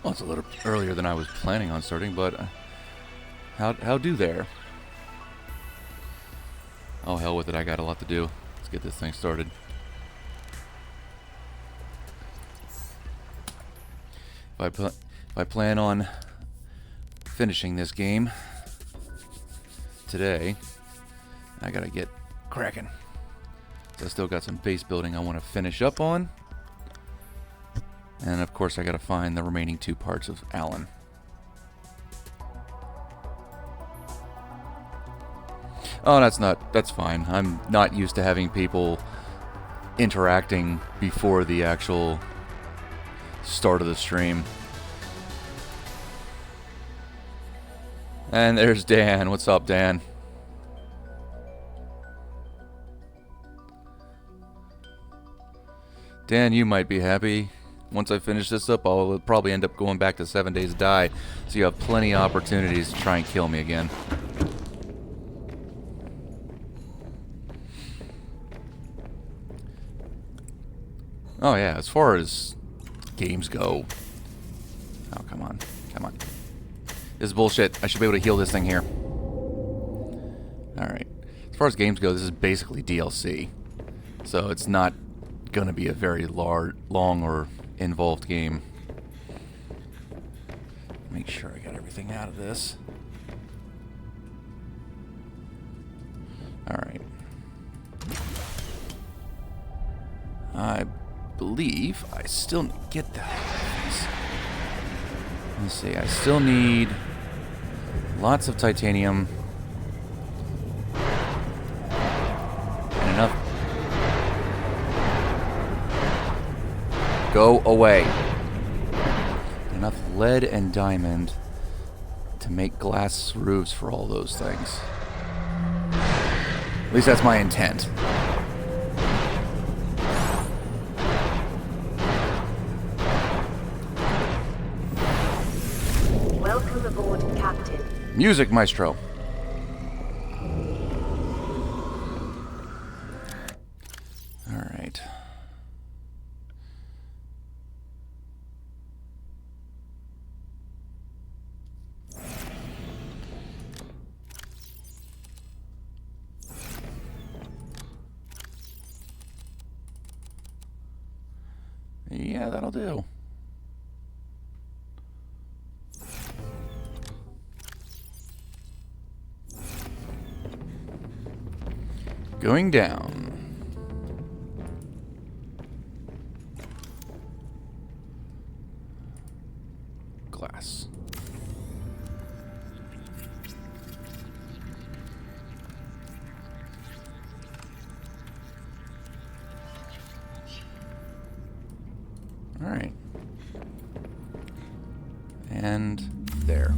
Well, it's a little earlier than I was planning on starting, but how do there? Oh, hell with it. I got a lot to do. Let's get this thing started. If I plan on finishing this game today, I gotta get cracking. So I still got some base building I want to finish up on. And of course I gotta find the remaining 2 parts of Alan. Oh, that's fine. I'm not used to having people interacting before the actual start of the stream. And there's Dan. What's up, Dan? Dan, you might be happy. Once I finish this up, I'll probably end up going back to 7 Days to Die, so you have plenty of opportunities to try and kill me again. Oh yeah, as far as games go... Oh, come on. Come on. This is bullshit. I should be able to heal this thing here. Alright. As far as games go, this is basically DLC. So it's not going to be a very long or involved game. Make sure I got everything out of this. Alright. I believe I still get that. Let's see, I still need lots of titanium and enough. Go away. Enough lead and diamond to make glass roofs for all those things. At least that's my intent. Welcome aboard, Captain. Music, maestro. All right. Yeah, that'll do. Going down. Glass. All right. And there.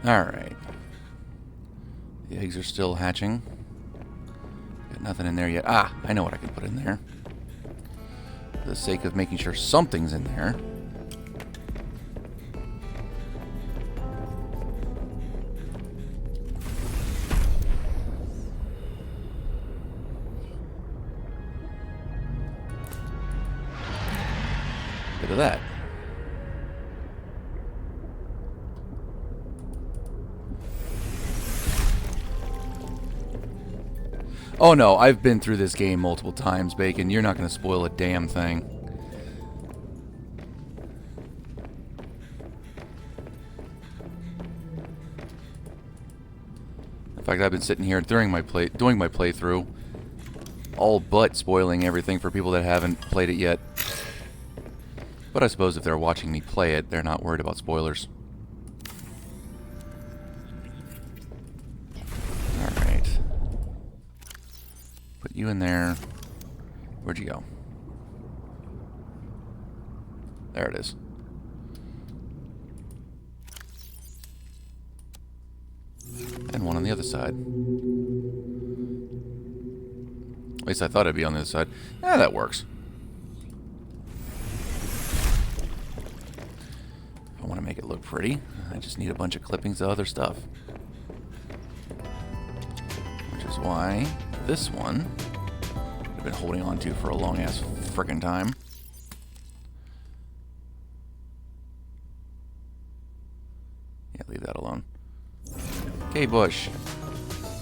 Alright. The eggs are still hatching. Got nothing in there yet. Ah, I know what I can put in there. For the sake of making sure something's in there. Bit of that. Oh no, I've been through this game multiple times, Bacon. You're not going to spoil a damn thing. In fact, I've been sitting here doing my playthrough, all but spoiling everything for people that haven't played it yet. But I suppose if they're watching me play it, they're not worried about spoilers. Alright. Put you in there. Where'd you go? There it is. And one on the other side. At least I thought it'd be on the other side. Yeah, that works. If I want to make it look pretty, I just need a bunch of clippings of other stuff. why this one I've been holding on to for a long ass frickin' time. Yeah, leave that alone. Okay, bush.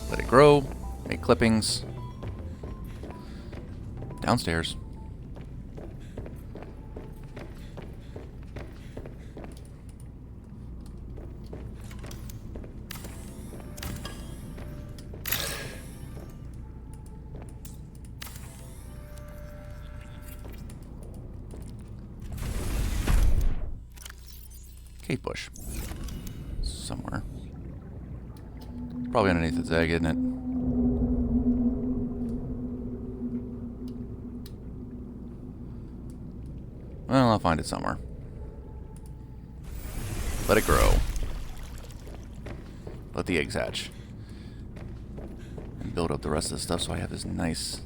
Let it grow. Make clippings. Downstairs. Kate bush. Somewhere. Probably underneath its egg, isn't it? Well, I'll find it somewhere. Let it grow. Let the eggs hatch. And build up the rest of the stuff so I have this nice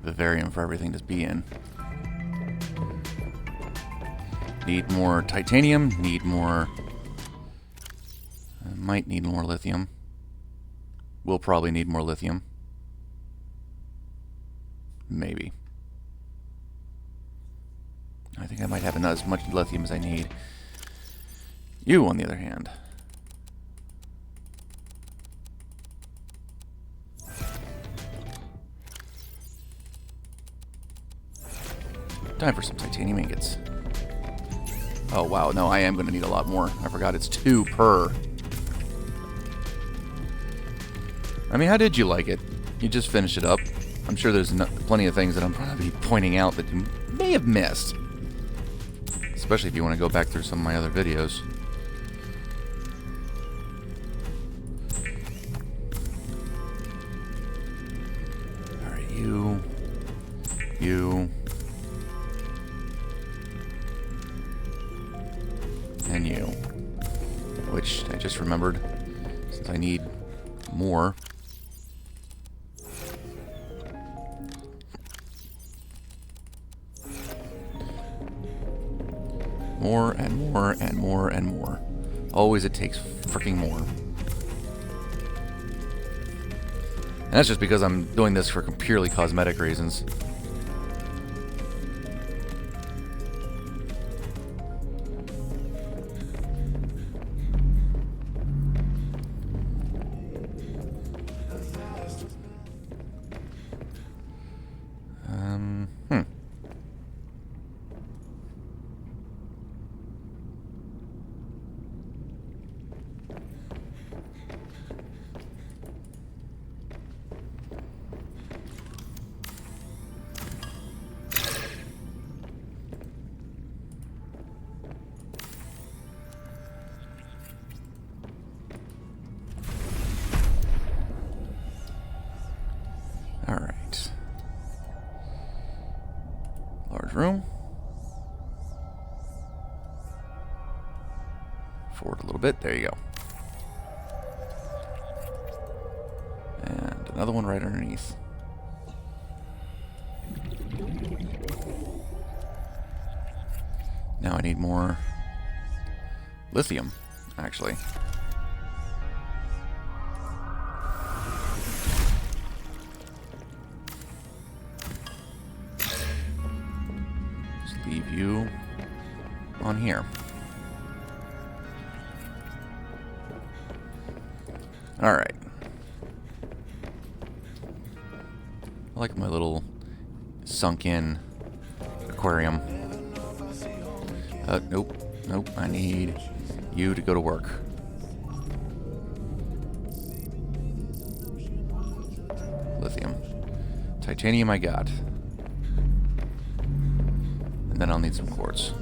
vivarium for everything to be in. Need more titanium, need more... I might need more lithium. We'll probably need more lithium. Maybe. I think I might have as much lithium as I need. You, on the other hand. Time for some titanium ingots. Oh, wow. No, I am going to need a lot more. I forgot it's 2 per. I mean, how did you like it? You just finished it up. I'm sure there's plenty of things that I'm probably pointing out that you may have missed. Especially if you want to go back through some of my other videos. Alright, you. And you. Which I just remembered, since I need more. More and more and more and more. Always it takes freaking more. And that's just because I'm doing this for purely cosmetic reasons. Alright. Large room. Forward a little bit. There you go. And another one right underneath. Now I need more lithium, actually. Leave you on here. Alright. I like my little sunk-in aquarium. Nope. Nope. I need you to go to work. Lithium. Titanium I got. And then I'll need some quartz.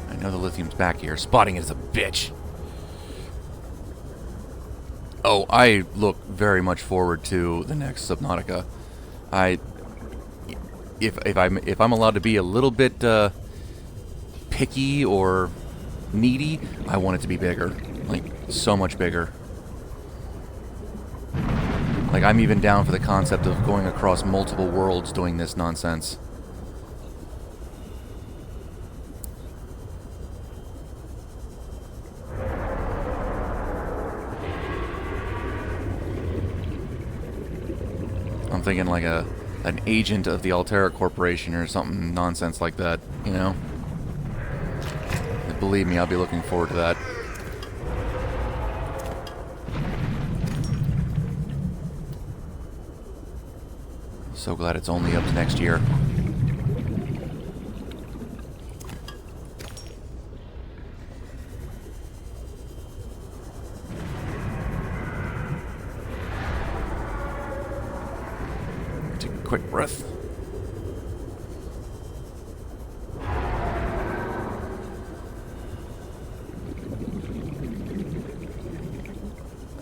I know the lithium's back here. Spotting is a bitch. Oh, I look very much forward to the next Subnautica. If I'm allowed to be a little bit picky or needy, I want it to be bigger. Like, so much bigger. Like, I'm even down for the concept of going across multiple worlds doing this nonsense. I'm thinking like an agent of the Altera Corporation or something nonsense like that, you know? And believe me, I'll be looking forward to that. So glad it's only up to next year. Take a quick breath.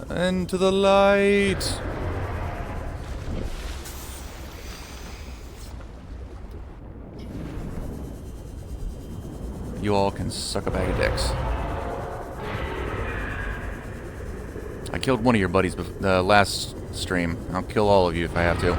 Into the light! You all can suck a bag of dicks. I killed one of your buddies the last stream. I'll kill all of you if I have to.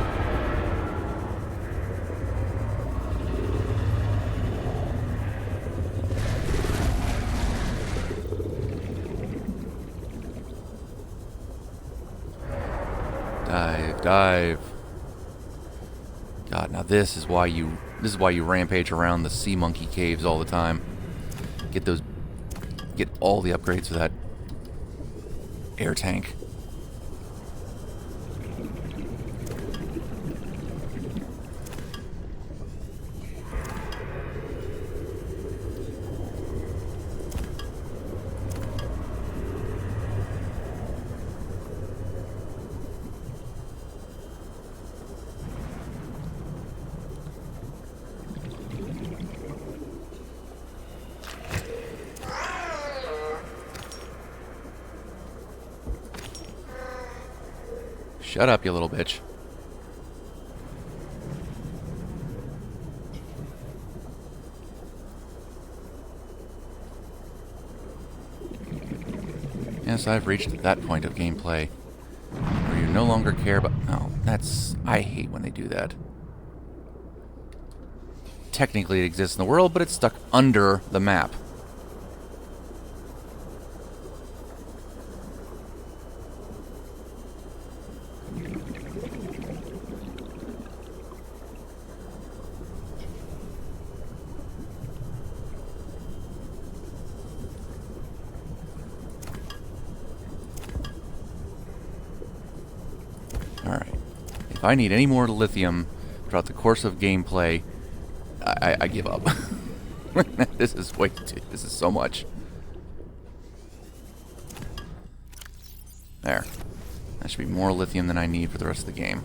Dive, dive. God, now this is why you rampage around the sea monkey caves all the time. Get all the upgrades for that air tank. Shut up, you little bitch. Yes, I've reached that point of gameplay where you no longer care about... Oh, that's... I hate when they do that. Technically it exists in the world, but it's stuck under the map. Alright. If I need any more lithium throughout the course of gameplay, I give up. This is way too... This is so much. There. That should be more lithium than I need for the rest of the game.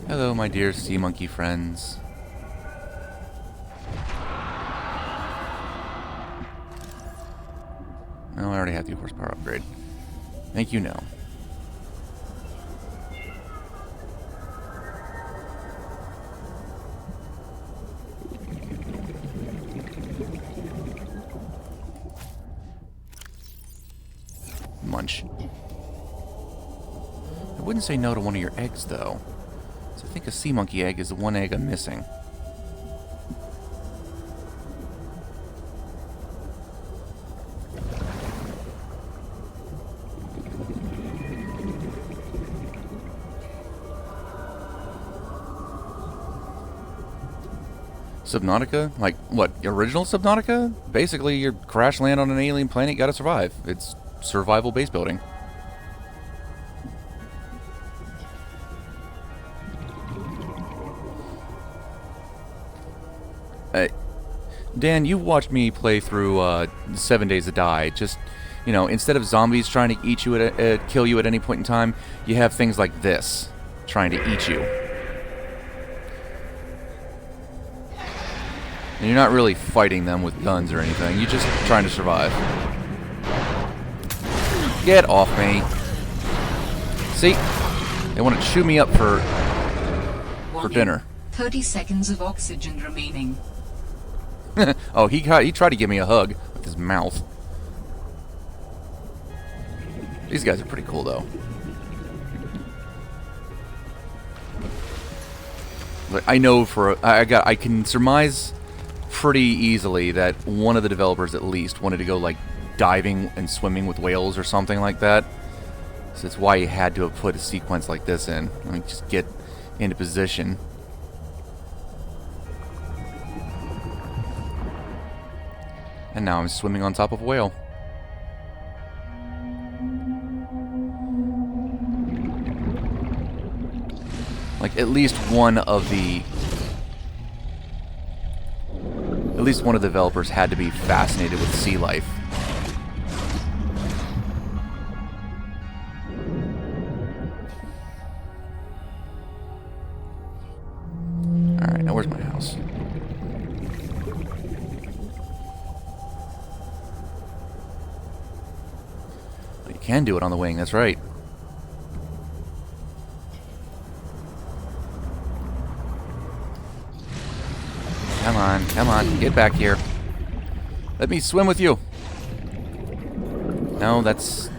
Hello, my dear sea monkey friends. No, I already have the horsepower upgrade. Thank you, no. Munch. I wouldn't say no to one of your eggs, though. So I think a sea monkey egg is the one egg I'm missing. Subnautica? Like, what, original Subnautica? Basically, you crash land on an alien planet, gotta survive. It's survival base building. Dan, you watched me play through 7 Days to Die. Just, you know, instead of zombies trying to eat you kill you at any point in time, you have things like this trying to eat you. And you're not really fighting them with guns or anything. You're just trying to survive. Get off me. See? They want to chew me up for dinner. 30 seconds of oxygen remaining. Oh, he tried to give me a hug with his mouth. These guys are pretty cool, though. But I know I can surmise pretty easily that one of the developers at least wanted to go like diving and swimming with whales or something like that. So that's why he had to have put a sequence like this in. Let me just get into position. And now I'm swimming on top of a whale. Like at least one of the developers had to be fascinated with sea life. Alright, now where's my house? Oh, you can do it on the wing, that's right. Come on, get back here. Let me swim with you. No, that's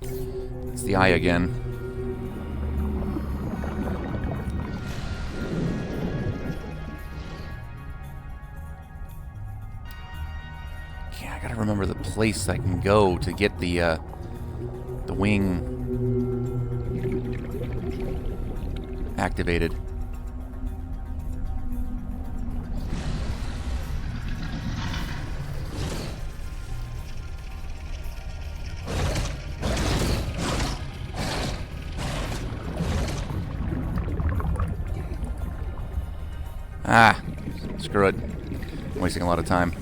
the eye again. Yeah, I gotta remember the place I can go to get the wing activated. Ah, screw it. I'm wasting a lot of time.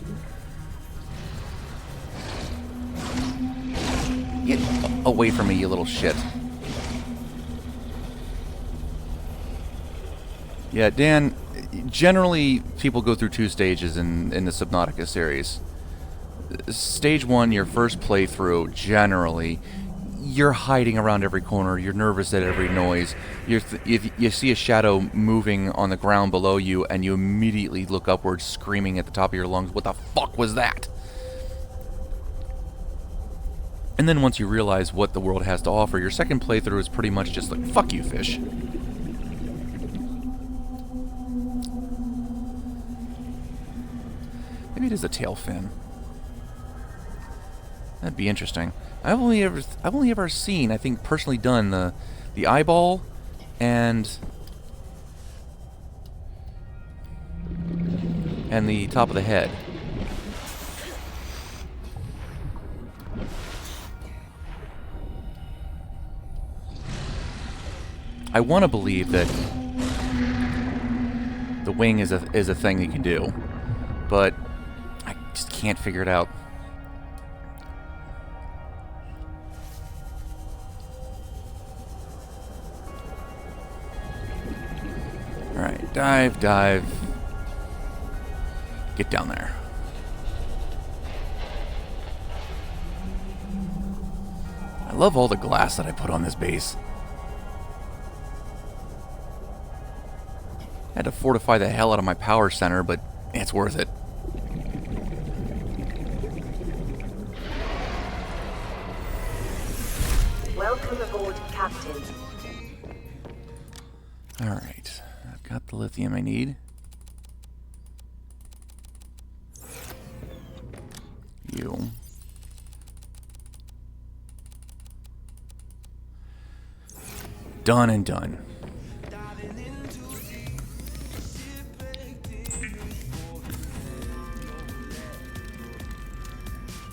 Get away from me, you little shit. Yeah, Dan, generally people go through 2 stages in the Subnautica series. Stage 1, your first playthrough, generally, you're hiding around every corner, you're nervous at every noise, if you see a shadow moving on the ground below you and you immediately look upwards screaming at the top of your lungs, what the fuck was that? And then once you realize what the world has to offer, your second playthrough is pretty much just like, fuck you, fish. Maybe it is a tail fin. That'd be interesting. I've only ever seen, I think, personally done the eyeball and the top of the head. I want to believe that the wing is a thing you can do, but I just can't figure it out. Alright, dive. Get down there. I love all the glass that I put on this base. I had to fortify the hell out of my power center, but it's worth it. Welcome aboard, Captain. Alright, I've got the lithium I need. You. Done and done.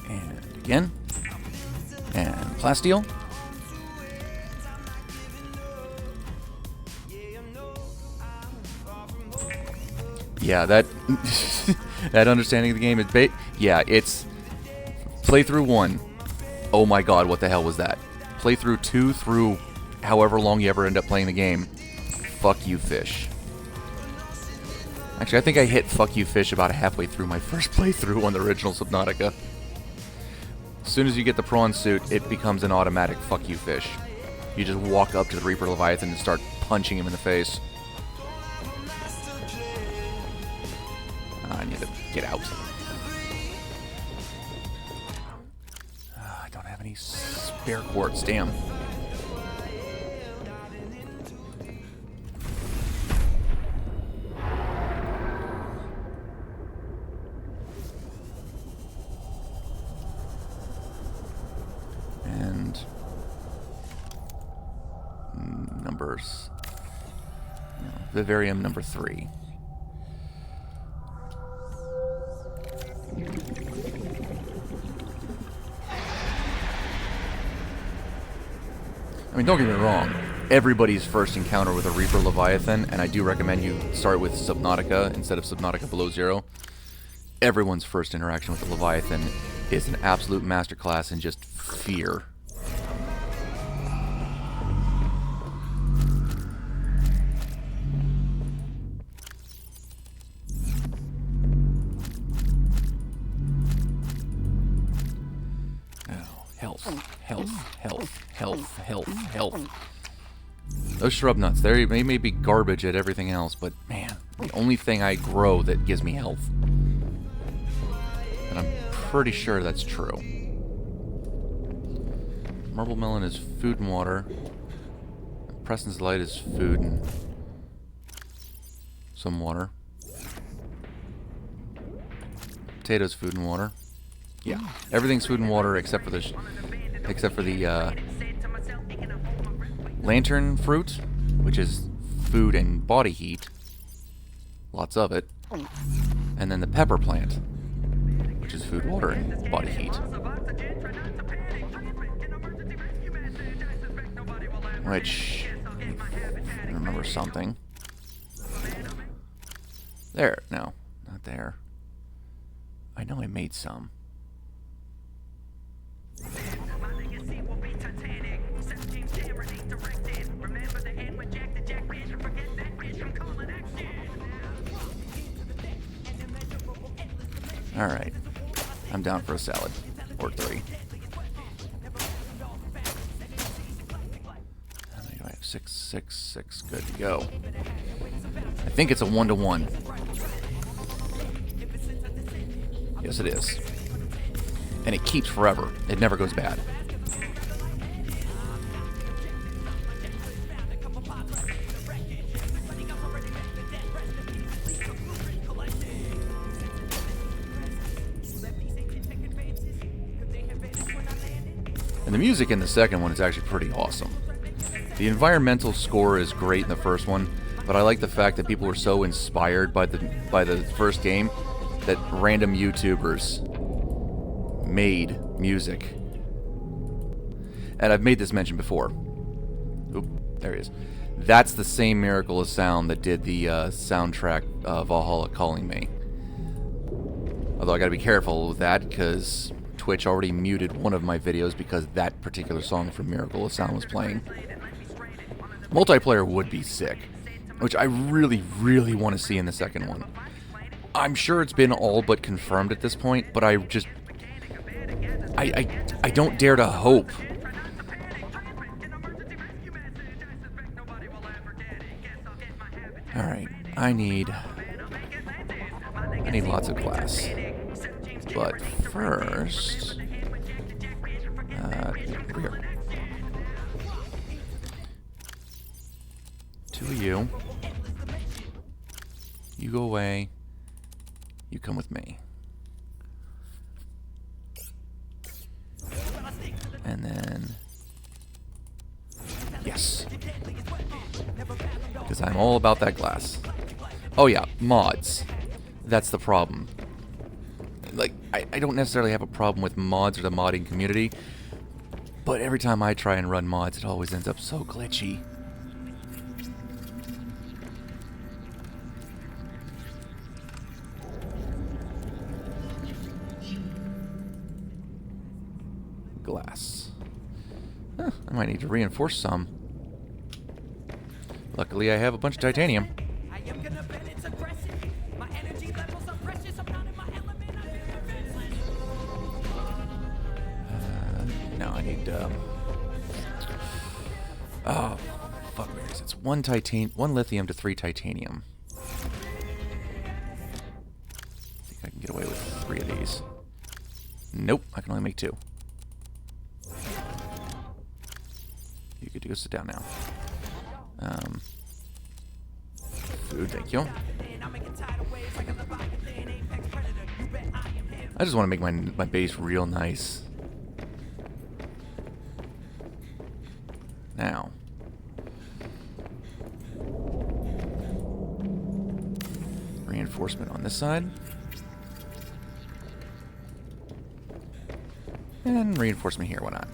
And again. And plasteel. Yeah, that that understanding of the game is yeah, it's playthrough 1. Oh my god, what the hell was that? Playthrough 2 through however long you ever end up playing the game. Fuck you, fish. Actually, I think I hit fuck you, fish about halfway through my first playthrough on the original Subnautica. As soon as you get the prawn suit, it becomes an automatic fuck you, fish. You just walk up to the Reaper Leviathan and start punching him in the face. I need to get out. I don't have any spare quartz, damn. numbers. Vivarium number 3. I mean, don't get me wrong. Everybody's first encounter with a Reaper Leviathan, and I do recommend you start with Subnautica instead of Subnautica Below Zero. Everyone's first interaction with the Leviathan is an absolute masterclass in just fear. Health. Those shrub nuts, they may be garbage at everything else, but man, the only thing I grow that gives me health. And I'm pretty sure that's true. Marble melon is food and water. Preston's light is food and some water. Potatoes, food and water. Yeah, everything's food and water except for the lantern fruit, which is food and body heat. Lots of it. And then the pepper plant, which is food, water, and body heat. Which, I remember something. There, no, not there. I know I made some. Alright. I'm down for a salad. Or 3. How many do I have? 6. Good to go. I think it's a 1-to-1. Yes, it is. And it keeps forever. It never goes bad. And the music in the second one is actually pretty awesome. The environmental score is great in the first one, but I like the fact that people were so inspired by the first game that random YouTubers made music. And I've made this mention before. Oop, there he is. That's the same Miracle of Sound that did the soundtrack of Valhalla Calling Me. Although I gotta be careful with that, because Twitch already muted one of my videos because that particular song from Miracle of Sound was playing. Multiplayer would be sick, which I really, really want to see in the second one. I'm sure it's been all but confirmed at this point, but I just... I don't dare to hope. Alright, I need lots of glass. But first... here. 2 of you. You go away. You come with me. And then... Yes. Because I'm all about that glass. Oh yeah, mods. That's the problem. Like, I don't necessarily have a problem with mods or the modding community, but every time I try and run mods, it always ends up so glitchy. Glass. Huh, I might need to reinforce some. Luckily, I have a bunch of titanium. No, I need, oh, fuck, where is it? It's 1 lithium to 3 titanium. I think I can get away with 3 of these. Nope, I can only make 2. You get to go sit down now. Food, thank you. I just want to make my base real nice. reinforcement on this side. And reinforcement here, why not?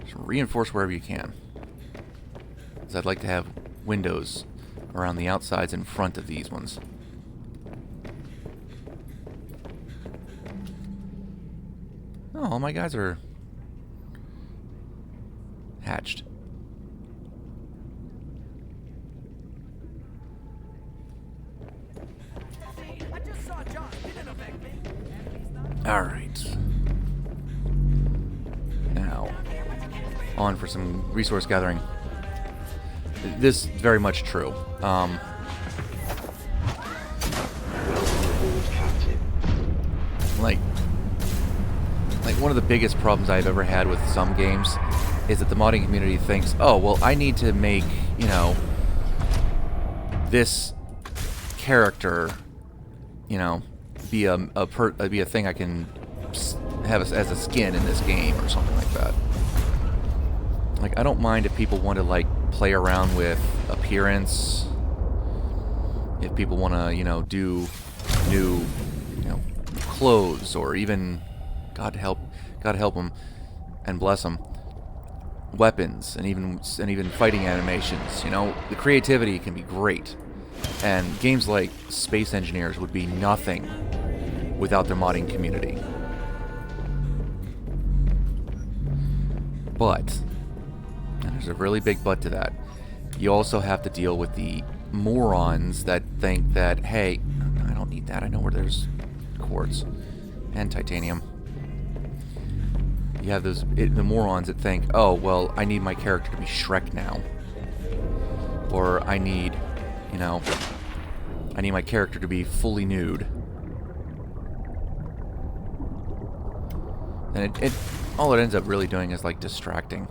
Just reinforce wherever you can. Because I'd like to have windows around the outsides in front of these ones. Oh, all my guys are hatched. Alright. Now, on for some resource gathering. This is very much true. Like one of the biggest problems I've ever had with some games is that the modding community thinks, oh, well, I need to make, you know, this character, you know, be a thing I can have as a skin in this game or something like that. Like, I don't mind if people want to, like, play around with appearance, if people want to, you know, do new, you know, clothes, or even, God help them and bless them, weapons, and even fighting animations. You know, the creativity can be great, and games like Space Engineers would be nothing without their modding community. But, and there's a really big but to that, you also have to deal with the morons that think that, hey, I don't need that, I know where there's quartz and titanium. You have the morons that think, oh, well, I need my character to be Shrek now. Or I need, you know, I need my character to be fully nude. And all it ends up really doing is, like, distracting.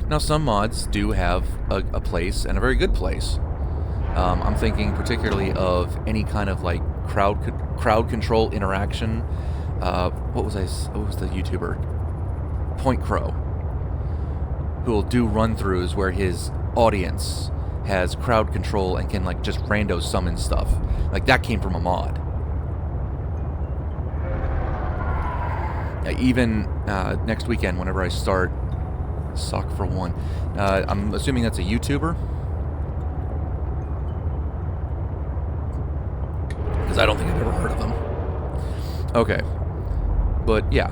Now, some mods do have a place, and a very good place. I'm thinking particularly of any kind of, like, crowd control interaction. What was the YouTuber? Point Crow, who will do run-throughs where his audience has crowd control and can, like, just rando summon stuff. Like, that came from a mod. Even next weekend, whenever I start Sock for One, I'm assuming that's a YouTuber, because I don't think I've ever heard of them. Okay. But yeah,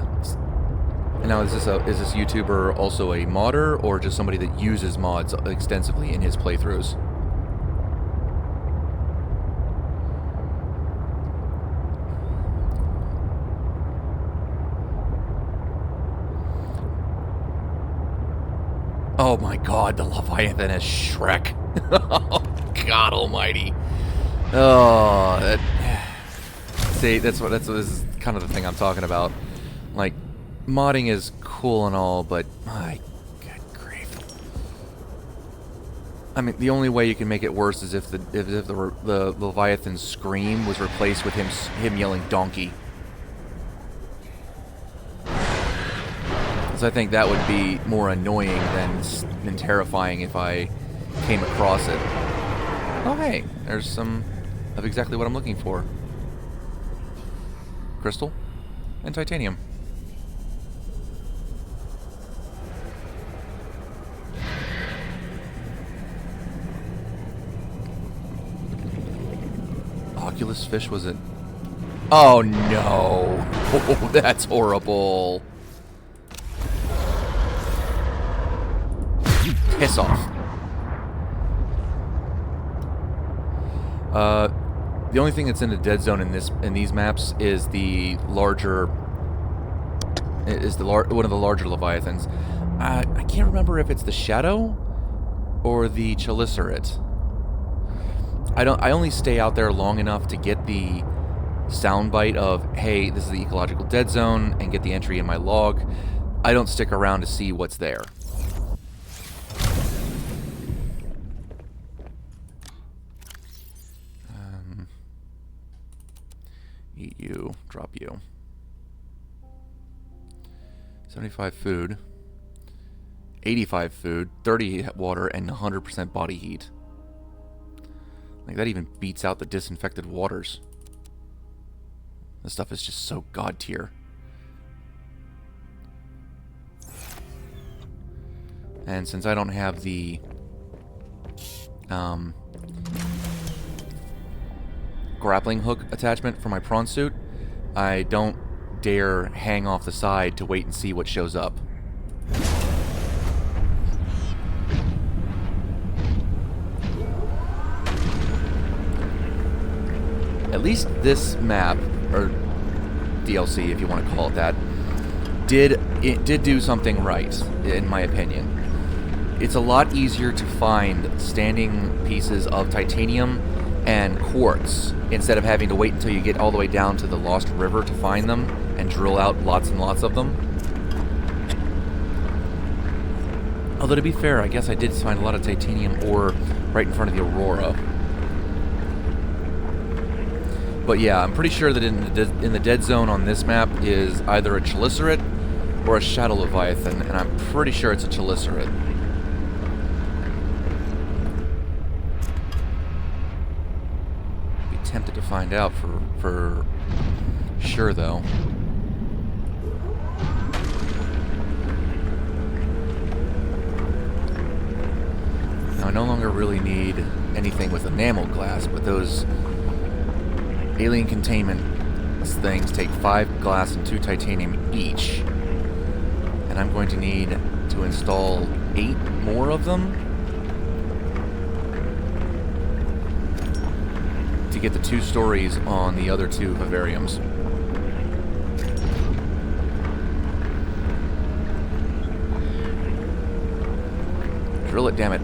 and now is this YouTuber also a modder, or just somebody that uses mods extensively in his playthroughs? Oh my God, the Leviathan is Shrek! Oh God Almighty! Oh, see, this is kind of the thing I'm talking about. Like, modding is cool and all, but my good grief. I mean, the only way you can make it worse is if the Leviathan's scream was replaced with him yelling donkey. Because I think that would be more annoying than terrifying if I came across it. Oh hey, there's some of exactly what I'm looking for. Crystal and titanium. Oculus fish, was it? Oh no! Oh, that's horrible. Piss off. The only thing that's in the dead zone in these maps is the larger one of the larger Leviathans. I can't remember if it's the Shadow or the Chalicerate. I only stay out there long enough to get the soundbite of, hey, this is the ecological dead zone, and get the entry in my log. I don't stick around to see what's there. Eat you, drop you. 75 food. 85 food, 30 water, and 100% body heat. Like, that even beats out the disinfected waters. This stuff is just so god tier. And since I don't have the grappling hook attachment for my prawn suit, I don't dare hang off the side to wait and see what shows up. At least this map, or DLC if you want to call it that, did do something right, in my opinion. It's a lot easier to find standing pieces of titanium and quartz instead of having to wait until you get all the way down to the Lost River to find them and drill out lots and lots of them. Although, to be fair, I guess I did find a lot of titanium ore right in front of the Aurora. But yeah, I'm pretty sure that in the dead zone on this map is either a Chelicerate or a Shadow Leviathan, and I'm pretty sure it's a Chelicerate. Be tempted to find out for sure, though. Now, I no longer really need anything with enamel glass, but those alien containment things take 5 glass and 2 titanium each. And I'm going to need to install 8 more of them to get the 2 stories on the other 2 vivariums. Drill it, damn it.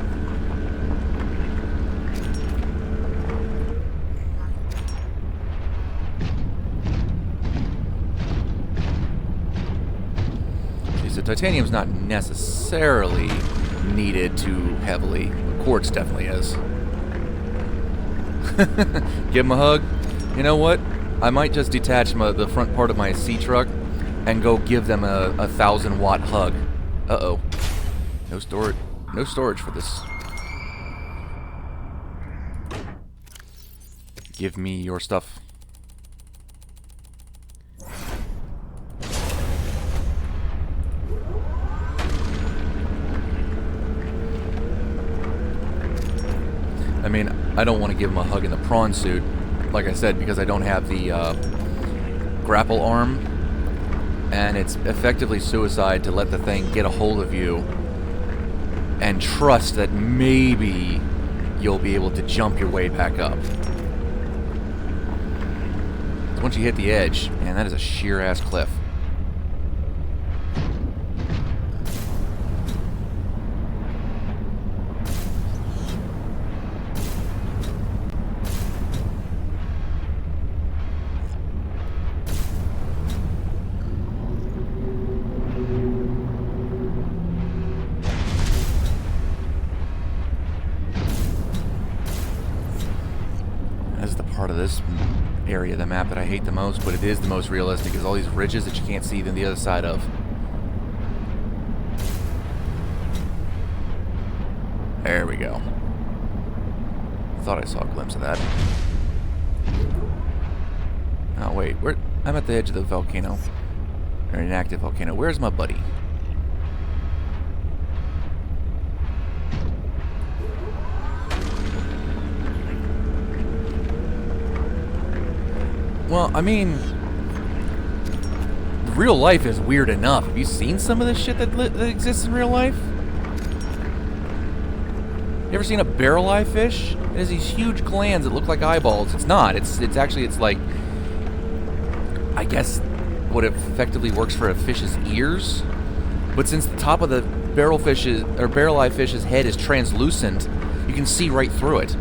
So titanium's not necessarily needed too heavily. Quartz definitely is. Give him a hug. You know what? I might just detach the front part of my sea truck and go give them a 1,000-watt hug. Uh-oh. No storage. No storage for this. Give me your stuff. I mean, I don't want to give him a hug in the prawn suit, like I said, because I don't have the grapple arm, and it's effectively suicide to let the thing get a hold of you and trust that maybe you'll be able to jump your way back up. Once you hit the edge, man, that is a sheer-ass cliff. That's the part of this area of the map that I hate the most, but it is the most realistic, is all these ridges that you can't see than the other side of. There we go. Thought I saw a glimpse of that. Oh wait, I'm at the edge of the volcano. Or an active volcano. Where's my buddy? Well, I mean, real life is weird enough. Have you seen some of this shit that exists in real life? You ever seen a barrel eye fish? It has these huge glands that look like eyeballs. It's not. It's actually, it's like, I guess, what effectively works for a fish's ears. But since the top of the barrel eye fish's head is translucent, you can see right through it.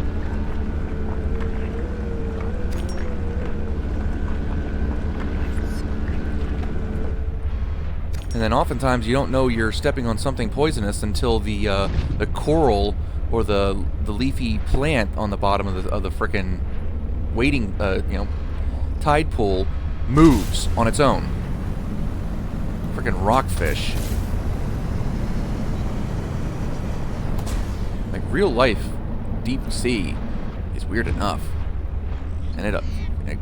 And then oftentimes you don't know you're stepping on something poisonous until the coral or the leafy plant on the bottom of the frickin' wading tide pool moves on its own. Frickin' rockfish. real life deep sea is weird enough. And it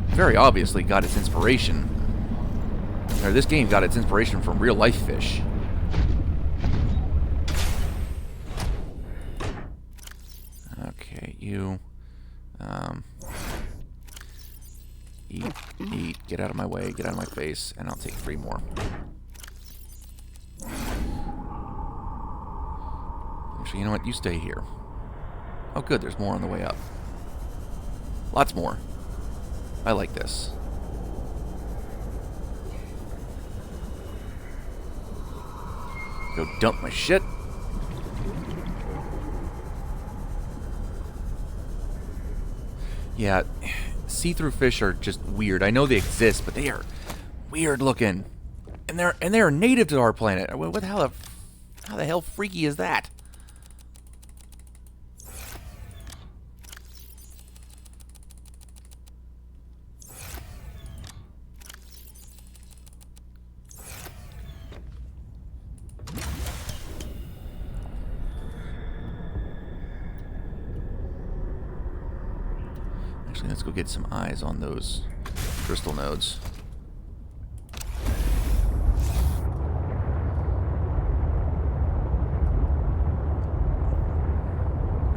very obviously got its inspiration. Or this game got its inspiration from real life fish. Okay, you... Eat, get out of my way, get out of my face, and I'll take 3 more. Actually, you know what? You stay here. Oh, good, there's more on the way up. Lots more. I like this. Go dump my shit. Yeah, see-through fish are just weird. I know they exist, but they are weird looking. And they are native to our planet. What the hell? How the hell freaky is that? Actually, let's go get some eyes on those crystal nodes.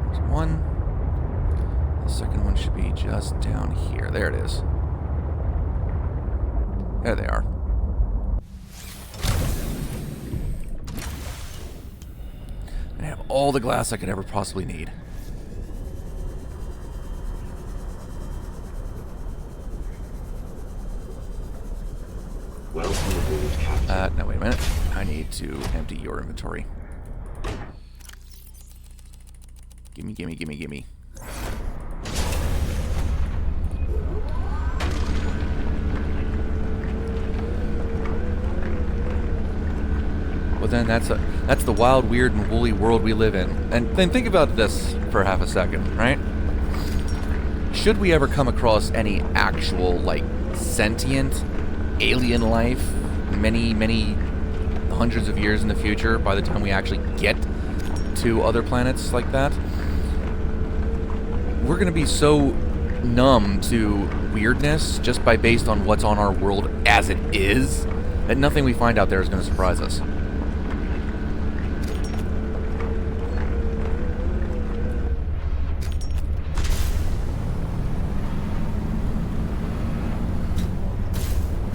There's one. The second one should be just down here. There it is. There they are. I have all the glass I could ever possibly need. No, wait a minute. I need to empty your inventory. Gimme, gimme, gimme, gimme. Well, then that's the wild, weird, and woolly world we live in. And then think about this for half a second, right? Should we ever come across any actual, like, sentient alien life many, many hundreds of years in the future, by the time we actually get to other planets like that, we're going to be so numb to weirdness just based on what's on our world as it is, that nothing we find out there is going to surprise us.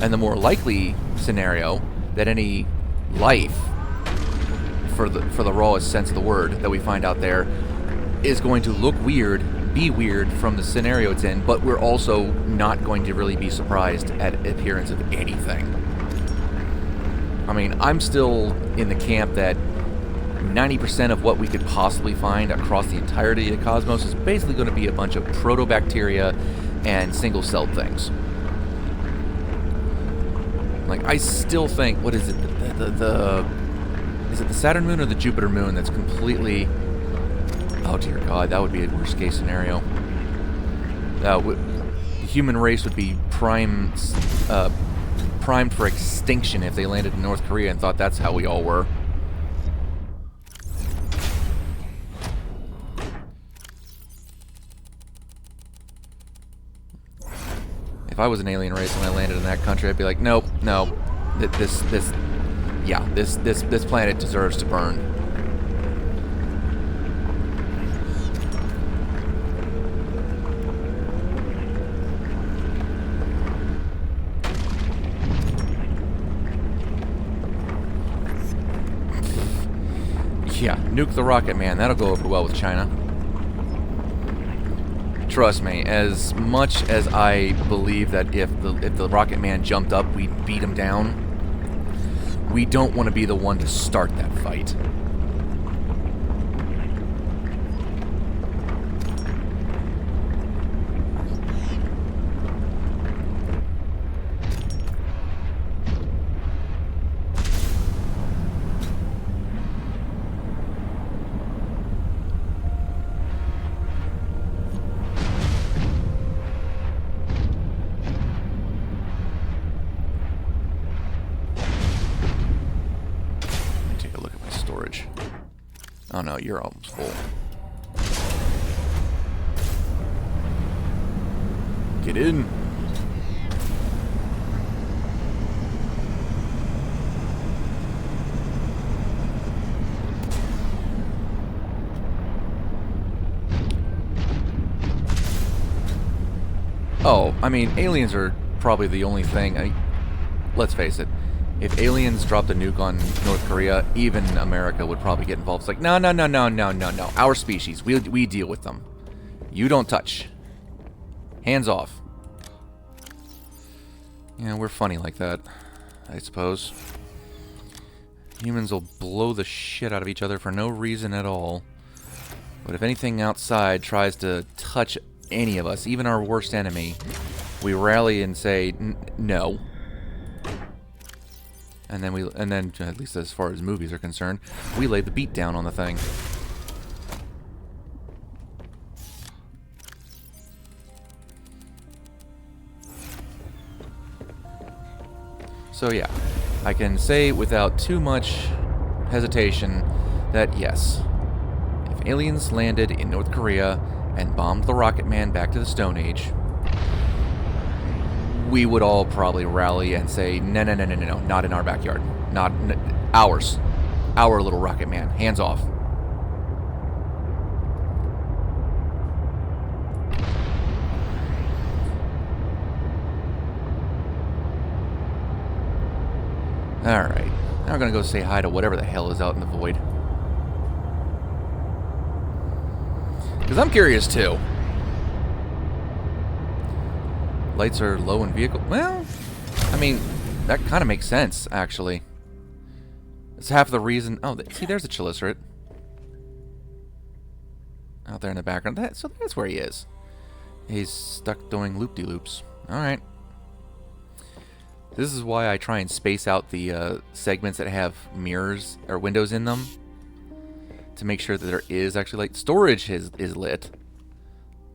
And the more likely scenario that any life, for the rawest sense of the word, that we find out there is going to look weird, be weird from the scenario it's in, but we're also not going to really be surprised at appearance of anything. I mean, I'm still in the camp that 90% of what we could possibly find across the entirety of the cosmos is basically going to be a bunch of protobacteria and single-celled things. Like, I still think, what is it, is it the Saturn moon or the Jupiter moon that's completely, oh dear God, that would be a worst case scenario. The human race would be primed for extinction if they landed in North Korea and thought that's how we all were. If I was an alien race and I landed in that country, I'd be like, nope, no, this planet deserves to burn. Yeah, nuke the rocket man. That'll go over well with China. Trust me, as much as I believe that if the Rocket Man jumped up, we'd beat him down, we don't want to be the one to start that fight. Oh no, you're almost full. Get in. Oh, I mean, aliens are probably the only thing. Let's face it. If aliens dropped a nuke on North Korea, even America would probably get involved. It's like, no, no, no, no, no, no, no. Our species. We deal with them. You don't touch. Hands off. Yeah, we're funny like that, I suppose. Humans will blow the shit out of each other for no reason at all. But if anything outside tries to touch any of us, even our worst enemy, we rally and say no. And then at least as far as movies are concerned, we lay the beat down on the thing. So yeah, I can say without too much hesitation that yes, if aliens landed in North Korea and bombed the Rocket Man back to the Stone Age, we would all probably rally and say, no, no, no, no, no, no, not in our backyard. Not ours. Our little Rocket Man. Hands off. Alright. Now we're going to go say hi to whatever the hell is out in the void. Because I'm curious too. Lights are low in vehicle. Well, I mean, that kind of makes sense, actually. It's half the reason. Oh, see, there's a Chilicerate. Out there in the background. So that's where he is. He's stuck doing loop-de-loops. Alright. This is why I try and space out the segments that have mirrors or windows in them. To make sure that there is actually light. Storage is lit.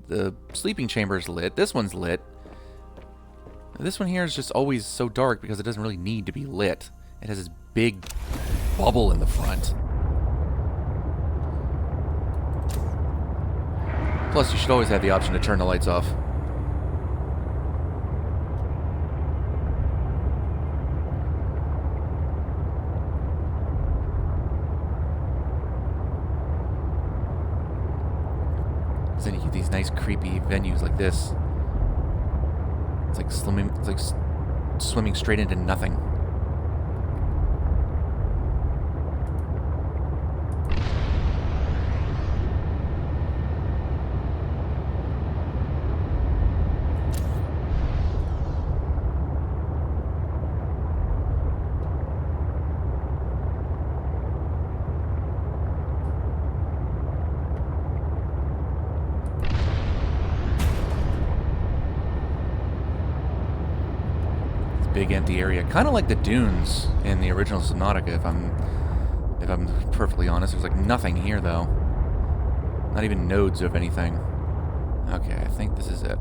The sleeping chamber is lit. This one's lit. This one here is just always so dark because it doesn't really need to be lit. It has this big bubble in the front. Plus, you should always have the option to turn the lights off. Then you get these nice creepy venues like this. It's like swimming straight into nothing. Big empty area, kind of like the dunes in the original Subnautica. If I'm perfectly honest, there's like nothing here though. Not even nodes of anything. Okay, I think this is it.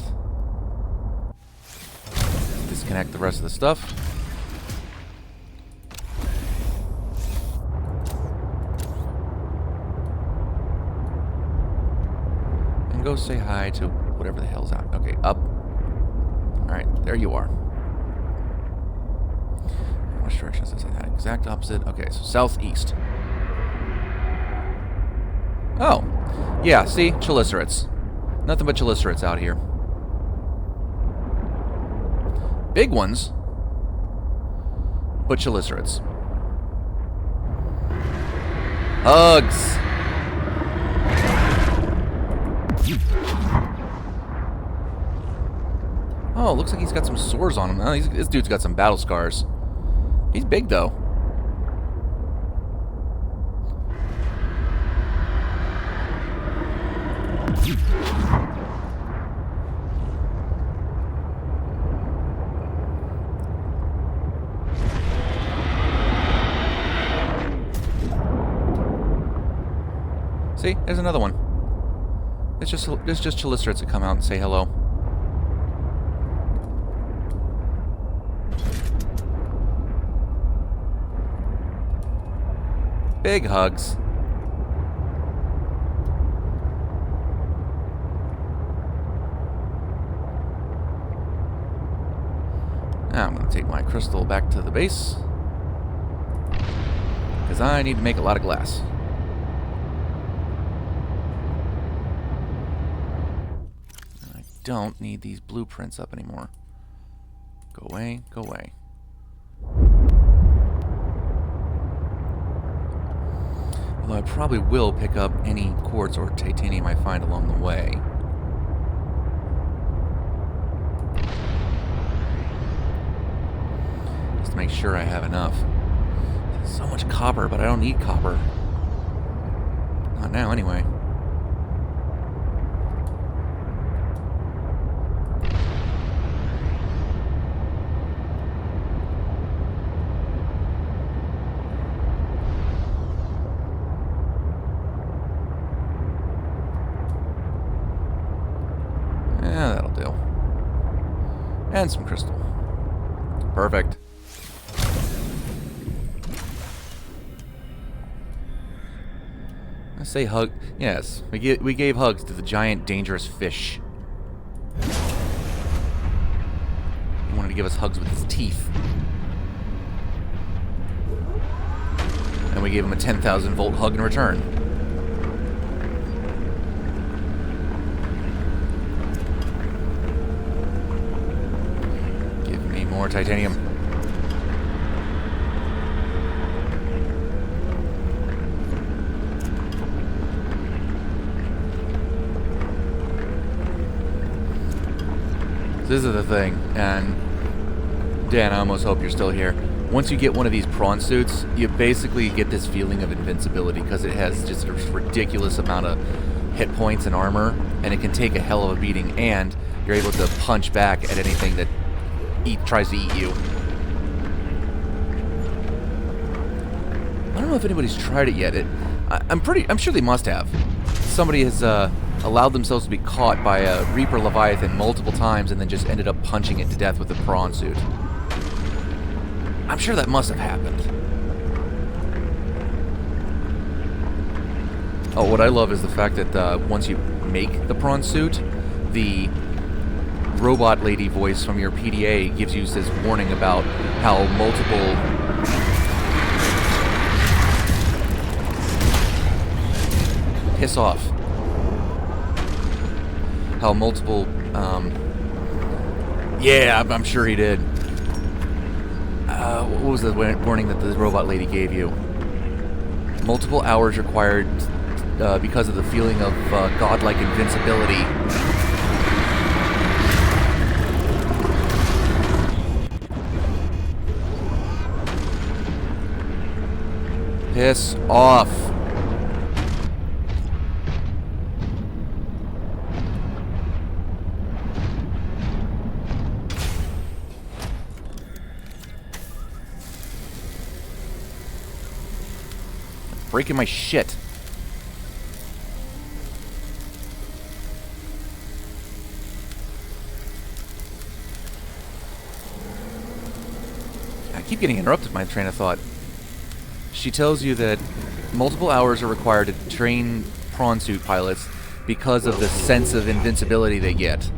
Disconnect the rest of the stuff. And go say hi to whatever the hell's out. Okay, up. Alright, there you are. Which direction does it say that? Exact opposite. Okay, so southeast. Oh. Yeah, see? Chelicerates. Nothing but chelicerates out here. Big ones. But chelicerates. Hugs! Oh, looks like he's got some sores on him. Oh, this dude's got some battle scars. He's big, though. See? There's another one. It's just chelicerates that come out and say hello. Big hugs. Now I'm going to take my crystal back to the base. Because I need to make a lot of glass. And I don't need these blueprints up anymore. Go away, go away. Although I probably will pick up any quartz or titanium I find along the way. Just to make sure I have enough. So much copper, but I don't need copper. Not now, anyway. Yeah, that'll do. And some crystal. Perfect. I say hug. Yes, we gave hugs to the giant, dangerous fish. He wanted to give us hugs with his teeth. And we gave him a 10,000 volt hug in return. Give me more titanium. This is the thing, and Dan, I almost hope you're still here. Once you get one of these prawn suits, you basically get this feeling of invincibility because it has just a ridiculous amount of hit points and armor, and it can take a hell of a beating, and you're able to punch back at anything that tries to eat you. I don't know if anybody's tried it yet. I'm sure they must have. Somebody has allowed themselves to be caught by a Reaper Leviathan multiple times and then just ended up punching it to death with a prawn suit. I'm sure that must have happened. Oh, what I love is the fact that once you make the prawn suit, the robot lady voice from your PDA gives you this warning about how multiple... Piss off. How multiple, yeah, I'm sure he did. What was the warning that the robot lady gave you? Multiple hours required because of the feeling of godlike invincibility. Piss off. Breaking my shit. I keep getting interrupted by my train of thought. She tells you that multiple hours are required to train prawn suit pilots because of the sense of invincibility they get.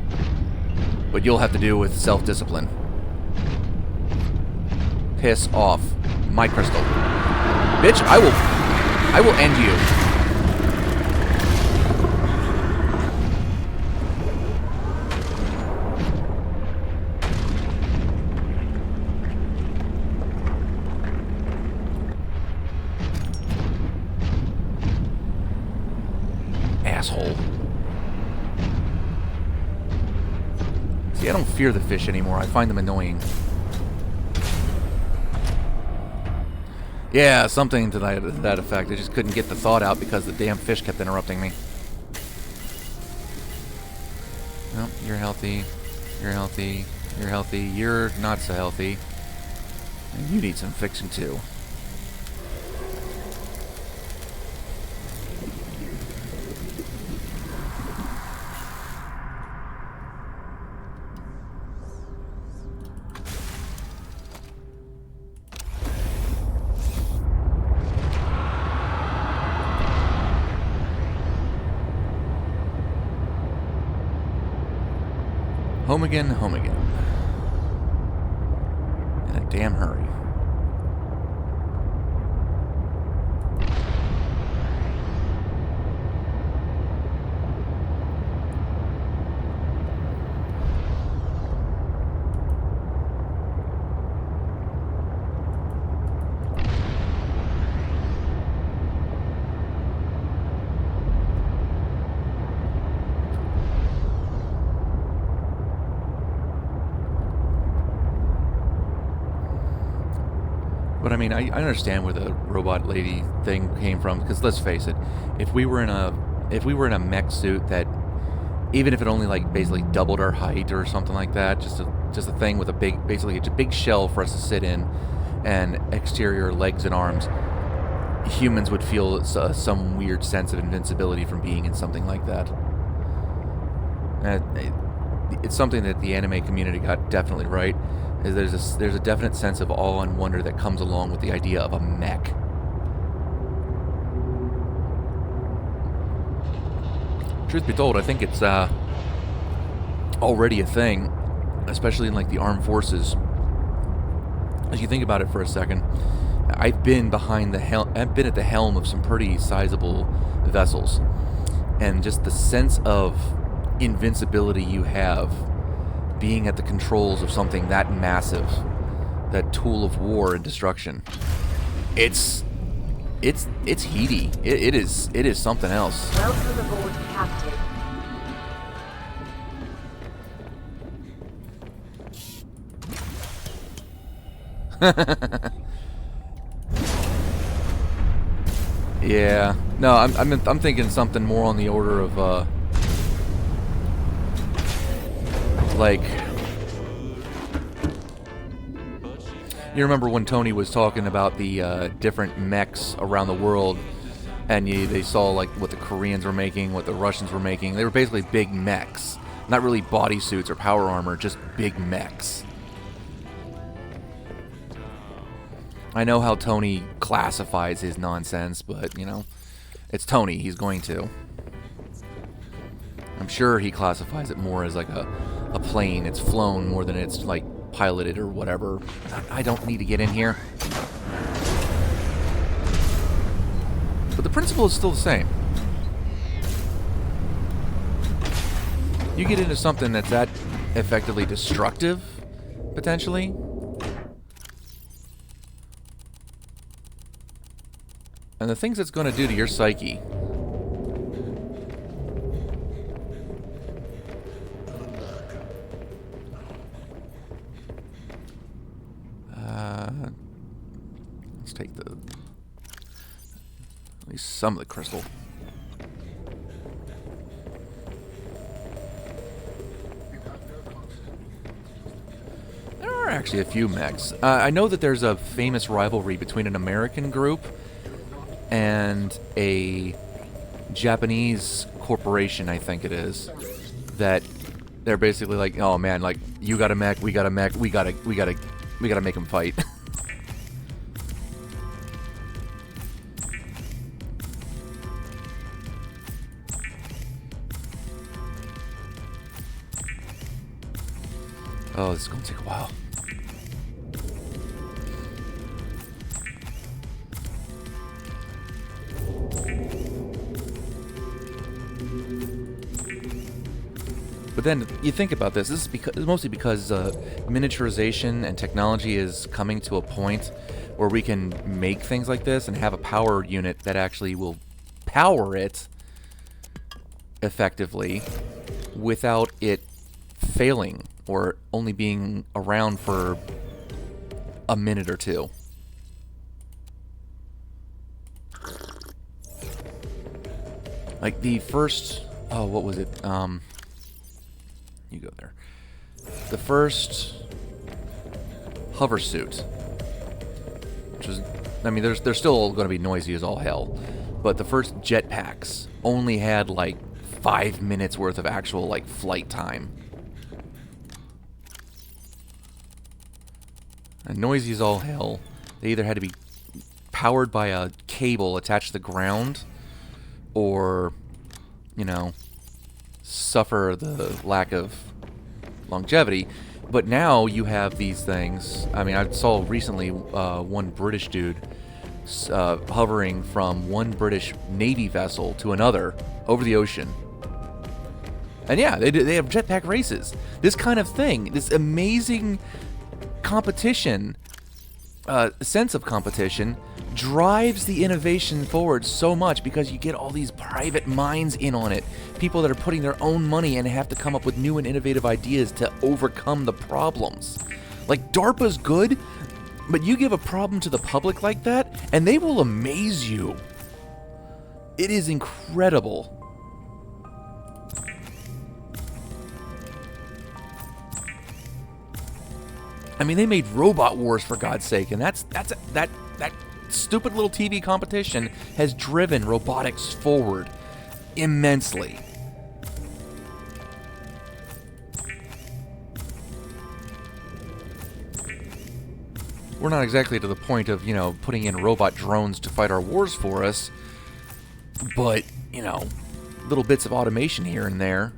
But you'll have to do with self-discipline. Piss off. My crystal. Bitch, I will end you. Asshole. See, I don't fear the fish anymore. I find them annoying. Yeah, something to that effect. I just couldn't get the thought out because the damn fish kept interrupting me. No, you're healthy. You're healthy. You're healthy. You're not so healthy. And you need some fixing too. Home again, home again. damn hurry. But I mean, I understand where the robot lady thing came from, because let's face it, if we were in a mech suit that, even if it only like basically doubled our height or something like that, just a thing with basically it's a big shell for us to sit in, and exterior legs and arms, humans would feel some weird sense of invincibility from being in something like that. It's something that the anime community got definitely right. Is there's a definite sense of awe and wonder that comes along with the idea of a mech. Truth be told, I think it's already a thing, especially in like the armed forces. As you think about it for a second, I've been I've been at the helm of some pretty sizable vessels, and just the sense of invincibility you have being at the controls of something that massive, that tool of war and destruction. It's heady. It is something else. Welcome aboard, Captain. Yeah. No, I'm thinking something more on the order of like, you remember when Tony was talking about the different mechs around the world, and they saw like what the Koreans were making, what the Russians were making. They were basically big mechs, not really bodysuits or power armor, just big mechs. I know how Tony classifies his nonsense, but you know, it's Tony. He's going to. I'm sure he classifies it more as like a plane. It's flown more than it's like piloted or whatever. I don't need to get in here. But the principle is still the same. You get into something that's that effectively destructive, potentially, and the things it's going to do to your psyche. Let's take at least some of the crystal. There are actually a few mechs. I know that there's a famous rivalry between an American group and a Japanese corporation, I think it is, that they're basically like, oh man, like, you got a mech, we got a mech, we gotta make them fight. Oh, this is gonna take a while. But then you think about this. This is mostly because miniaturization and technology is coming to a point where we can make things like this and have a power unit that actually will power it effectively without it failing or only being around for a minute or two. Like the first, oh, what was it? You go there. The first hover suit, which is, I mean, they're still going to be noisy as all hell, but the first jetpacks only had like 5 minutes worth of actual like flight time. And noisy as all hell. They either had to be powered by a cable attached to the ground, or, you know, suffer the lack of longevity But now you have these things. I mean, I saw recently one British dude hovering from one British Navy vessel to another over the ocean. And yeah, they have jetpack races. This kind of thing, this amazing competition, sense of competition, drives the innovation forward so much because you get all these private minds in on it. People that are putting their own money and have to come up with new and innovative ideas to overcome the problems. Like, DARPA's good, but you give a problem to the public like that, and they will amaze you. It is incredible. I mean, they made Robot Wars, for God's sake, and that stupid little TV competition has driven robotics forward immensely. We're not exactly to the point of, putting in robot drones to fight our wars for us, but, little bits of automation here and there.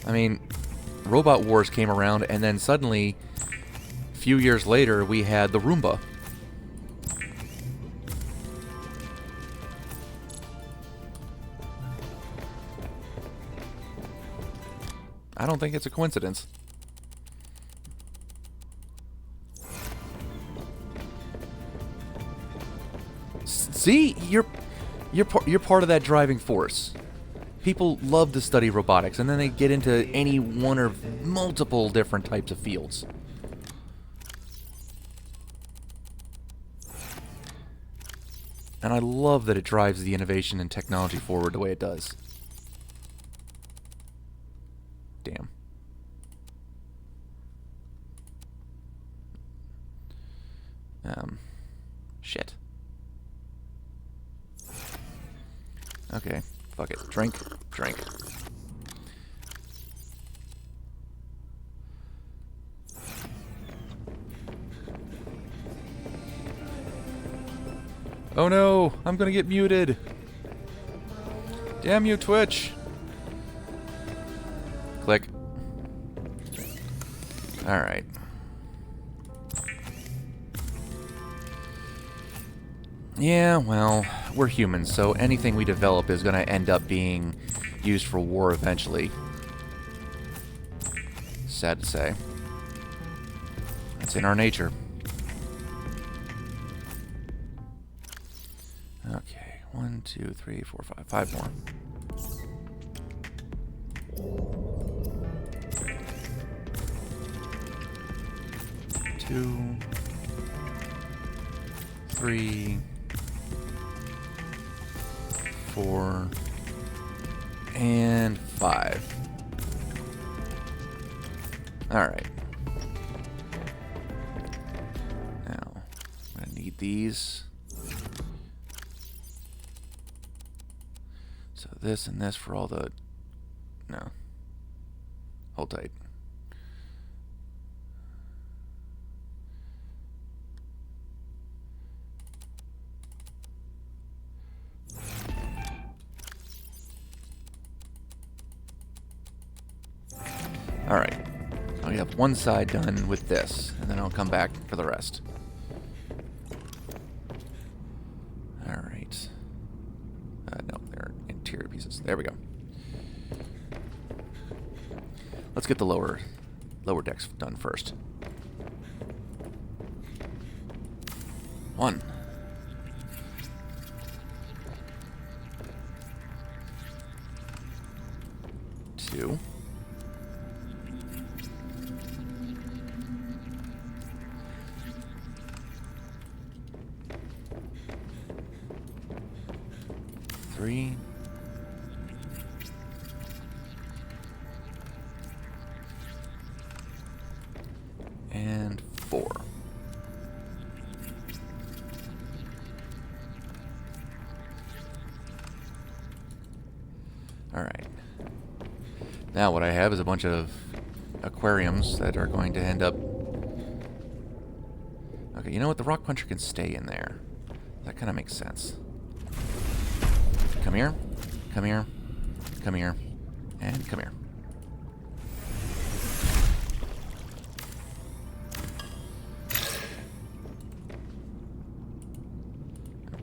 I mean, Robot Wars came around, and then suddenly, a few years later, we had the Roomba. I don't think it's a coincidence. See, you're part of that driving force. People love to study robotics, and then they get into any one or multiple different types of fields. And I love that it drives the innovation and technology forward the way it does. Damn. Shit. Okay, fuck it. Drink. Oh no, I'm gonna get muted. Damn you, Twitch. Click. Alright. Yeah, well, we're humans, so anything we develop is going to end up being used for war eventually. Sad to say. It's in our nature. Okay, 1, 2, 3, 4, 5. 5 more. 2, 3, 4, and 5. Alright. Now, I'm going to need these. So this and this for all the... No. Hold tight. Alright, so we have one side done with this, and then I'll come back for the rest. Alright. No, they're interior pieces. There we go. Let's get the lower decks done first. 1. 2. 3. And 4. Alright. Now what I have is a bunch of aquariums that are going to end up... Okay, you know what? The rock puncher can stay in there. That kind of makes sense. Come here, come here, come here, and come here.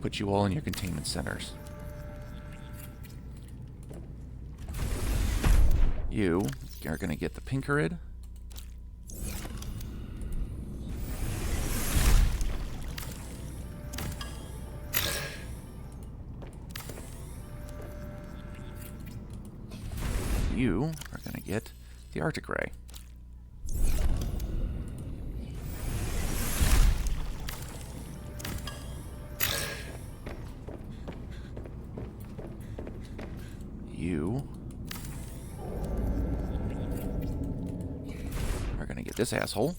put you all in your containment centers. You are going to get the Pinkerid. You are going to get the Arctic Ray. You are going to get this asshole.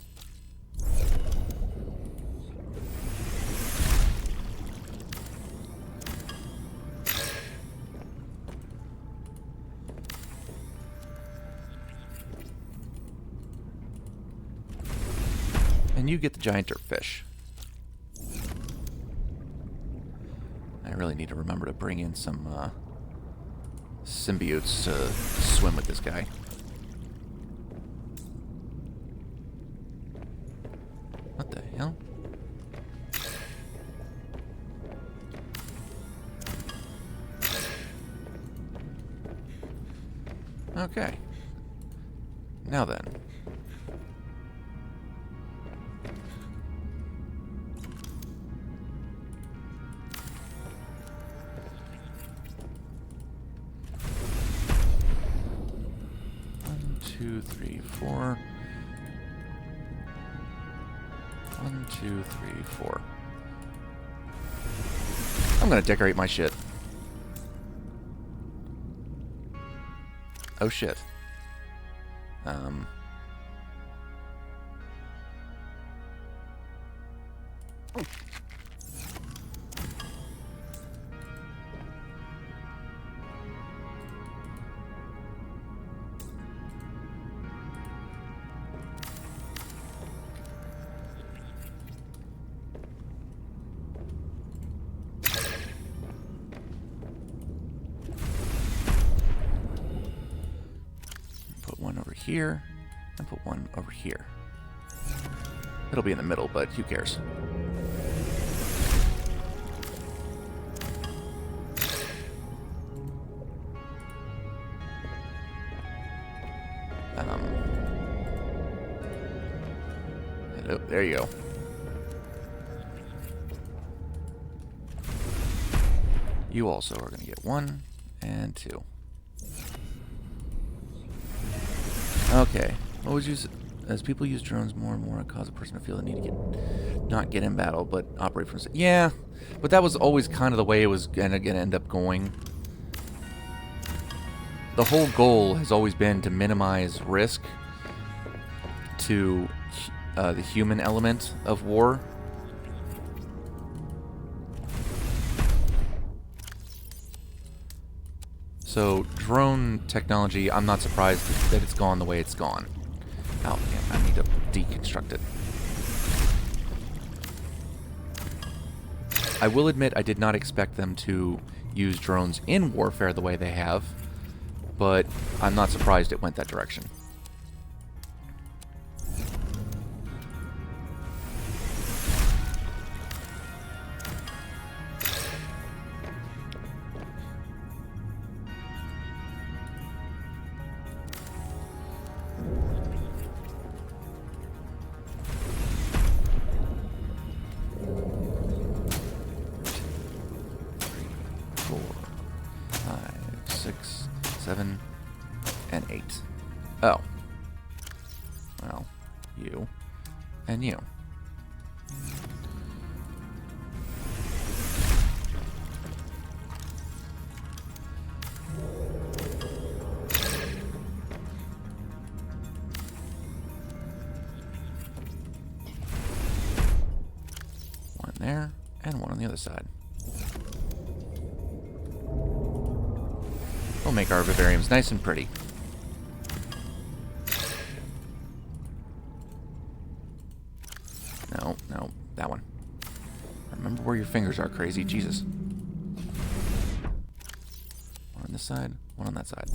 And you get the giant dirtfish. I really need to remember to bring in some symbiotes to swim with this guy. What the hell? Okay. Now then. Two, three, four. 1, 2, 3, 4. I'm gonna decorate my shit. Oh shit. Put one over here, and put one over here. It'll be in the middle, but who cares? Hello, there you go. You also are going to get 1 and 2. Okay. What would you as people use drones more and more, it causes a person to feel the need to not get in battle, but operate from... Yeah, but that was always kind of the way it was going to end up going. The whole goal has always been to minimize risk to the human element of war. So, drone technology, I'm not surprised that it's gone the way it's gone. Oh, damn, I need to deconstruct it. I will admit I did not expect them to use drones in warfare the way they have, but I'm not surprised it went that direction. And 8. Oh. Well, you. And you. One there, and one on the other side. We'll make our vivariums nice and pretty. No, no, that one. Remember where your fingers are, crazy. Jesus. One on this side, one on that side.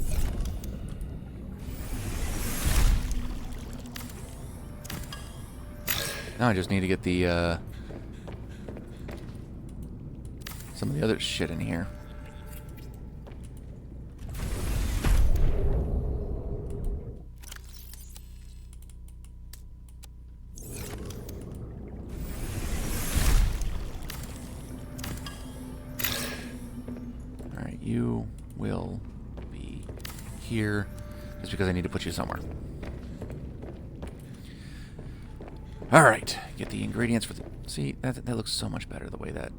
Now I just need to get the some of the other shit in here. Alright, you will be here just because I need to put you somewhere. Alright, get the ingredients for the... See, that looks so much better the way that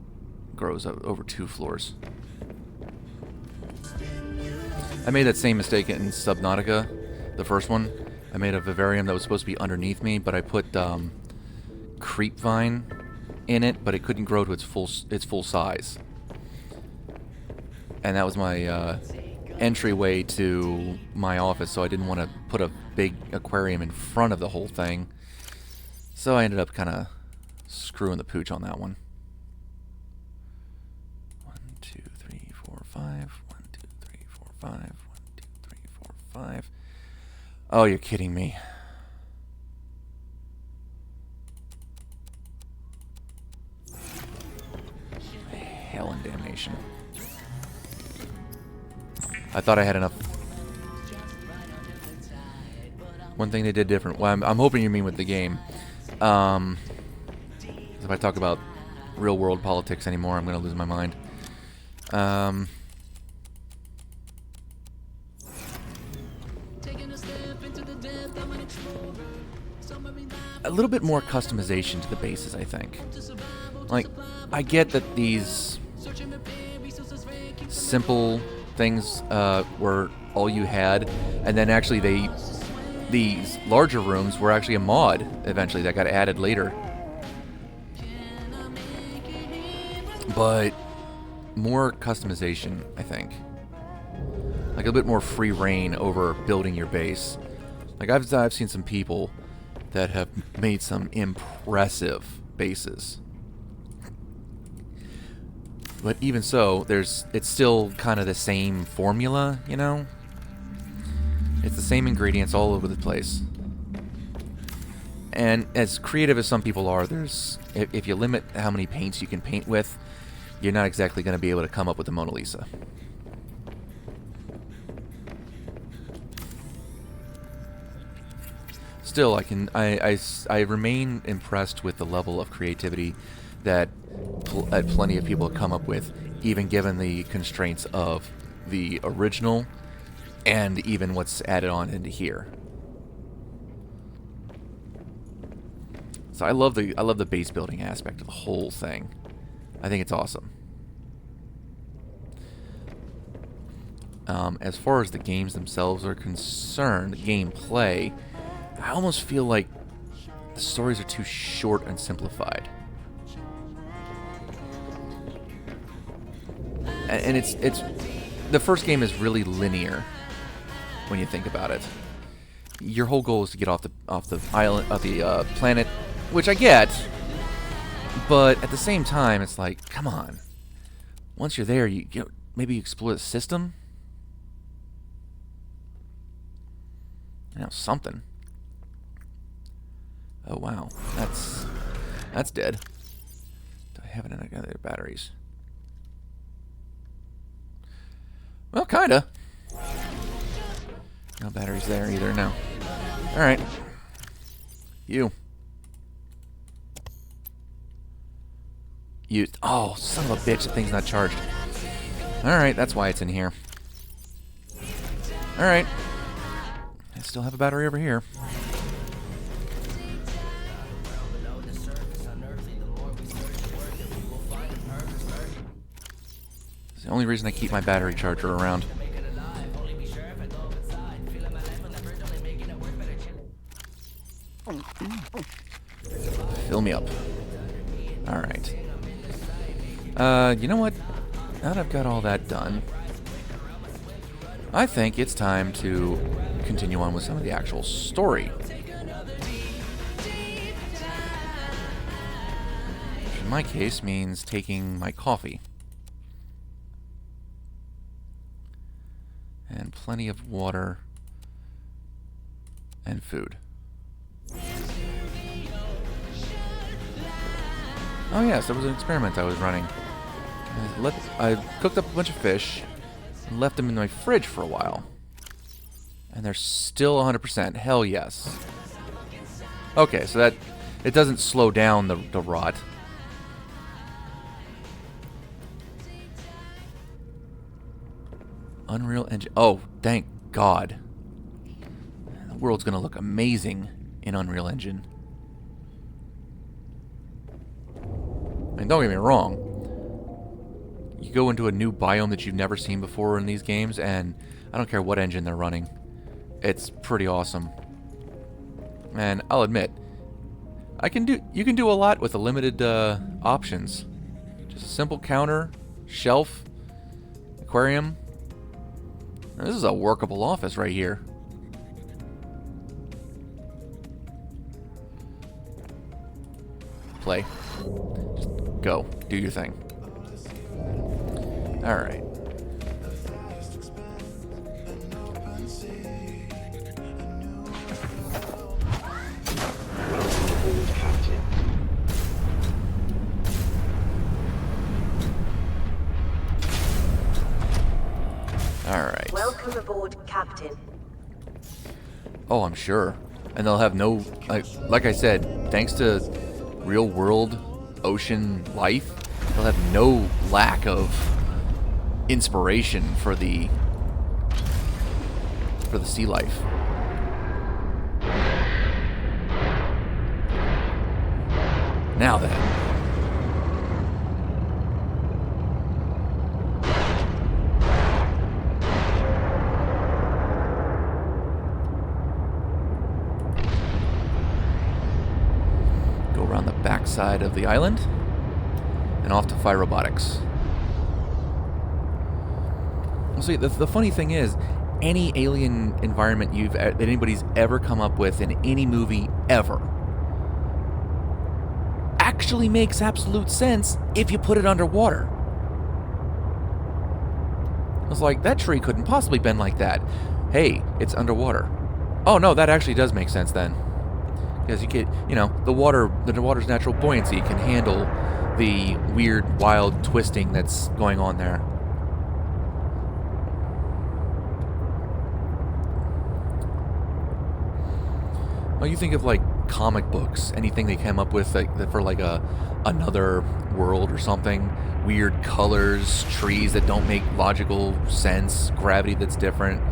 grows over 2 floors. I made that same mistake in Subnautica, the first one. I made a vivarium that was supposed to be underneath me, but I put creep vine in it, but it couldn't grow to its full size. And that was my entryway to my office, so I didn't want to put a big aquarium in front of the whole thing. So I ended up kind of screwing the pooch on that one. 1, 2, 3, 4, 5. 1, 2, 3, 4, 5. 1, 2, 3, 4, 5. Oh, you're kidding me. Hell and damnation. I thought I had enough. One thing they did different. Well, I'm hoping you mean with the game. If I talk about real world politics anymore, I'm going to lose my mind. A little bit more customization to the bases, I think. Like, I get that these simple things were all you had, and then actually these larger rooms were actually a mod eventually that got added later. But more customization, I think. Like a bit more free reign over building your base. Like I've seen some people that have made some impressive bases. But even so, it's still kind of the same formula, you know? It's the same ingredients all over the place. And as creative as some people are, if you limit how many paints you can paint with, you're not exactly going to be able to come up with the Mona Lisa. Still, I remain impressed with the level of creativity that plenty of people have come up with, even given the constraints of the original and even what's added on into here. So I love the base building aspect of the whole thing. I think it's awesome. As far as the games themselves are concerned, gameplay, I almost feel like the stories are too short and simplified. And it's the first game is really linear when you think about it. Your whole goal is to get off the island, off the planet, which I get, but at the same time, it's like, come on. Once you're there, you know, maybe you explore the system. You know, something. Oh wow, that's dead. Do I have any other batteries? Well, kinda. No batteries there either, no. Alright. You. Oh, son of a bitch, the thing's not charged. Alright, that's why it's in here. Alright. I still have a battery over here. It's the only reason I keep my battery charger around. Fill me up. Alright. You know what? Now that I've got all that done, I think it's time to continue on with some of the actual story. Which in my case means taking my coffee. And plenty of water and food. Oh yes, there was an experiment I was running. I cooked up a bunch of fish and left them in my fridge for a while. And they're still 100%. Hell yes. Okay, so that it doesn't slow down the rot. Unreal Engine. Oh, thank God. The world's gonna look amazing in Unreal Engine. And don't get me wrong. You go into a new biome that you've never seen before in these games, and I don't care what engine they're running. It's pretty awesome. And I'll admit, you can do a lot with the limited options. Just a simple counter, shelf, aquarium. Now, this is a workable office right here. Play. Just go. Do your thing. Alright. Alright. Welcome aboard, Captain. Oh, I'm sure. And they'll have no... Like I said, thanks to real-world ocean life, they'll have no lack of inspiration for the sea life. Now then. Go around the backside of the island and off to Phi Robotics. See, the funny thing is, any alien environment that anybody's ever come up with in any movie ever actually makes absolute sense if you put it underwater. I was like, that tree couldn't possibly bend like that. Hey, it's underwater. Oh no, that actually does make sense then. Because you get, the water's natural buoyancy can handle the weird, wild twisting that's going on there. Well, you think of like comic books, anything they came up with for another world or something, weird colors, trees that don't make logical sense, gravity that's different,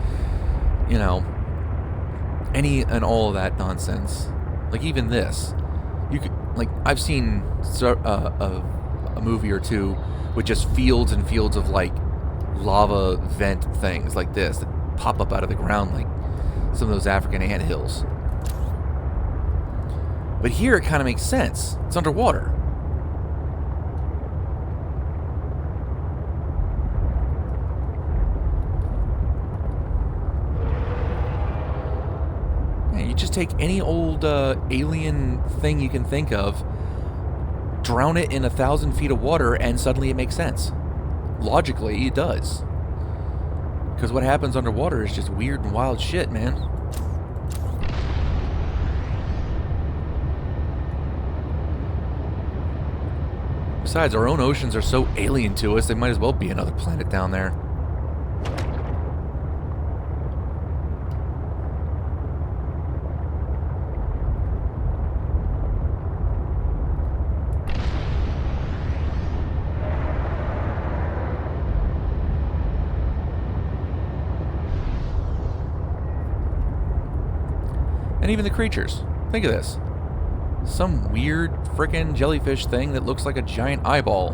any and all of that nonsense. Like even this, you could I've seen a movie or two with just fields and fields of like lava vent things like this that pop up out of the ground like some of those African anthills. But here it kind of makes sense. It's underwater. Yeah, you just take any old alien thing you can think of, drown it in 1,000 feet of water, and suddenly it makes sense. Logically, it does. Because what happens underwater is just weird and wild shit, man. Besides, our own oceans are so alien to us, they might as well be another planet down there. And even the creatures. Think of this. Some weird frickin' jellyfish thing that looks like a giant eyeball.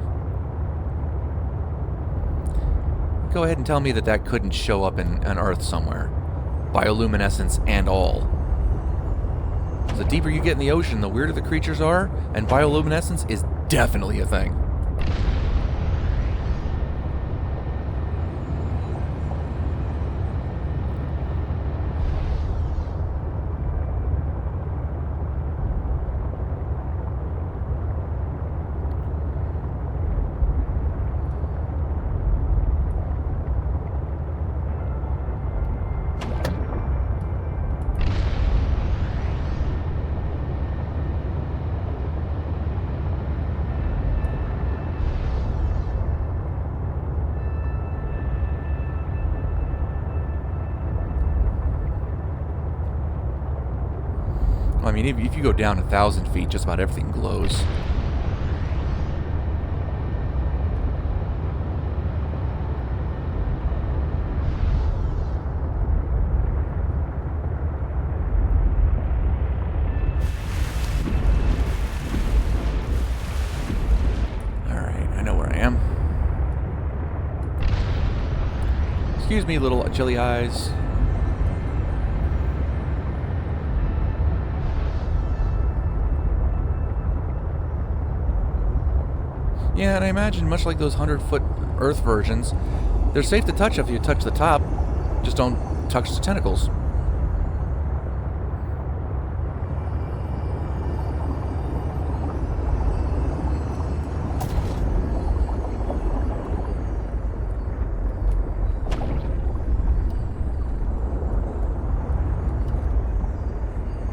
Go ahead and tell me that couldn't show up on Earth somewhere. Bioluminescence and all. The deeper you get in the ocean, the weirder the creatures are, and bioluminescence is definitely a thing. I mean, if you go down 1,000 feet, just about everything glows. Alright, I know where I am. Excuse me, little chilly eyes. Yeah, and I imagine, much like those 100-foot Earth versions, they're safe to touch if you touch the top. Just don't touch the tentacles.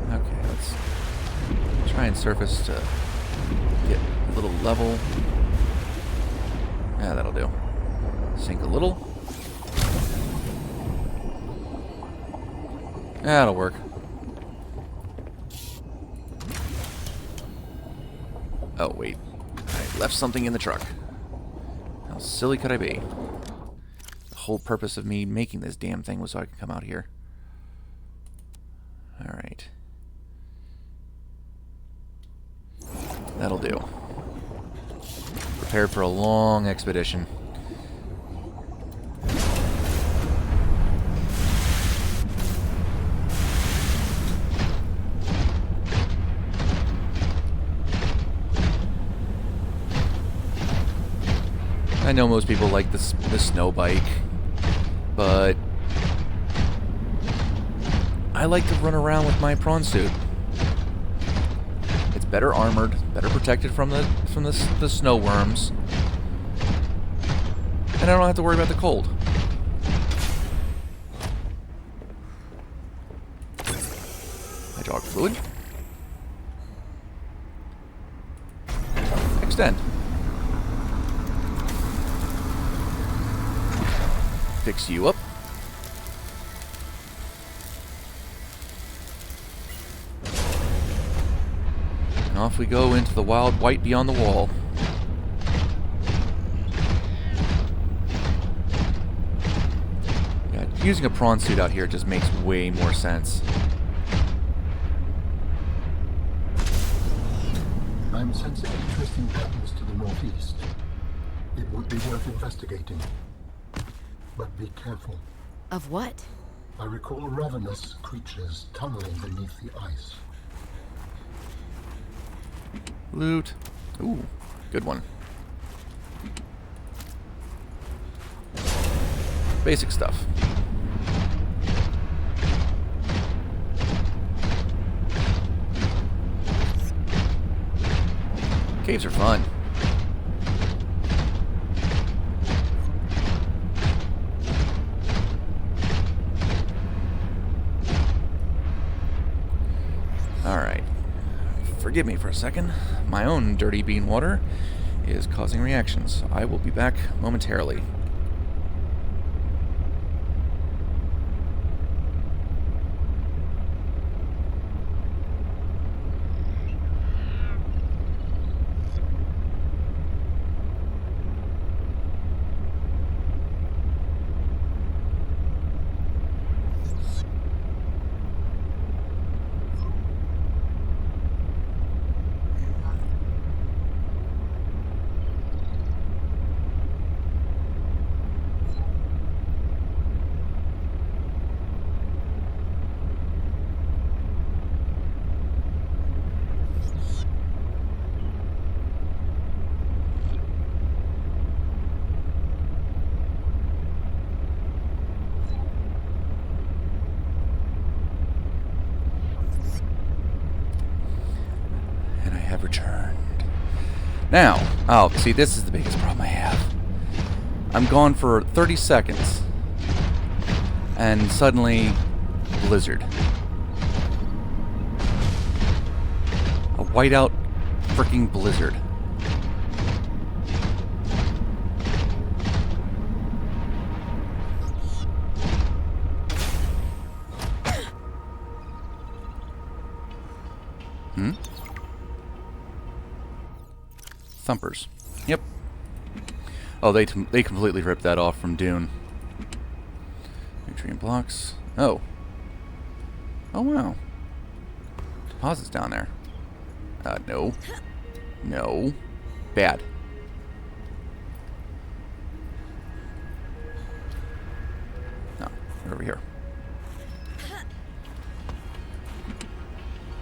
Okay, let's try and surface to get a little level. Yeah, that'll do. Sink a little. That'll work. Oh, wait. I left something in the truck. How silly could I be? The whole purpose of me making this damn thing was so I could come out here. Alright. That'll do. Prepared for a long expedition. I know most people like the snow bike, but I like to run around with my prawn suit. It's better armored, better protected from the snow worms, and I don't have to worry about the cold. Hydraulic fluid. Extend. Fix you up. And off we go into the wild white beyond the wall. Yeah, using a prawn suit out here just makes way more sense. I'm sensing interesting patterns to the northeast. It would be worth investigating. But be careful. Of what? I recall ravenous creatures tunneling beneath the ice. Loot. Ooh, good one. Basic stuff. Caves are fun. Alright. Forgive me for a second. My own dirty bean water is causing reactions. I will be back momentarily. Have returned. Now, oh, see, this is the biggest problem I have. I'm gone for 30 seconds, and suddenly, blizzard. A whiteout freaking blizzard. Hmm? Thumpers. Yep. Oh, they completely ripped that off from Dune. Nutrient blocks. Oh. Oh, wow. Deposits down there. No. No. Bad. No. They're over here.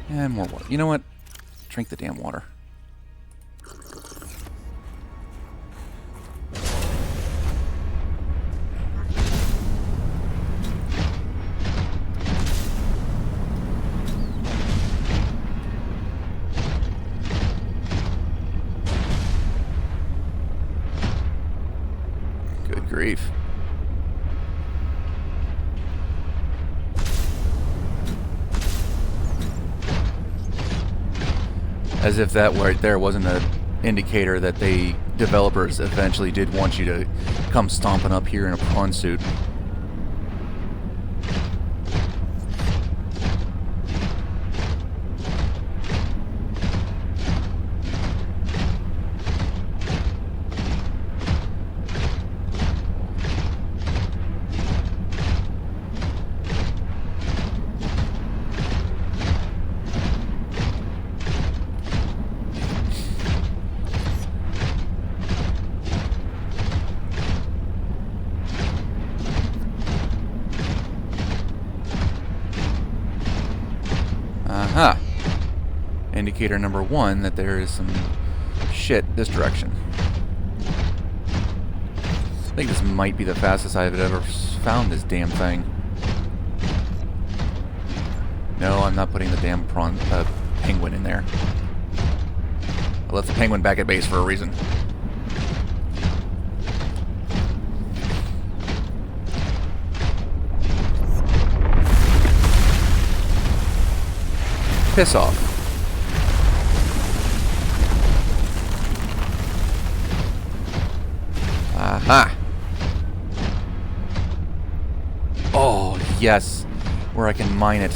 And more water. You know what? Drink the damn water. Good grief. As if that right there wasn't an indicator that the developers eventually did want you to come stomping up here in a prawn suit. Aha! Indicator number one that there is some shit this direction. I think this might be the fastest I've ever found this damn thing. No, I'm not putting the damn penguin in there. I left the penguin back at base for a reason. Piss off. Aha! Oh, yes. Where I can mine it.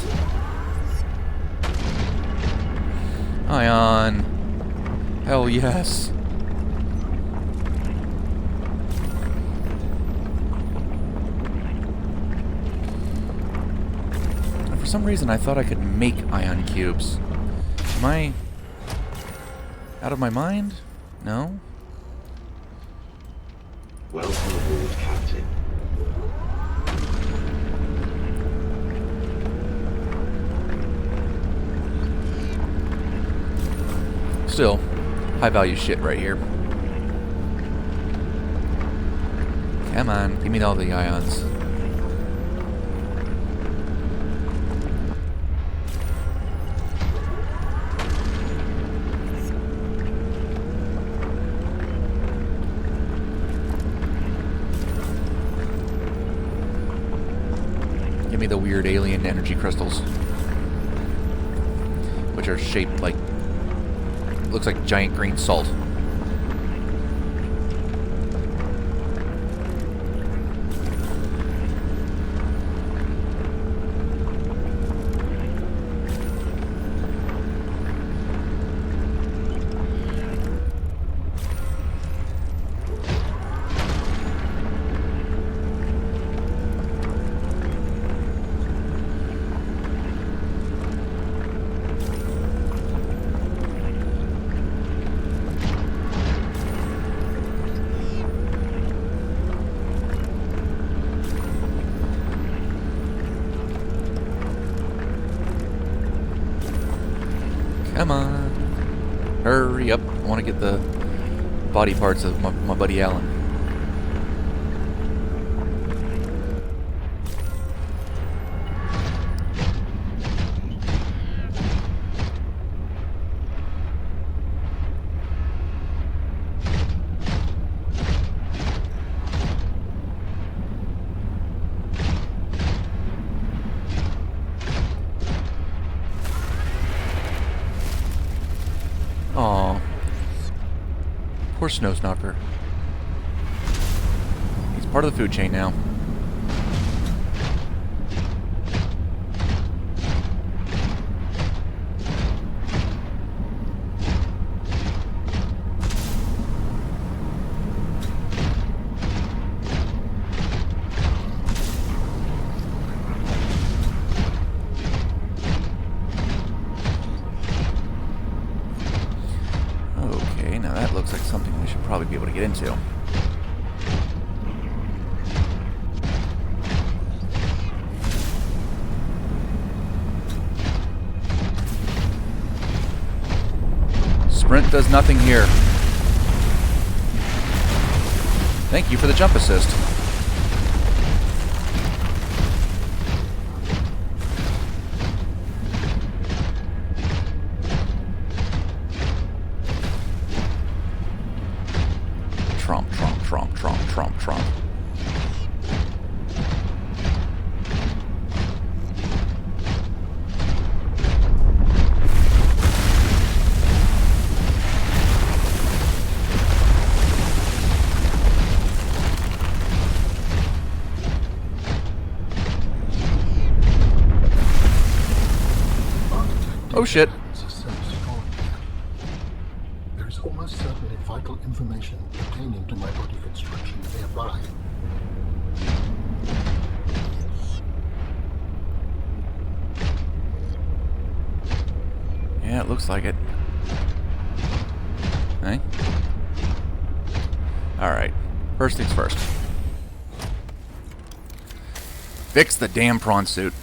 Ion. Hell yes. For some reason, I thought I could make ion cubes. Am I out of my mind? No? Welcome aboard, Captain. Still, high value shit right here. Come on, give me all the ions. Give me the weird alien energy crystals, which are shaped like, looks like giant green salt. Come on. Hurry up. I want to get the body parts of my buddy Alan. Aw. Poor Snowsnopper. He's part of the food chain now. looks like something we should probably be able to get into. Sprint does nothing here. Thank you for the jump assist. Trump, Trump, Trump, Trump, Trump, Trump. Oh shit. There is almost certainly vital information pertaining to my body construction nearby. Yeah, it looks like it. Hey? Alright. First things first. Fix the damn prawn suit.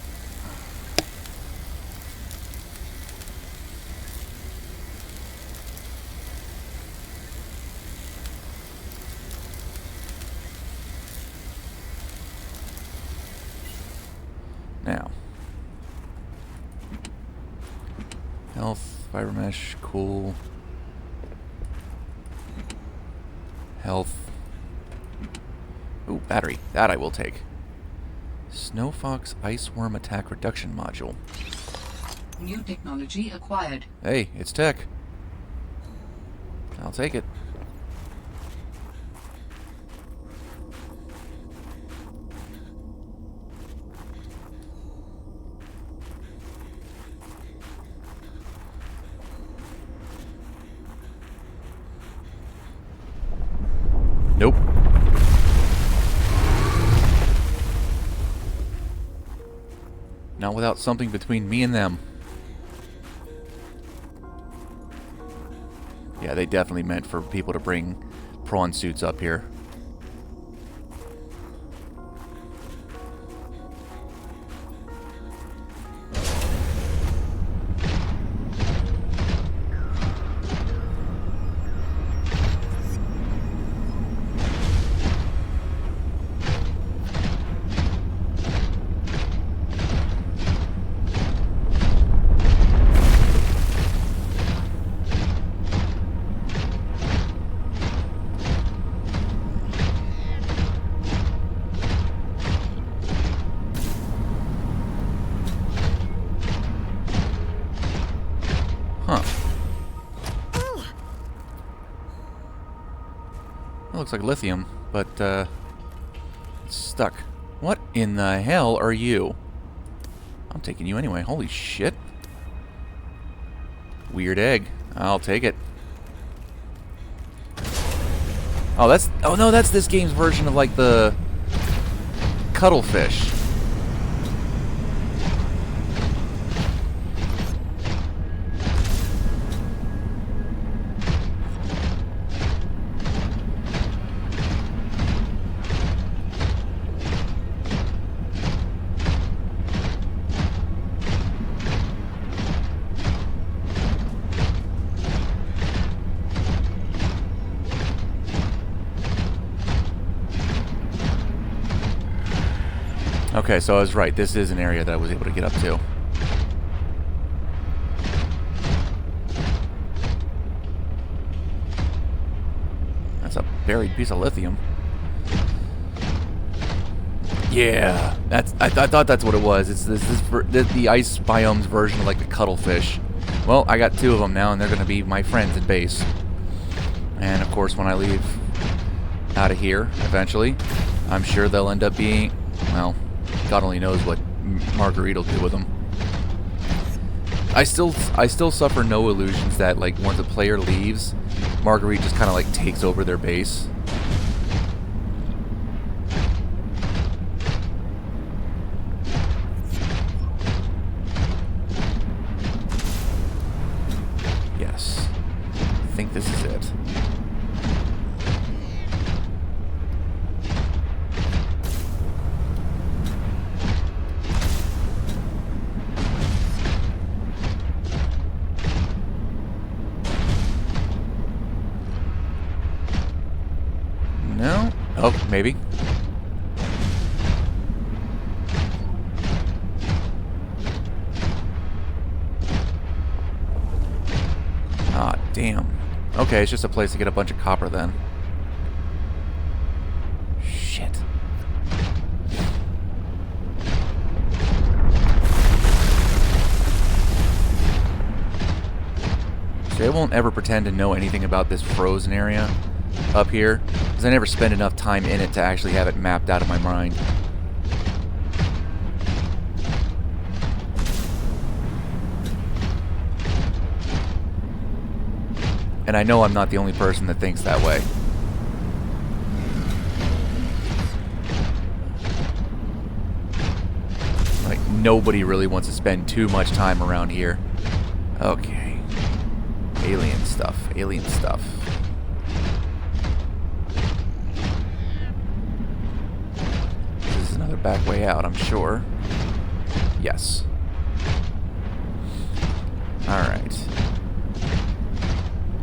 Now. Health, fiber mesh, cool. Health. Ooh, battery. That I will take. Snow Fox Ice Worm Attack Reduction Module. New technology acquired. Hey, it's tech. I'll take it. Nope. Not without something between me and them. Yeah, they definitely meant for people to bring prawn suits up here. Huh. That looks like lithium, but, it's stuck. What in the hell are you? I'm taking you anyway. Holy shit. Weird egg. I'll take it. Oh, that's... Oh, no, that's this game's version of, like, the... cuttlefish. Okay, so I was right. This is an area that I was able to get up to. That's a buried piece of lithium. Yeah, that's. I thought that's what it was. It's the ice biome's version of like the cuttlefish. Well, I got two of them now, and they're going to be my friends in base. And of course, when I leave out of here, eventually, I'm sure they'll end up being, well, God only knows what Marguerite will do with them. I still suffer no illusions that like once a player leaves, Marguerite just kind of like takes over their base. Yes, I think this is it. Oh, maybe. Ah, damn. Okay, it's just a place to get a bunch of copper then. Shit. See, I won't ever pretend to know anything about this frozen area up here, because I never spend enough time in it to actually have it mapped out of my mind. And I know I'm not the only person that thinks that way. Like, nobody really wants to spend too much time around here. Okay. Alien stuff. Alien stuff. This is another back way out, I'm sure. Yes. Alright.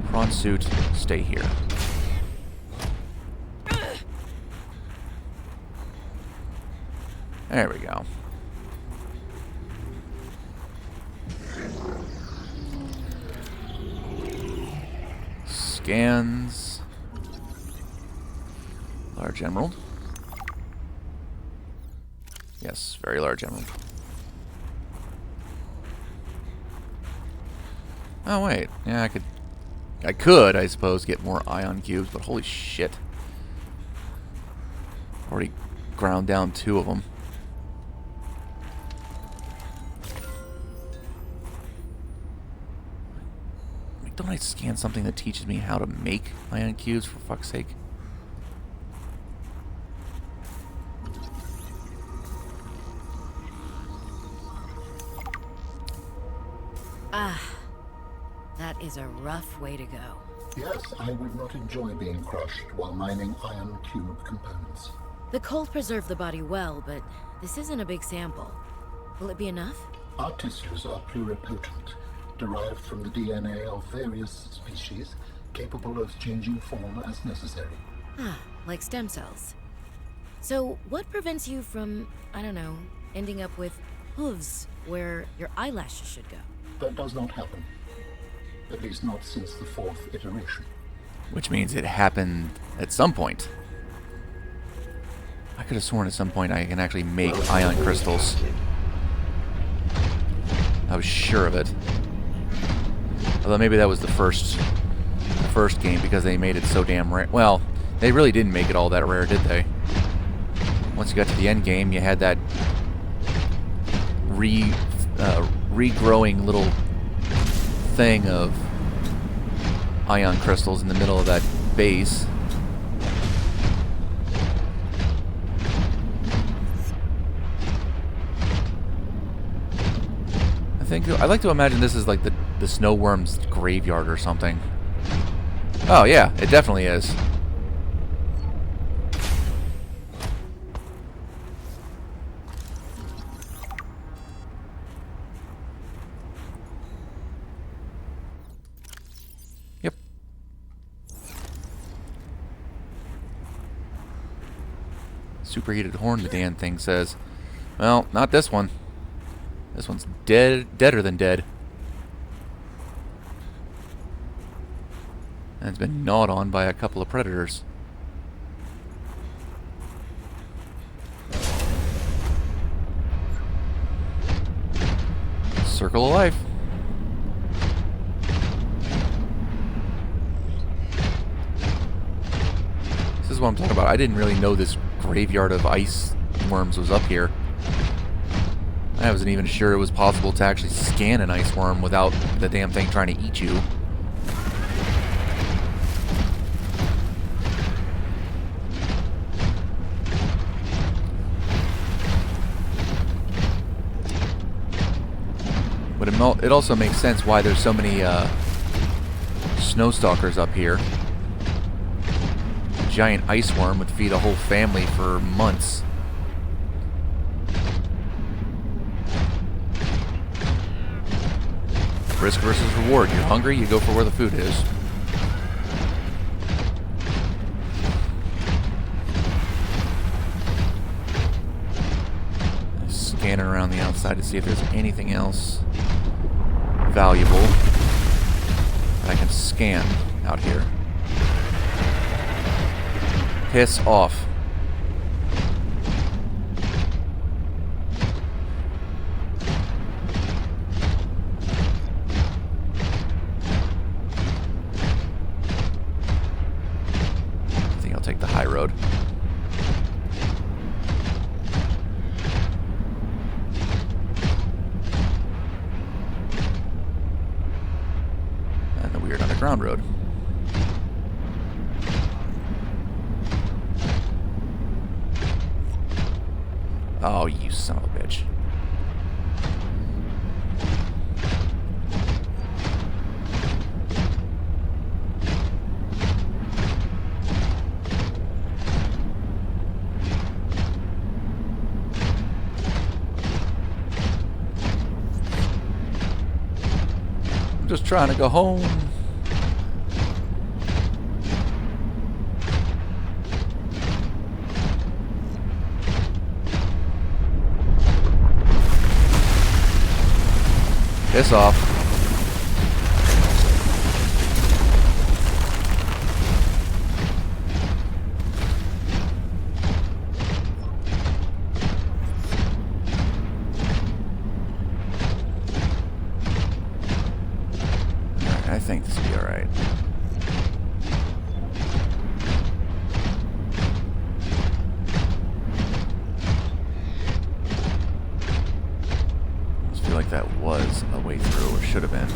Prawn suit, stay here. There we go. Scans. Large emerald. Yes, very large emerald. Oh wait, yeah, I could, I suppose, get more ion cubes, but holy shit. Already ground down 2 of them. Like, don't I scan something that teaches me how to make ion cubes, for fuck's sake? Ah. That is a rough way to go. Yes, I would not enjoy being crushed while mining ion cube components. The cold preserved the body well, but this isn't a big sample. Will it be enough? Our tissues are pluripotent, derived from the DNA of various species, capable of changing form as necessary. Ah, like stem cells. So, what prevents you from, I don't know, ending up with hooves where your eyelashes should go? That does not happen. At least not since the 4th iteration. Which means it happened at some point. I could have sworn at some point I can actually make ion crystals. I was sure of it. Although maybe that was the first game because they made it so damn rare. Well, they really didn't make it all that rare, did they? Once you got to the end game, you had that regrowing little thing of ion crystals in the middle of that base. I like to imagine this is like the snowworm's graveyard or something. Oh yeah, it definitely is. Yep. Superheated horn, the damn thing says. Well, not this one. This one's deader than dead. And it's been gnawed on by a couple of predators. Circle of life. This is what I'm talking about. I didn't really know this graveyard of ice worms was up here. I wasn't even sure it was possible to actually scan an ice worm without the damn thing trying to eat you. But it also makes sense why there's so many snow stalkers up here. A giant ice worm would feed a whole family for months. Risk versus reward. You're hungry, you go for where the food is. outside to see if there's anything else valuable that I can scan out here. Piss off. I think I'll take the high road. And the weird underground road. Oh, you son of a bitch. I'm just trying to go home. Piss off. Alright, I think this will be alright. I feel like that was a way through, or should have been.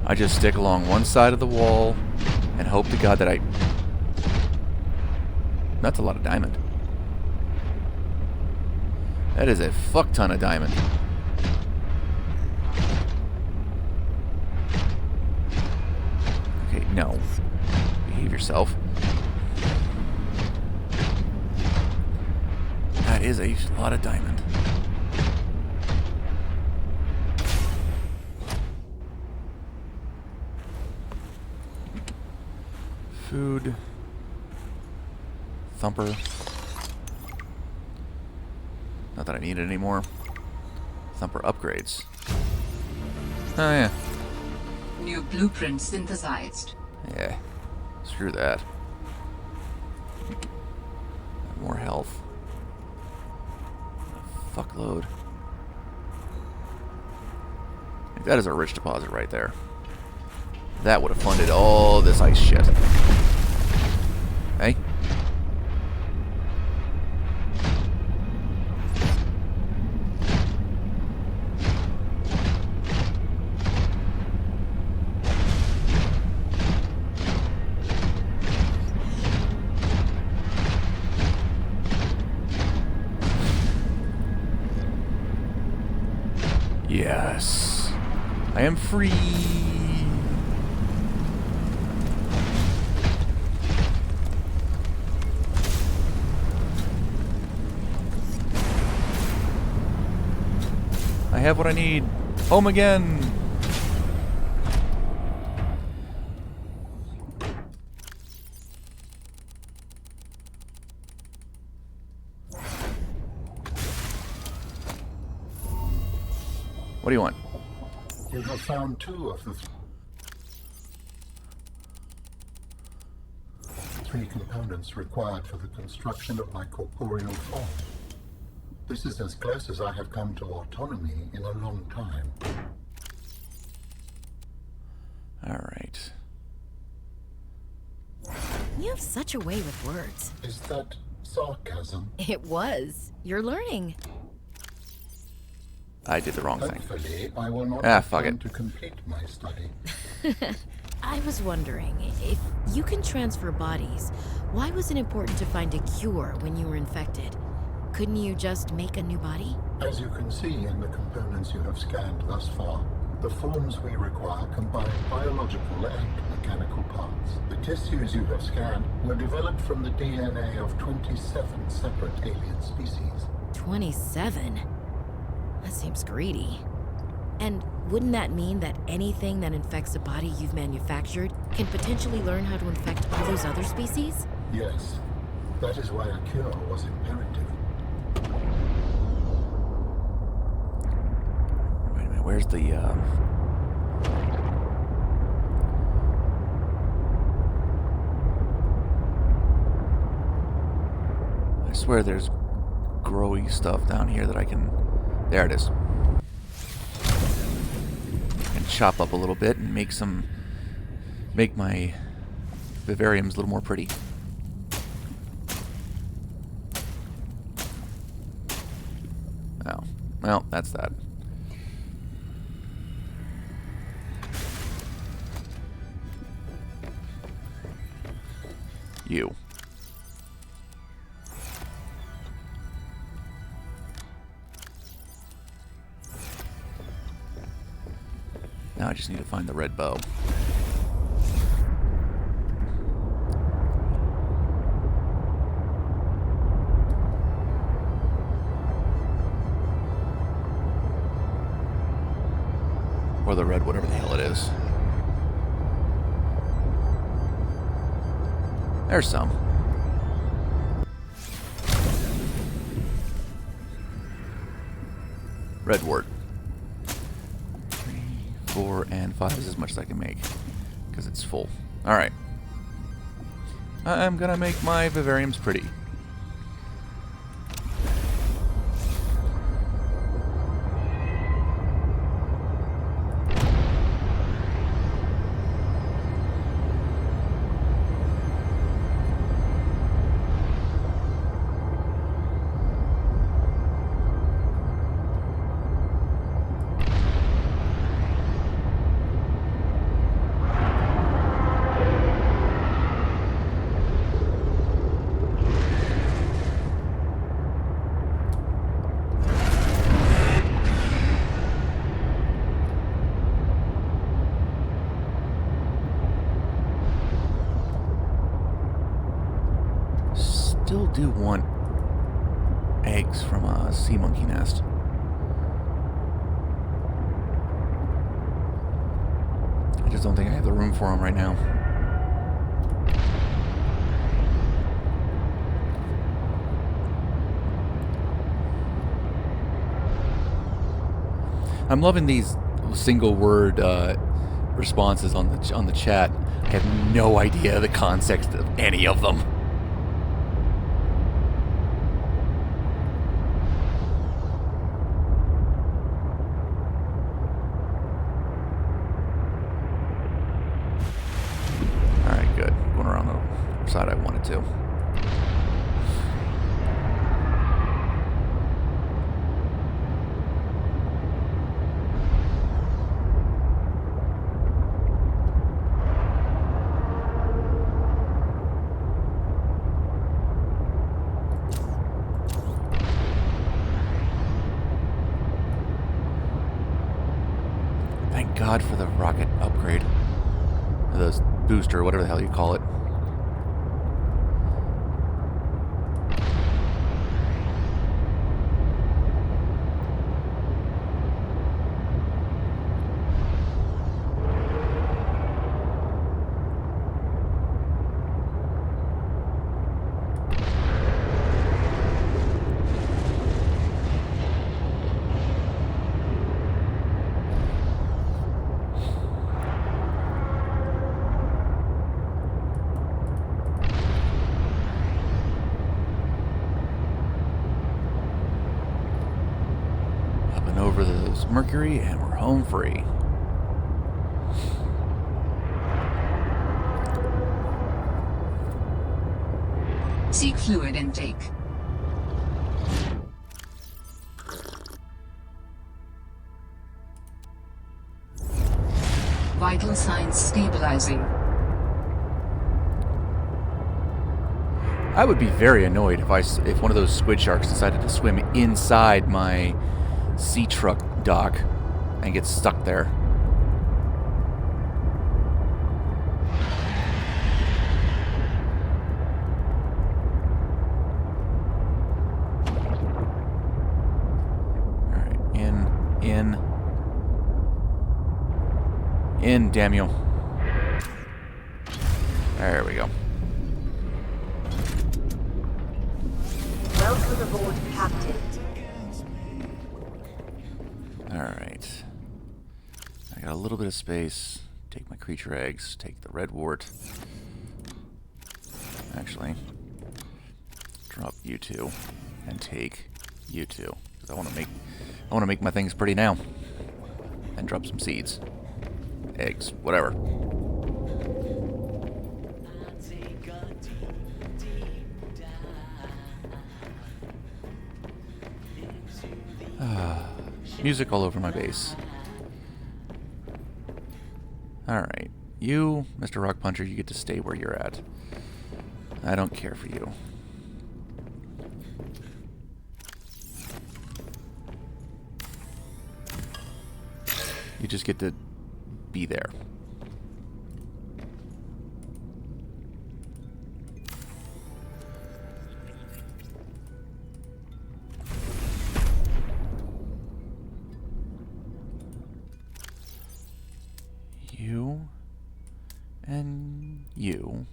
I just stick along one side of the wall and hope to God that I... That's a lot of diamond. That is a fuck ton of diamond. Okay, no. Behave yourself. That is a lot of diamond. Food. Thumper. Not that I need it anymore. Thumper upgrades. Oh yeah. New blueprint synthesized. Yeah. Screw that. More health. Fuckload. That is a rich deposit right there. That would have funded all this ice shit. Hey? Yes. I am free. I have what I need. Home again. What do you want? You have found two of the three components required for the construction of my corporeal form. This is as close as I have come to autonomy in a long time. Alright. You have such a way with words. Is that sarcasm? It was. You're learning. I did the wrong thing. Hopefully, I will not Ah, have fuck time it. to complete my study. I was wondering, if you can transfer bodies, why was it important to find a cure when you were infected? Couldn't you just make a new body? As you can see in the components you have scanned thus far, The forms we require combine biological and mechanical parts. The tissues you have scanned were developed from the DNA of 27 separate alien species. 27? That seems greedy. And wouldn't that mean that anything that infects a body you've manufactured can potentially learn how to infect all those other species? Yes, that is why a cure was imperative. Wait a minute, where's the, I swear there's growy stuff down here that I can... There it is. And chop up a little bit and make my vivariums a little more pretty. Oh, well, that's that. You. Now I just need to find the red bow. Or the red, whatever the hell it is. There's some. Red wart. 3, 4, and 5 is as much as I can make. Because it's full. Alright. I'm gonna make my vivariums pretty. Still do want eggs from a sea monkey nest. I just don't think I have the room for them right now. I'm loving these single word responses on the chat. I have no idea the context of any of them. Side I wanted to. Thank God for the rocket upgrade. Or the booster, whatever the hell you call it. Over this Mercury, and we're home free. Seek fluid intake. Vital signs stabilizing. I would be very annoyed if one of those squid sharks decided to swim inside my sea truck dock and get stuck there. In, damn you. There we go. Welcome aboard, Captain. Alright. I got a little bit of space. Take my creature eggs. Take the red wart. Actually, drop you two. And take you two. Because I want to make my things pretty now. And drop some seeds. Eggs. Whatever. Music all over my base. Alright. You, Mr. Rock Puncher, you get to stay where you're at. I don't care for you. You just get to be there. You and you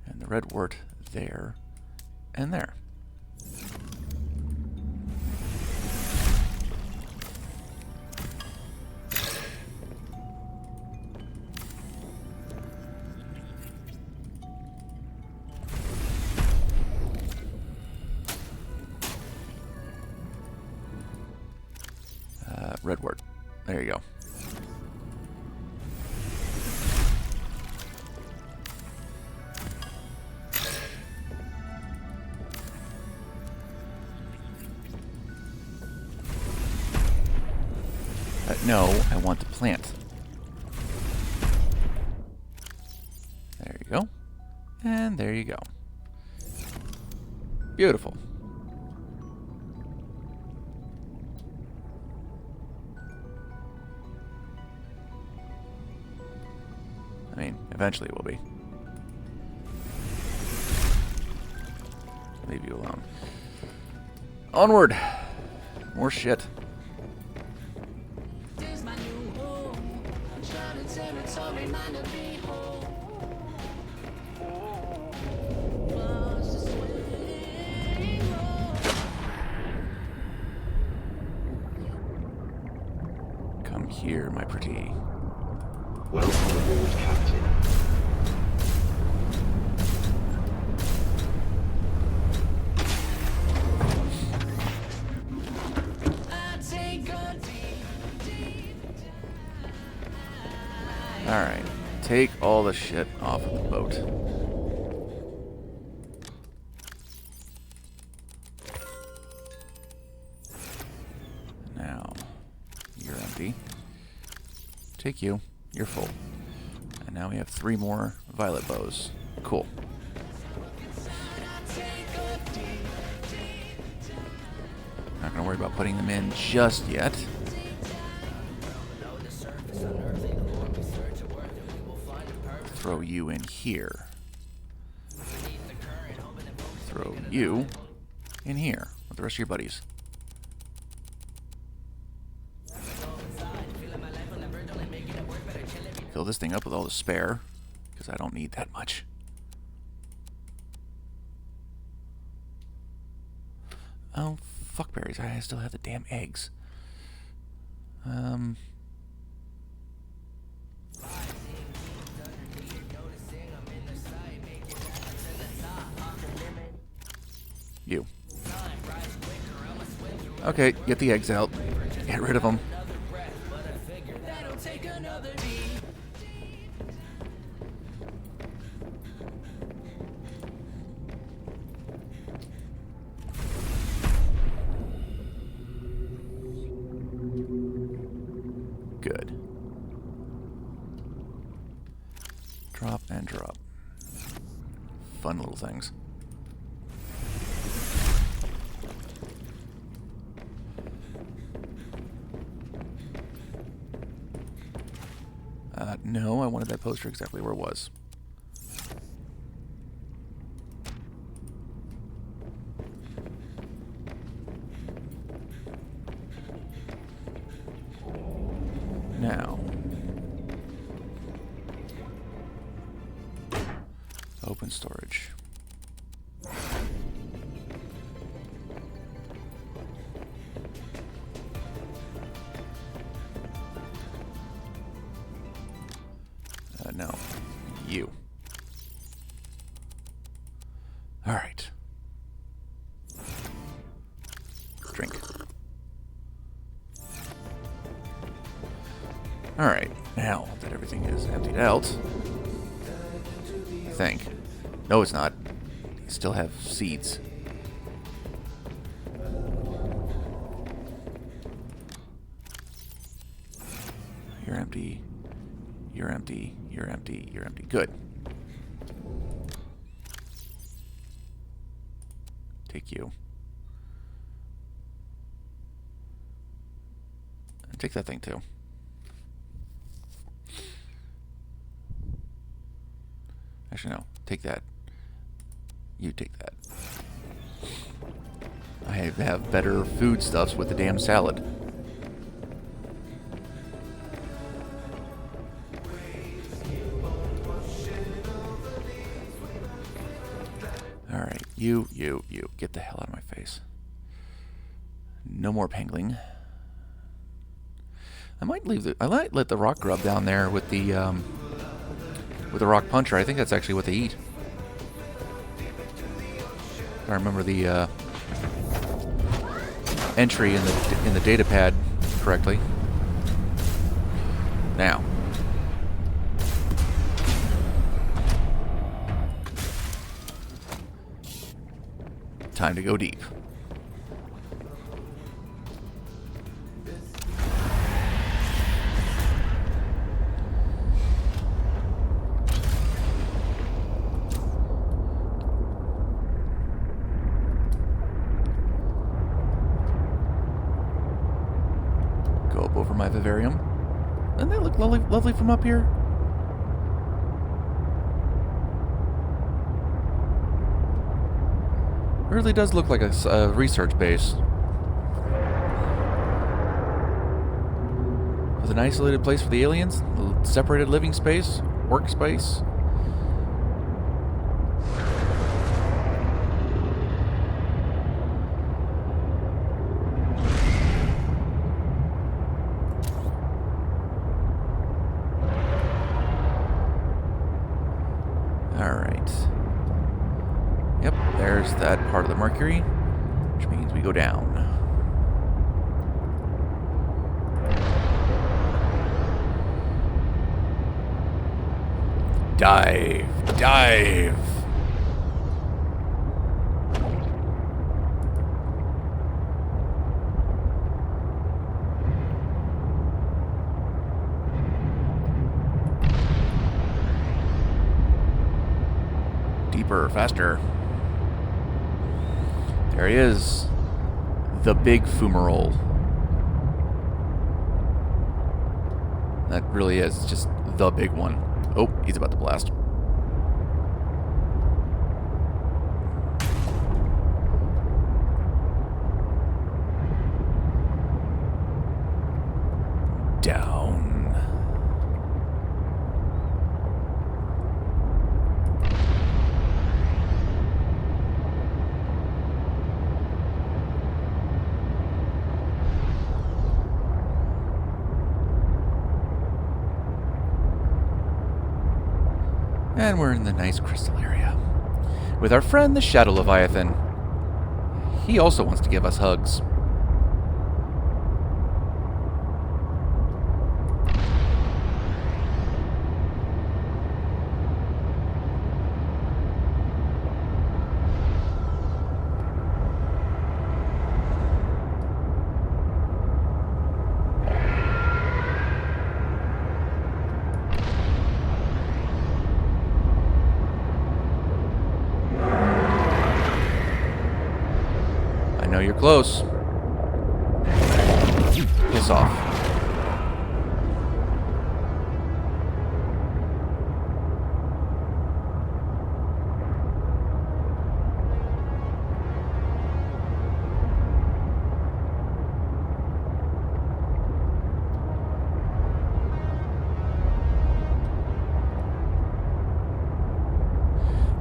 and the red wart there and there. Red wart. There you go. No, I want to plant. There you go. And there you go. Beautiful. I mean, eventually it will be. Leave you alone. Onward! More shit. Come here, my pretty. Welcome aboard, Captain. Alright. Take all the shit off of the boat. Now, you're empty. Take you. You're full. And now we have 3 more violet bows. Cool. Not gonna worry about putting them in just yet. Throw you in here. Throw you in here with the rest of your buddies. Fill this thing up with all the spare, because I don't need that much. Oh, fuck berries. I still have the damn eggs. You. Okay, get the eggs out. Get rid of them. Good. Drop and drop. Fun little things. No, I wanted that poster exactly where it was. Now, Open storage. No. You. Alright. Drink. Alright, now that everything is emptied out, I think. No, it's not. You still have seeds. You're empty. You're empty. You're empty. You're empty. Good. Take you. And take that thing too. Actually, no. Take that. You take that. I have better foodstuffs with the damn salad. Alright, you. Get the hell out of my face. No more pangling. I might let the rock grub down there with the rock puncher. I think that's actually what they eat. If I remember the entry in the data pad correctly. Now. Time to go deep. Go up over my vivarium. Doesn't that look lovely from up here? It really does look like a research base. With an isolated place for the aliens, a separated living space, workspace. Alright. Yep, there's that part of the Mercury, which means we go down. Dive! Dive! Deeper, faster. There he is. The big fumarole. That really is. It's just the big one. Oh, he's about to blast. Down. And we're in the nice crystal area. With our friend the Shadow Leviathan. He also wants to give us hugs. I know you're close. Piss off.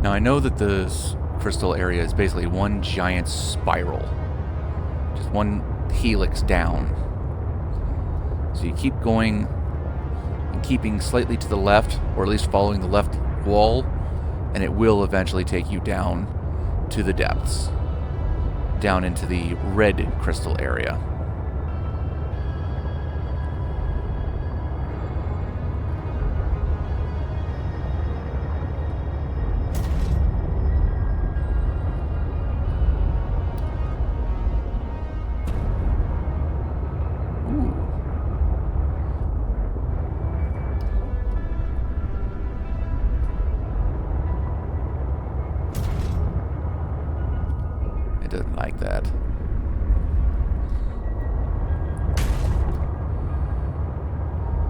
Now I know that this crystal area is basically one giant spiral. Just one helix down. So you keep going and keeping slightly to the left, or at least following the left wall, and it will eventually take you down to the depths. Down into the red crystal area. It doesn't like that.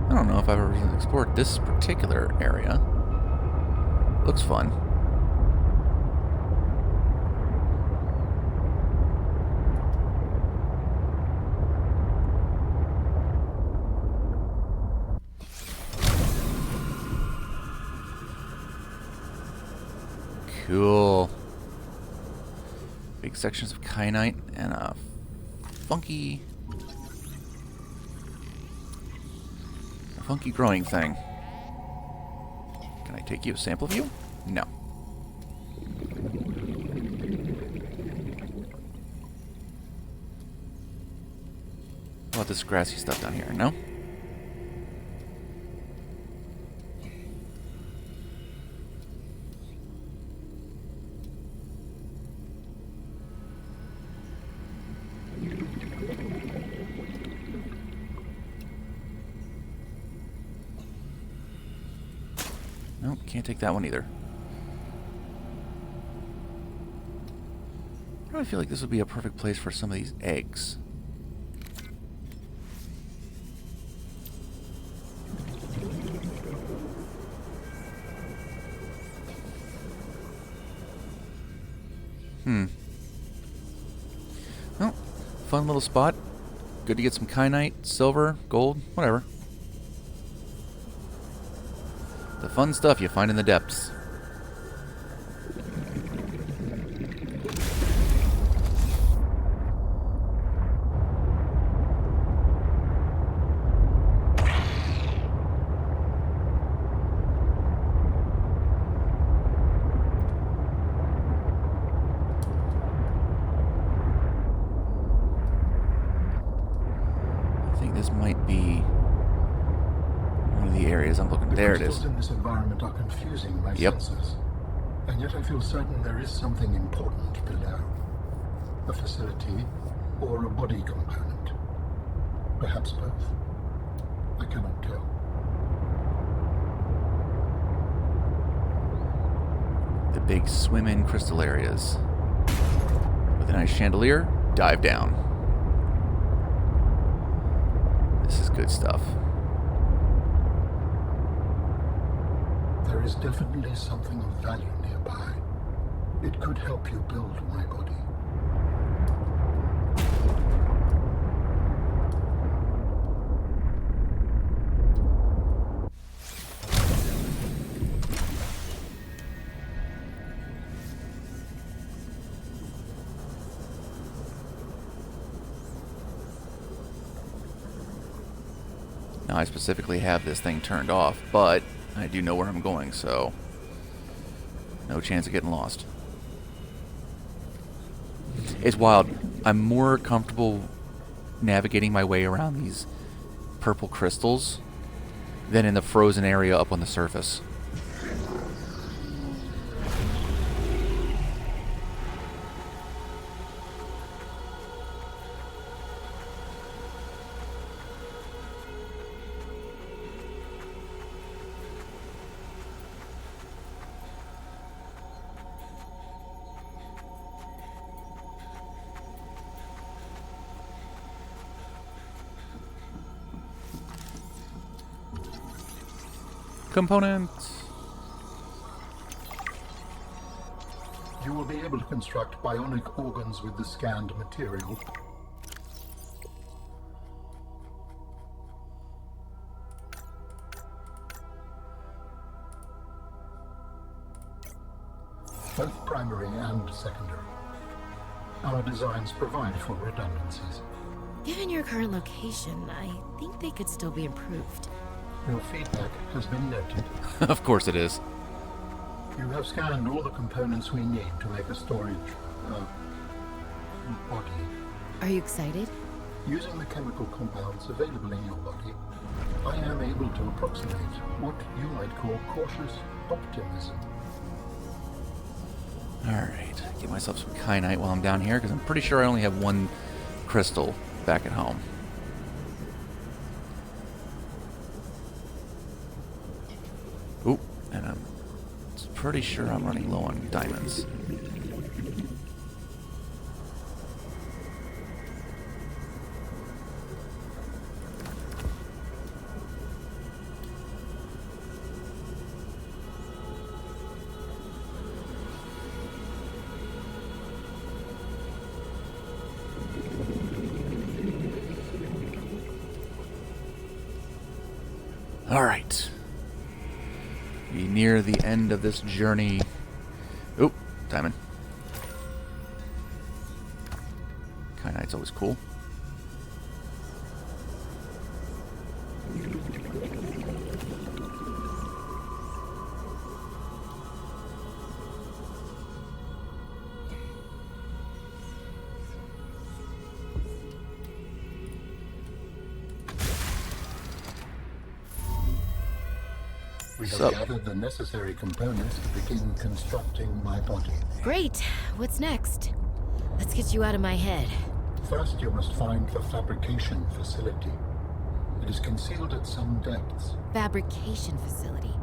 I don't know if I've ever explored this particular area. Looks fun. Cool. Big sections of kyanite and a funky growing thing. Can I take you a sample of you? No. What about this grassy stuff down here? No? Nope, can't take that one either. I really feel like this would be a perfect place for some of these eggs. Well, fun little spot. Good to get some kyanite, silver, gold, whatever. The fun stuff you find in the depths. I think this might be one of the areas I'm looking. There it is. The crystals in this environment are confusing my Yep. senses. And yet I feel certain there is something important below. A facility or a body component. Perhaps both. I cannot tell. The big swim-in crystal areas. With a nice chandelier, dive down. This is good stuff. There is definitely something of value nearby. It could help you build my body. Now I specifically have this thing turned off, but I do know where I'm going, so no chance of getting lost. It's wild. I'm more comfortable navigating my way around these purple crystals than in the frozen area up on the surface. Components. You will be able to construct bionic organs with the scanned material. both primary and secondary. Our designs provide for redundancies. Given your current location, I think they could still be improved. Your feedback has been noted. Of course it is. You have scanned all the components we need to make a storage body. Are you excited? Using the chemical compounds available in your body, I am able to approximate what you might call cautious optimism. Alright, get myself some kyanite while I'm down here, because I'm pretty sure I only have one crystal back at home. Oop, and I'm pretty sure I'm running low on diamonds. Alright. Be near the end of this journey. Oop, diamond. Kyanite's always cool. We have So- gathered the necessary components to begin constructing my body. Great. What's next? Let's get you out of my head. First, you must find the fabrication facility. It is concealed at some depths. Fabrication facility.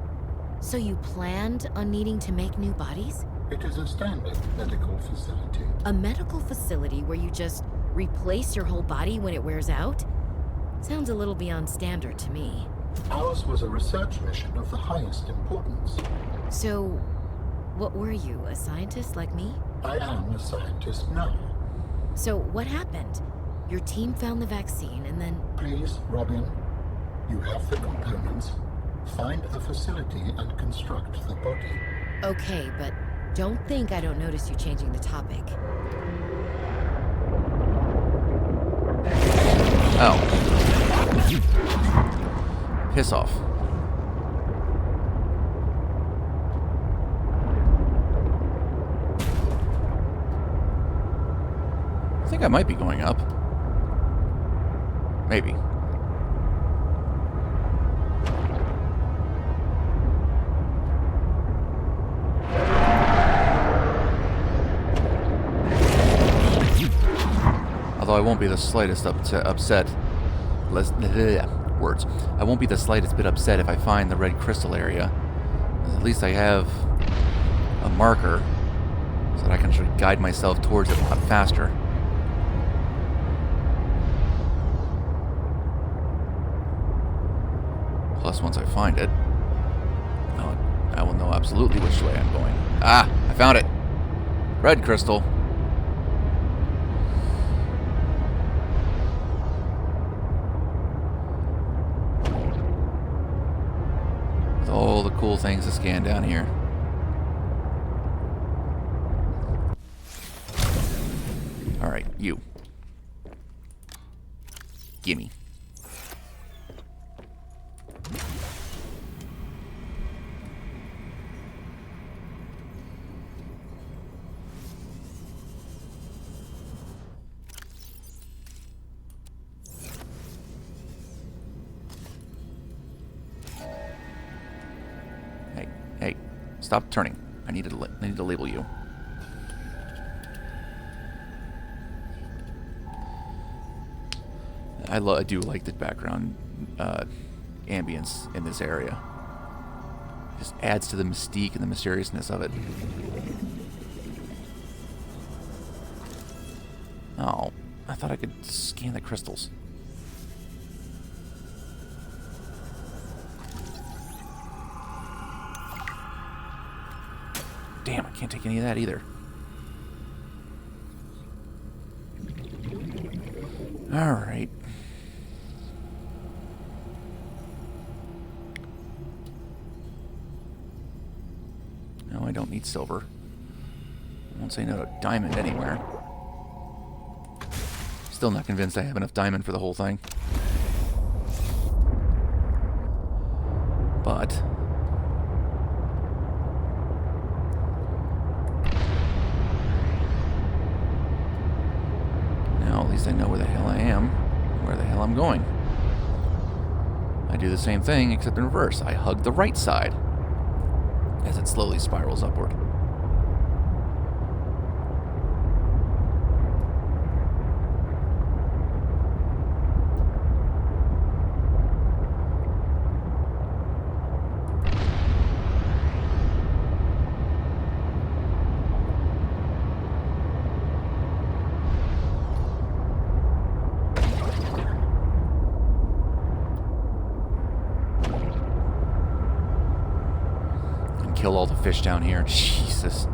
So you planned on needing to make new bodies? It is a standard medical facility. A medical facility where you just replace your whole body when it wears out? Sounds a little beyond standard to me. Ours was a research mission of the highest importance. So, what were you, a scientist like me? I am a scientist now. So, what happened? Your team found the vaccine and then... Please, Robin, you have the components. Find the facility and construct the body. Okay, but don't think I don't notice you changing the topic. Oh. Piss off. I think I might be going up. Maybe. Although I won't be the slightest upset. Words. I won't be the slightest bit upset if I find the red crystal area. At least I have a marker so that I can actually guide myself towards it a lot faster. Plus, once I find it, I will know absolutely which way I'm going. Ah! I found it! Red crystal. With all the cool things to scan down here. Alright, you. Gimme. Hey, stop turning. I need to label you. I do like the background ambience in this area. It just adds to the mystique and the mysteriousness of it. Oh, I thought I could scan the crystals. Damn, I can't take any of that either. Alright. No, I don't need silver. Won't say no to diamond anywhere. Still not convinced I have enough diamond for the whole thing. But now at least I know where the hell I am, where the hell I'm going. I do the same thing except in reverse. I hug the right side as it slowly spirals upward. Kill all the fish down here. Jesus.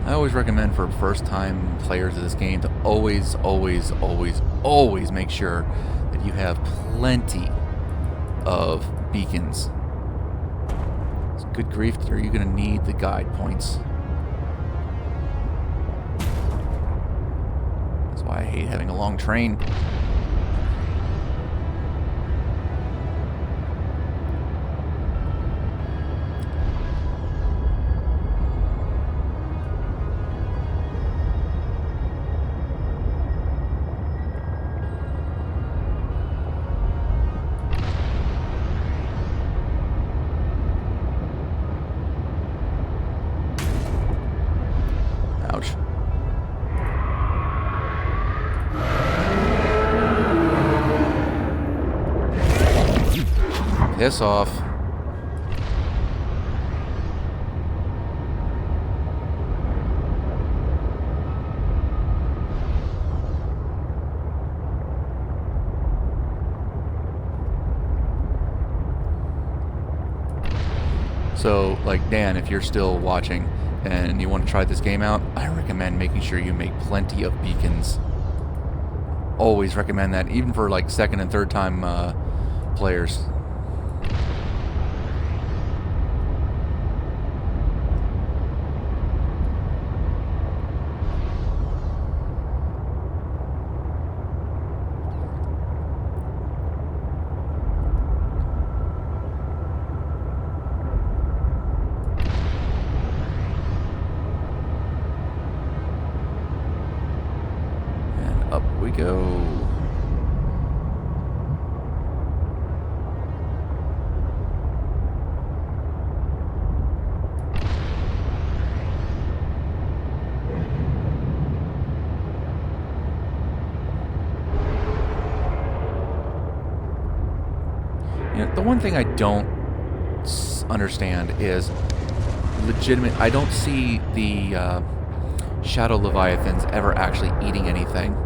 I always recommend for first-time players of this game to always make sure that you have plenty of beacons. It's good grief, are you going to need the guide points? That's why I hate having a long train. Ouch. Piss off. So, like Dan, if you're still watching and you want to try this game out, I recommend making sure you make plenty of beacons. Always recommend that, even for like second and third time players. Up we go. You know, the one thing I don't understand is legitimate. I don't see the Shadow Leviathans ever actually eating anything.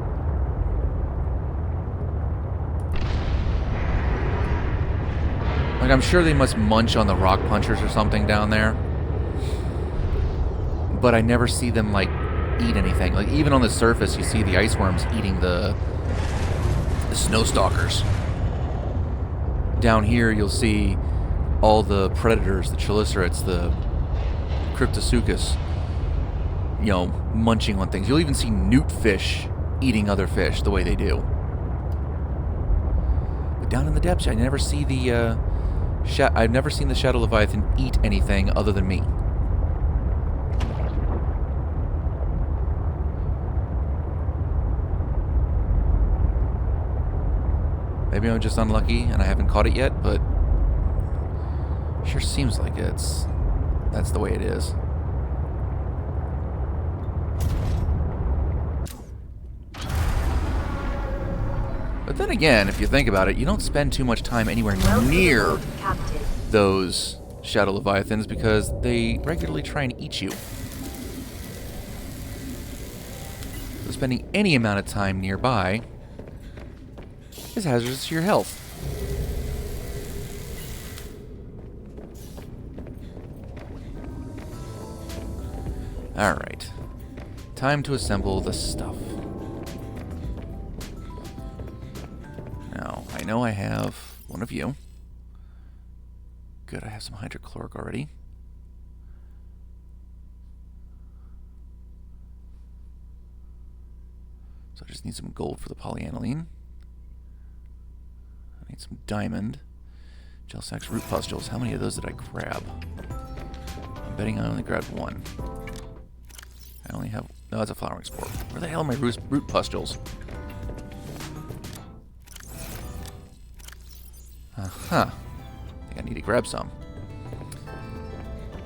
Like, I'm sure they must munch on the rock punchers or something down there. But I never see them, like, eat anything. Like, even on the surface, you see the ice worms eating the snow stalkers. Down here, you'll see all the predators, the chelicerates, the cryptosuchus, you know, munching on things. You'll even see newt fish eating other fish the way they do. But down in the depths, I never see the... I've never seen the Shadow Leviathan eat anything other than me. Maybe I'm just unlucky and I haven't caught it yet, but sure seems like that's the way it is. But then again, if you think about it, you don't spend too much time anywhere near those shadow leviathans because they regularly try and eat you. So spending any amount of time nearby is hazardous to your health. Alright. Time to assemble the stuff. Now, I know I have one of you. Good, I have some hydrochloric already. So I just need some gold for the polyaniline. I need some diamond. Gel sacks, root pustules. How many of those did I grab? I'm betting I only grabbed one. I only have... No, that's a flowering spore. Where the hell are my root pustules? Uh-huh. I think I need to grab some.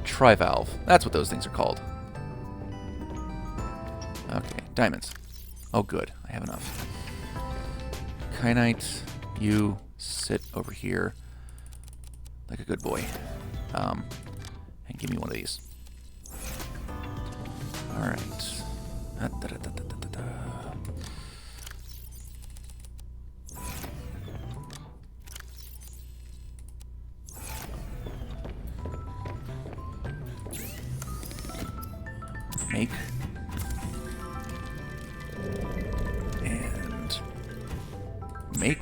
Trivalve. That's what those things are called. Okay, diamonds. Oh, good. I have enough. Kyanite, you sit over here like a good boy. And give me one of these. Alright. Make. And make.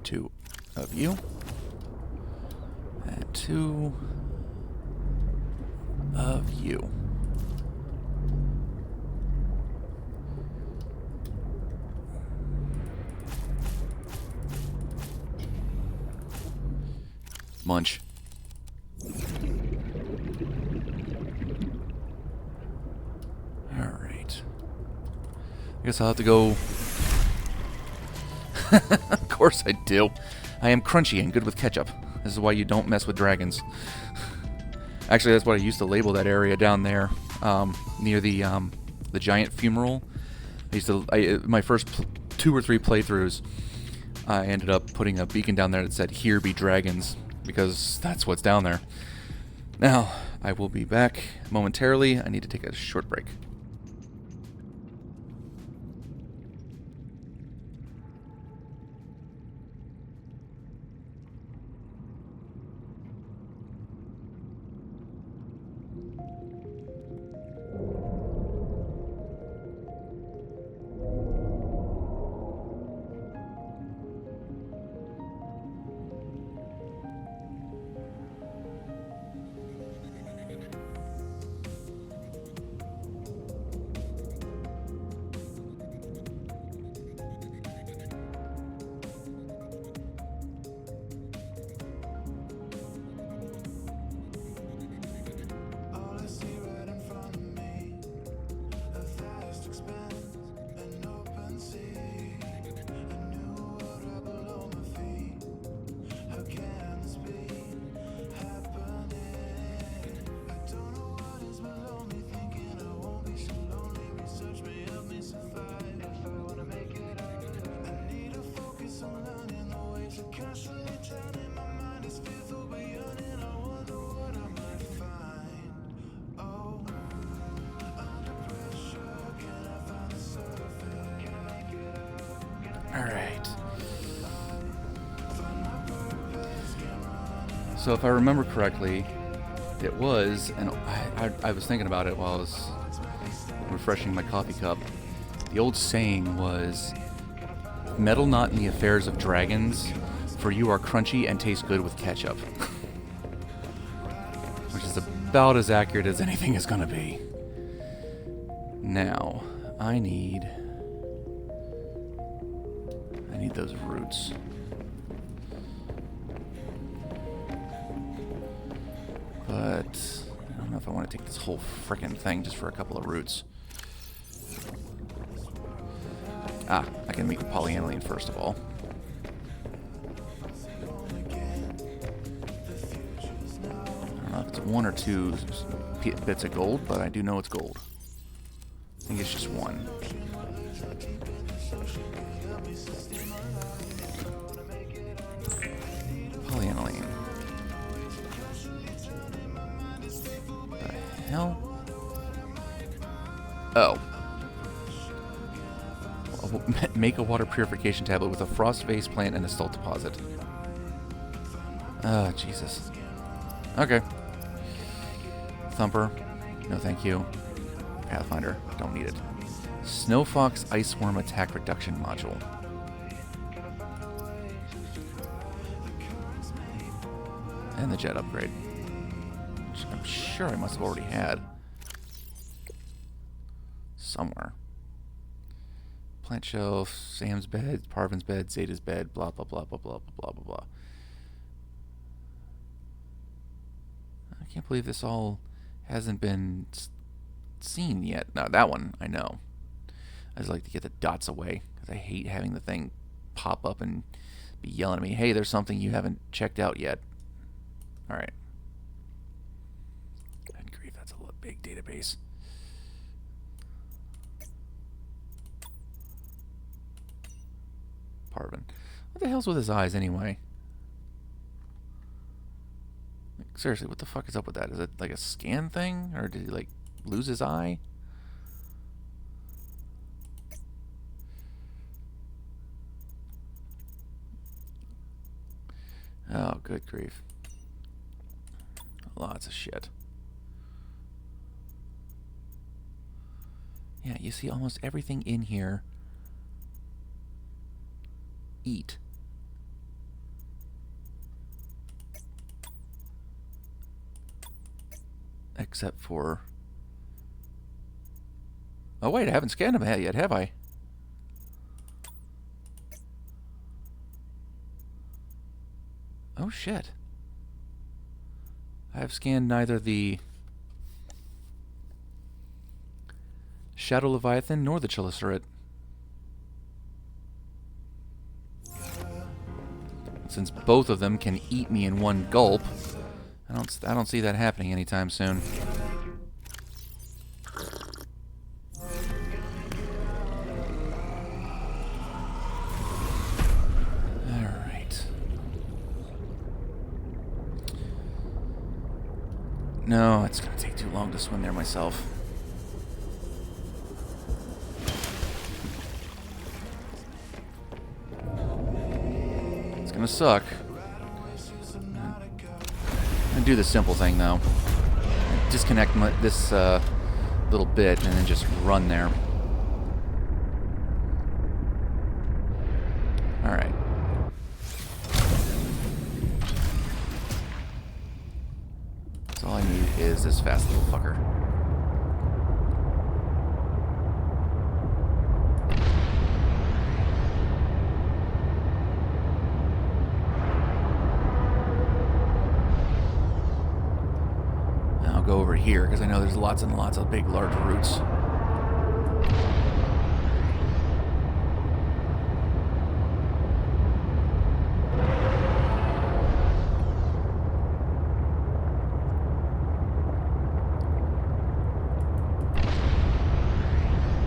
Two of you. And two of you. Munch. Alright. I guess I'll have to go... Of course I do. I am crunchy and good with ketchup. This is why you don't mess with dragons. Actually, that's what I used to label that area down there, near the giant fumarole. I used to... my first 2 or 3 playthroughs, I ended up putting a beacon down there that said, "Here be dragons," because that's what's down there. Now, I will be back momentarily. I need to take a short break. Alright. So if I remember correctly, it was, and I was thinking about it while I was refreshing my coffee cup. The old saying was, "Meddle not in the affairs of dragons, for you are crunchy and taste good with ketchup." Which is about as accurate as anything is going to be. Now, I need those roots. But I don't know if I want to take this whole frickin' thing just for a couple of roots. I can make the polyaniline first of all. I don't know if it's 1 or 2 bits of gold, but I do know it's gold. think it's just one. Polyaniline. The hell? Oh. Make a water purification tablet with a frost vase plant and a salt deposit. Ah, Jesus. Okay. Thumper. No thank you. Pathfinder. Don't need it. Snowfox Iceworm Attack Reduction Module. And the jet upgrade. Which I'm sure I must have already had. Somewhere. Plant shelf, Sam's bed, Parvin's bed, Zeta's bed, blah blah blah blah blah blah blah blah. I can't believe this all hasn't been seen yet. No, that one I know. I just like to get the dots away because I hate having the thing pop up and be yelling at me, "Hey, there's something you haven't checked out yet." All right. Good grief, that's a big database. Parvin. What the hell's with his eyes anyway? Like, seriously, what the fuck is up with that? Is it like a scan thing? Or did he like lose his eye? Oh, good grief. Lots of shit. Yeah, you see almost everything in here. Eat. Except for... Oh wait, I haven't scanned them yet, have I? Oh shit. I have scanned neither the Shadow Leviathan nor the Cheliceraate. Since both of them can eat me in one gulp, I don't see that happening anytime soon. Alright. No, it's gonna take too long to swim there myself. Gonna suck. I'm gonna do the simple thing though. Disconnect this little bit and then just run there. Alright. So all I need is this fast little fucker. Go over here because I know there's lots and lots of big, large roots.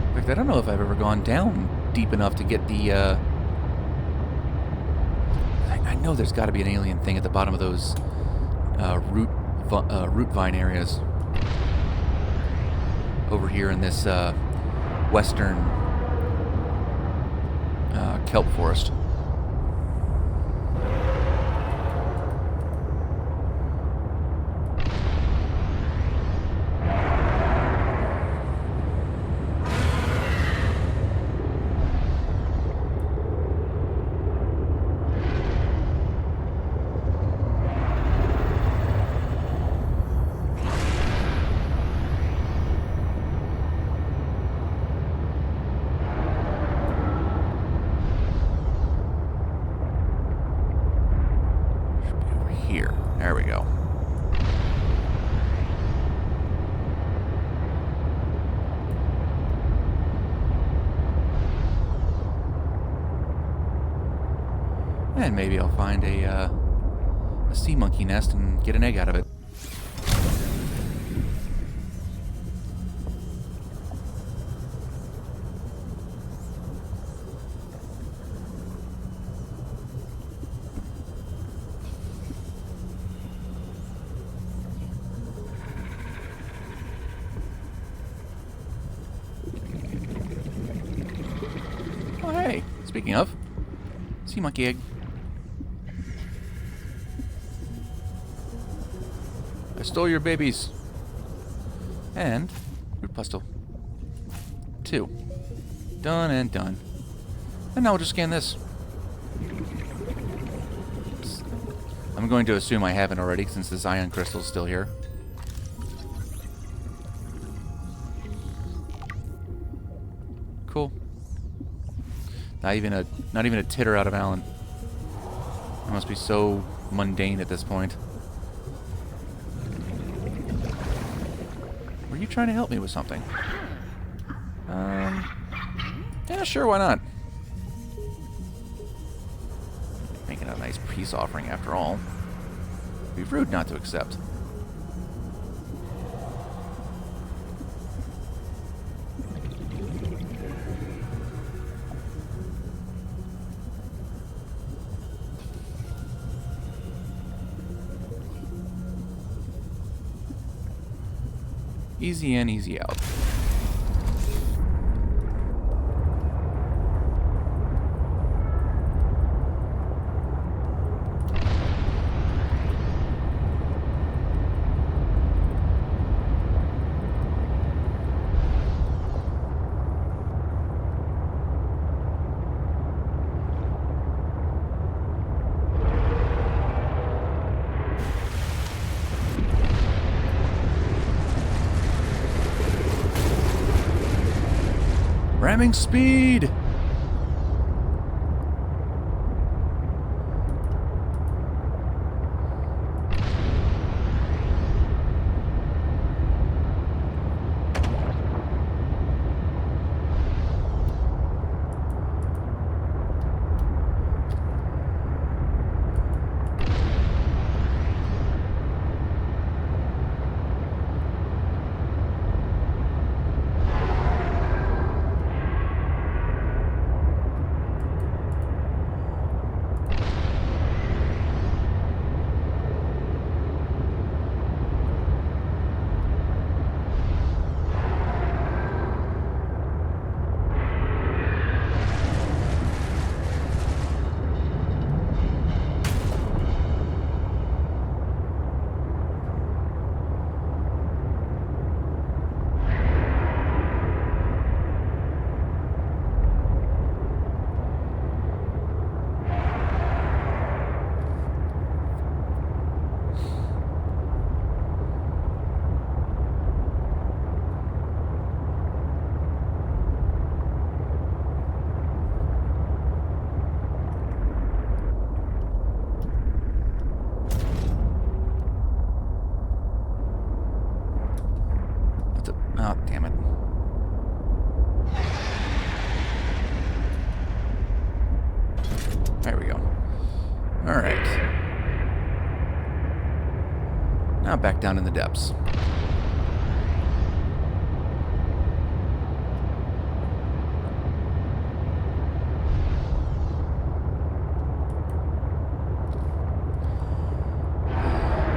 In fact, I don't know if I've ever gone down deep enough to get the. I know there's got to be an alien thing at the bottom of those root vine areas over here in this western kelp forest. There we go. And maybe I'll find a sea monkey nest and get an egg out of it. Speaking of, sea monkey egg. I stole your babies. And root pestle. 2. Done and done. And now we'll just scan this. I'm going to assume I haven't already since this ion crystal is still here. Cool. Not even a titter out of Alan. I must be so mundane at this point. Were you trying to help me with something? Yeah, sure, why not? Making a nice peace offering after all. It'd be rude not to accept. Easy in, easy out. Ramming speed! Oh, damn it. There we go. Alright. Now back down in the depths.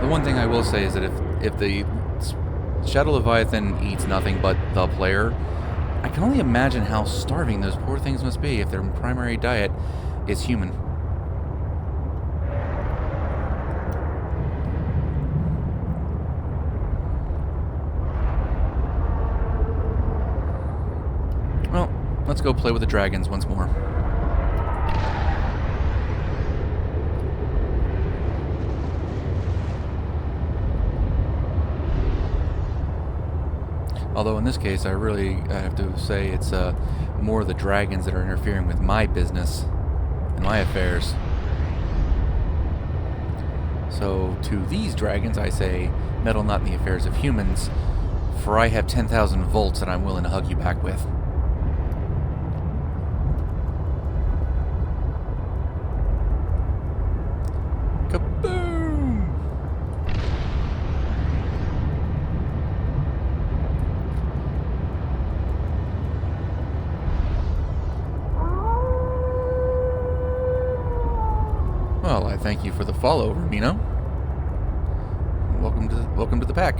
The one thing I will say is that if the Shadow Leviathan eats nothing but the player, I can only imagine how starving those poor things must be if their primary diet is human. Well, let's go play with the dragons once more. Although in this case, I have to say it's more the dragons that are interfering with my business and my affairs. So to these dragons, I say, meddle not in the affairs of humans, for I have 10,000 volts that I'm willing to hug you back with. Kaboom! Well, I thank you for the follow, Ramino. Welcome to the pack.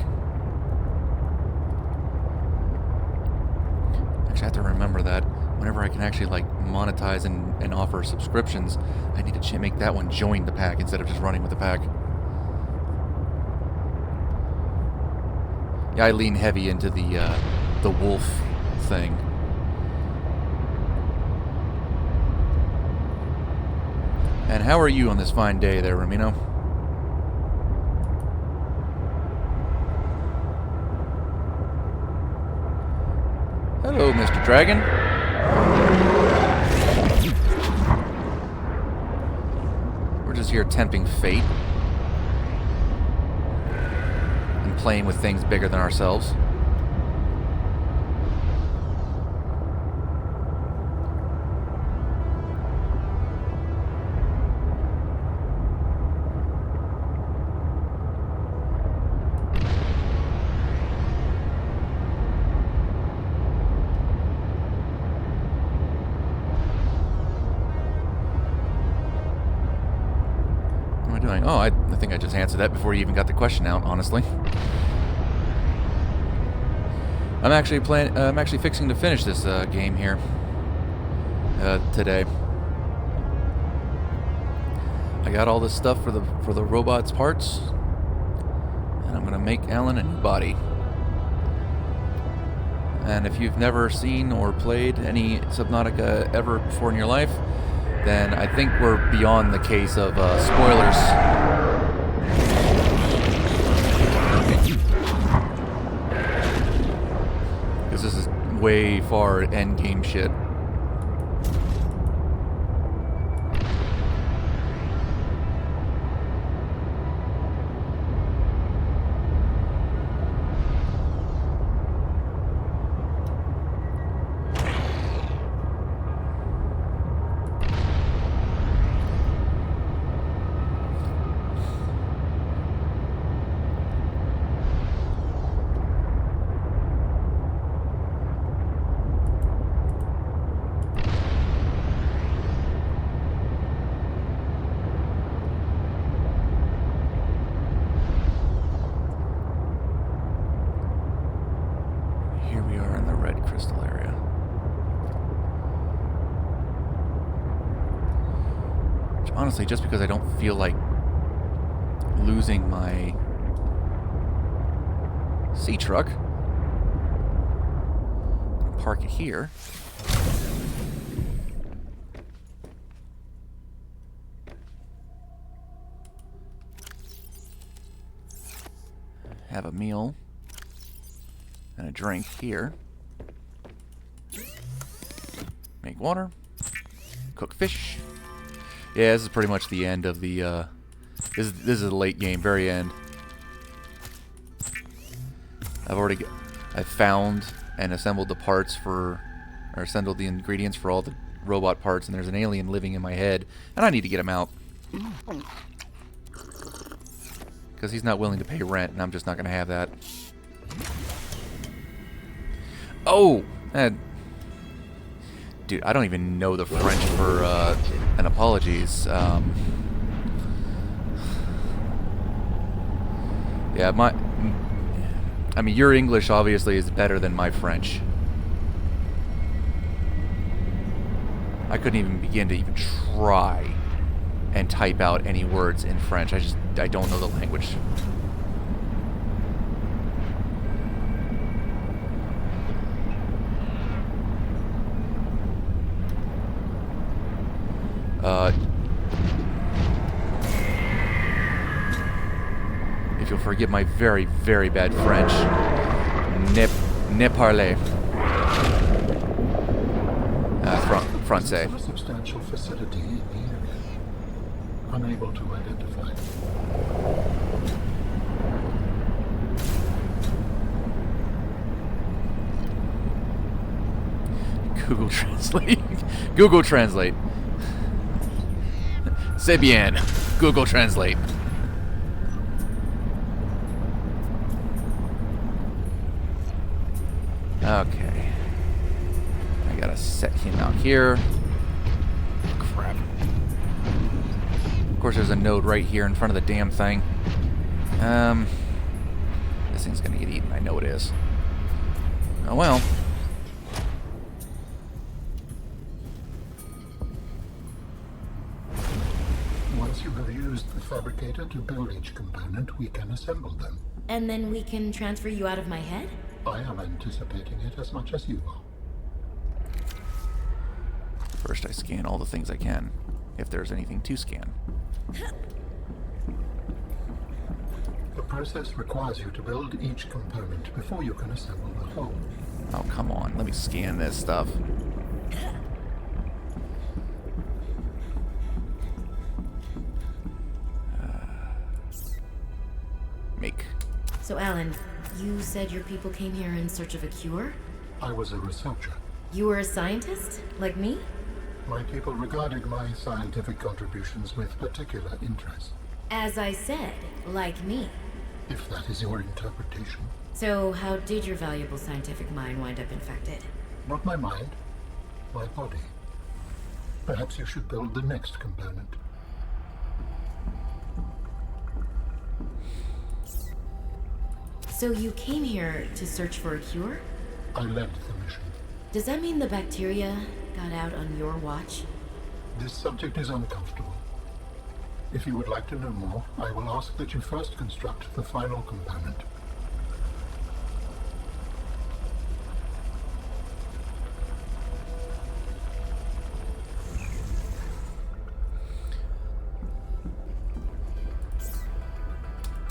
Actually, I have to remember that whenever I can actually like monetize and offer subscriptions, I need to make that one join the pack instead of just running with the pack. Yeah, I lean heavy into the wolf thing. And how are you on this fine day there, Ramino? Hello, Mr. Dragon. We're just here tempting fate. And playing with things bigger than ourselves. Oh, I think I just answered that before you even got the question out, honestly. I'm actually fixing to finish this game here today. I got all this stuff for the robot's parts, and I'm gonna make Alan a new body. And if you've never seen or played any Subnautica ever before in your life, then I think we're beyond the case of spoilers. Because this is way far end game shit. Crystal area. Which honestly, just because I don't feel like losing my sea truck, I'm gonna park it here. Have a meal and a drink here. Make water. Cook fish. Yeah, this is pretty much the end of the, this is the late game, very end. I've found and assembled the parts for, or assembled the ingredients for all the robot parts, and there's an alien living in my head, and I need to get him out. Because he's not willing to pay rent, and I'm just not going to have that. Oh! Dude, I don't even know the French for, and apologies. Yeah, I mean, your English obviously is better than my French. I couldn't even begin to even try and type out any words in French. I don't know the language. If you'll forgive my very, very bad French, ne parlez. Francais. A substantial facility in the area. Unable to identify. Google Translate. Google Translate. C'est bien. Google Translate. Okay. I gotta set him out here. Crap. Of course, there's a node right here in front of the damn thing. This thing's gonna get eaten. I know it is. Oh well. used the fabricator to build each component, we can assemble them. And then we can transfer you out of my head? I am anticipating it as much as you are. First, I scan all the things I can, if there's anything to scan. The process requires you to build each component before you can assemble the whole. Oh, come on. Let me scan this stuff. Make. So, Alan, you said your people came here in search of a cure? I was a researcher. You were a scientist? Like me? My people regarded my scientific contributions with particular interest, As I said, like me. if that is your interpretation. So, how did your valuable scientific mind wind up infected? Not my mind, my body. Perhaps you should build the next component. So you came here to search for a cure? I led the mission. Does that mean the bacteria got out on your watch? This subject is uncomfortable. If you would like to know more, I will ask that you first construct the final component.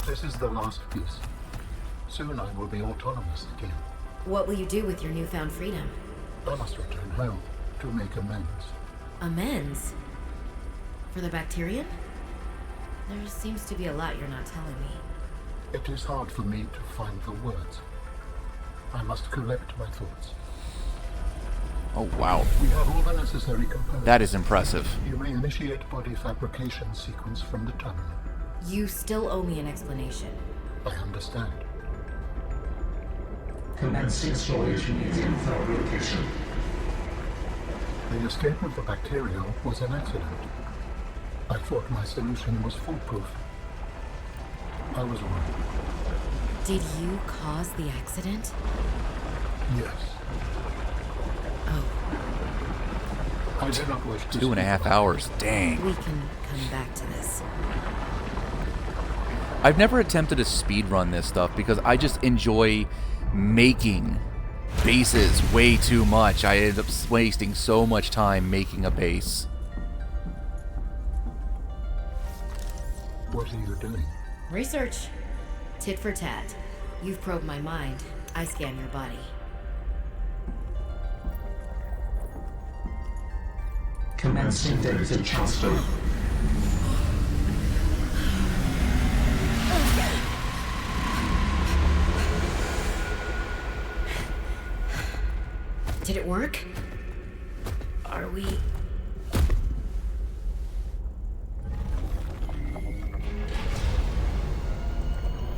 This is the last piece. Soon I will be autonomous again. What will you do with your newfound freedom? I must return home to make amends. Amends? For the bacterium? There seems to be a lot you're not telling me. It is hard for me to find the words. I must collect my thoughts. Oh, wow. We have all the necessary components. That is impressive. You may initiate body fabrication sequence from the terminal. You still owe me an explanation. I understand. Commencing storage medium fabrication. The escape of the bacteria was an accident. I thought my solution was foolproof. I was wrong. Did you cause the accident? Yes. Oh, I do not wish to 2.5 speak hours. Dang. we can come back to this. I've never attempted to speedrun this stuff because I just enjoy making bases way too much. I ended up wasting so much time making a base. What are you doing? Research. Tit for tat. You've probed my mind. I scan your body. Commencing data transfer. Did it work? Are we...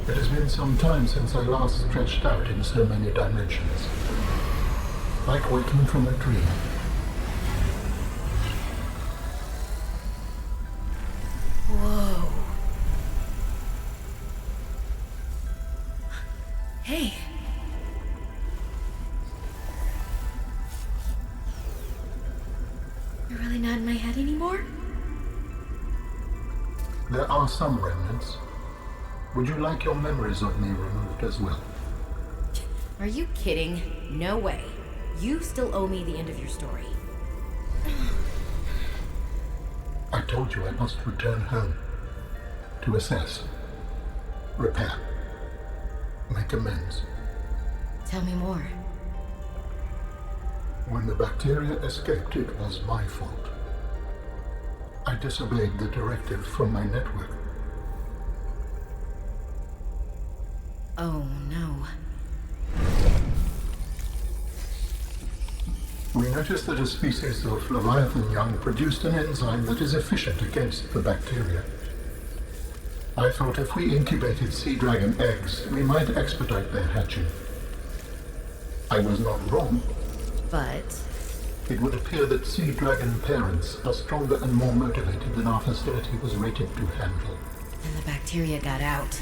It has been some time since I last stretched out in so many dimensions. Like waking from a dream. Whoa. Hey. You're really not in my head anymore? There are some remnants. Would you like your memories of me removed as well? Are you kidding? No way. You still owe me the end of your story. I told you I must return home. To assess. Repair. Make amends. Tell me more. When the bacteria escaped, it was my fault. I disobeyed the directive from my network. Oh, no. We noticed that a species of Leviathan young produced an enzyme that is efficient against the bacteria. I thought if we incubated sea dragon eggs, we might expedite their hatching. I was not wrong. But... It would appear that sea dragon parents are stronger and more motivated than our facility was rated to handle. And the bacteria got out,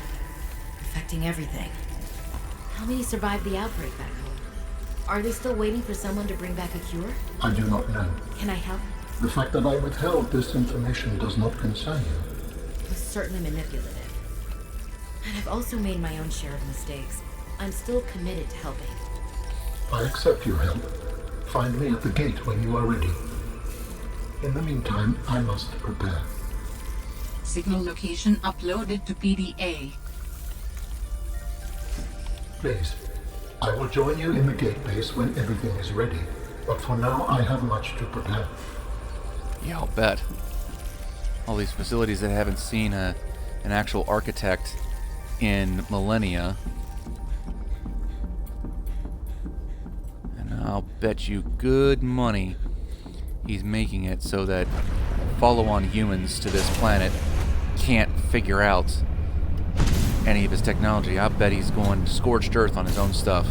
affecting everything. How many survived the outbreak back home? Are they still waiting for someone to bring back a cure? I do not know. Can I help? The fact that I withheld this information does not concern you. was certainly manipulative. And I've also made my own share of mistakes. I'm still committed to helping. I accept your help. Find me at the gate when you are ready. In the meantime, I must prepare. Signal location uploaded to PDA. Please, I will join you in the gate base when everything is ready. But for now, I have much to prepare. Yeah, I'll bet. All these facilities that haven't seen an actual architect in millennia. And I'll bet you good money he's making it so that follow-on humans to this planet can't figure out any of his technology. I bet he's going scorched earth on his own stuff.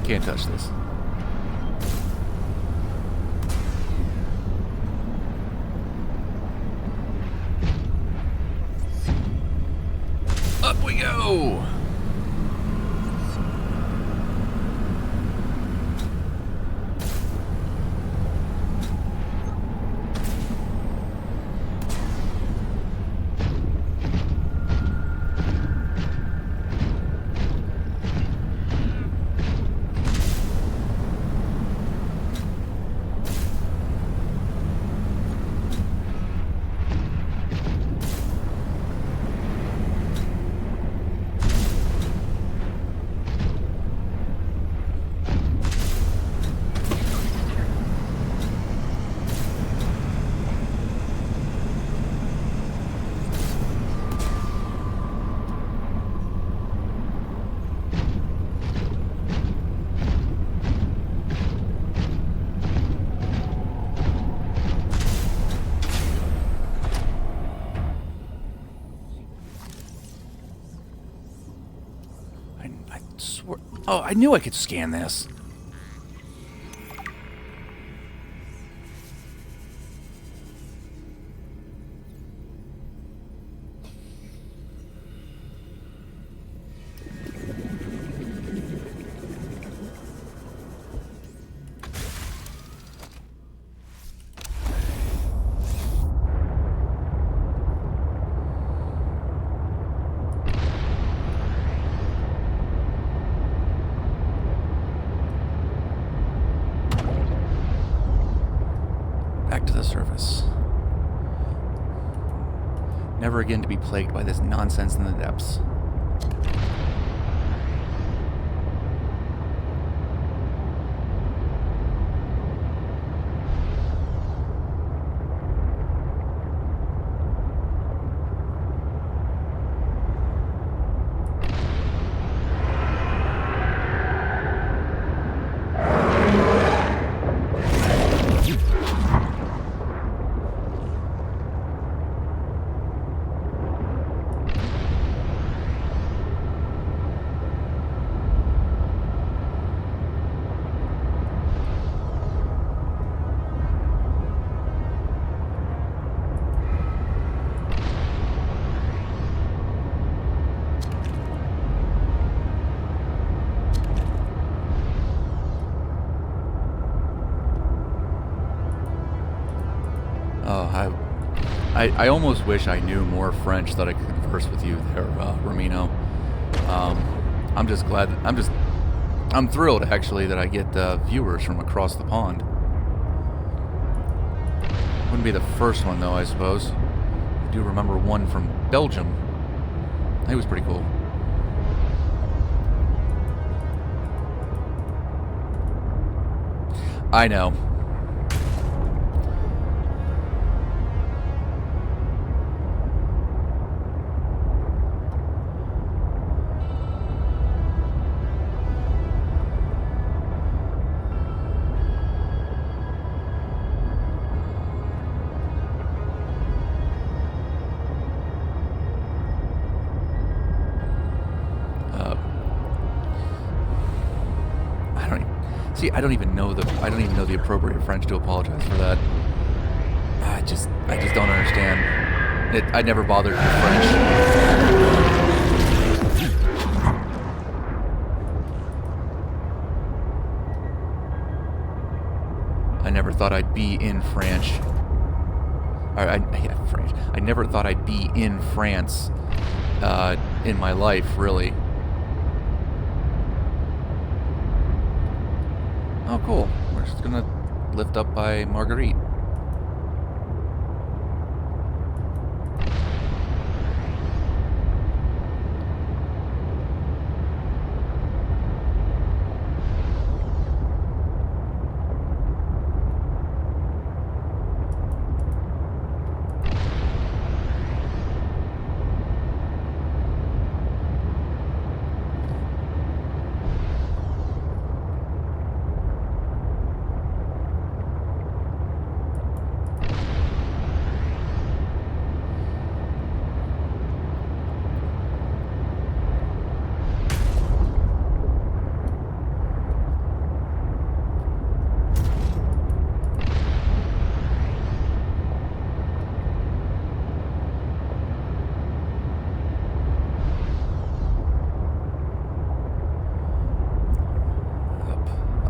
Can't touch this. Up we go! I swear... Oh, I knew I could scan this. Back to the surface. Never again to be plagued by this nonsense in the depths. Oh, I almost wish I knew more French that I could converse with you there, Ramino. I'm just glad. I'm thrilled actually that I get viewers from across the pond. Wouldn't be the first one though, I suppose. I do remember one from Belgium. He was pretty cool. I know. See, I don't even know the appropriate French to apologize for that. I just don't understand. I never bothered with French. I never thought I'd be in French. French. I never thought I'd be in France in my life, really. Oh, cool. We're just gonna lift up by Marguerite.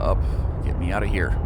Up. Get me out of here.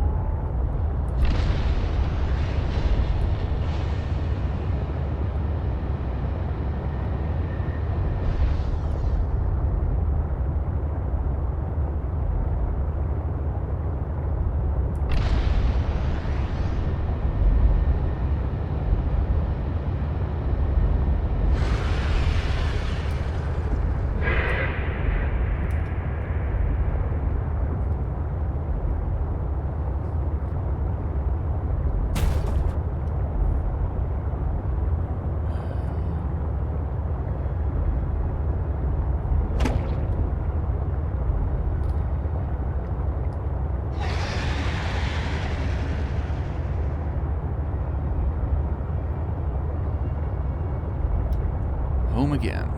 Home again.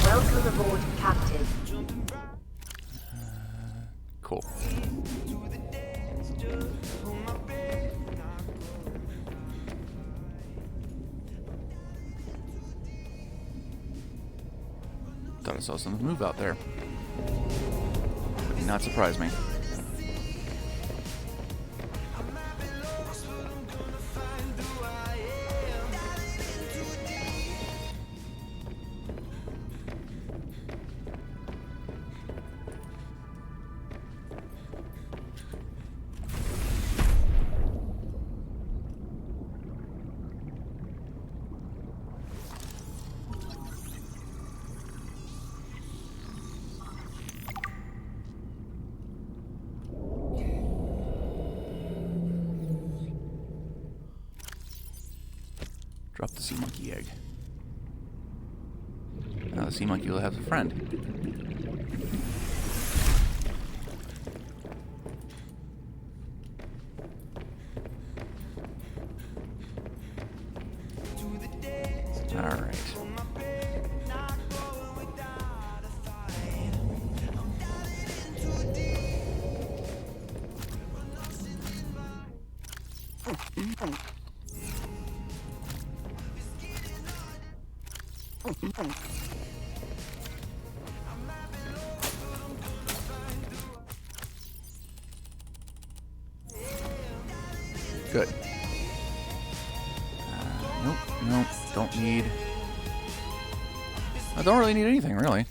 Welcome aboard, Captain. Cool. Thought I saw something move out there. Would not surprise me. Drop the sea monkey egg. Now the sea monkey will have a friend. Alright. Good. Nope, don't need... I don't really need anything, really.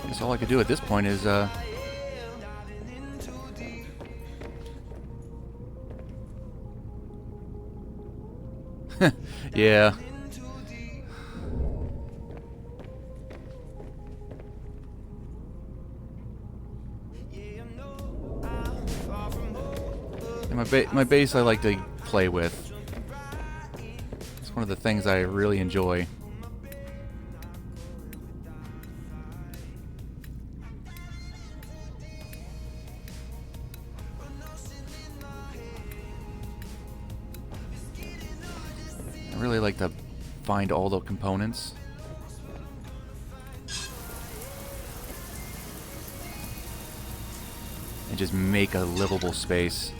I guess all I could do at this point is, yeah. And my base I like to play with. It's one of the things I really enjoy. really like to find all the components. And just make a livable space.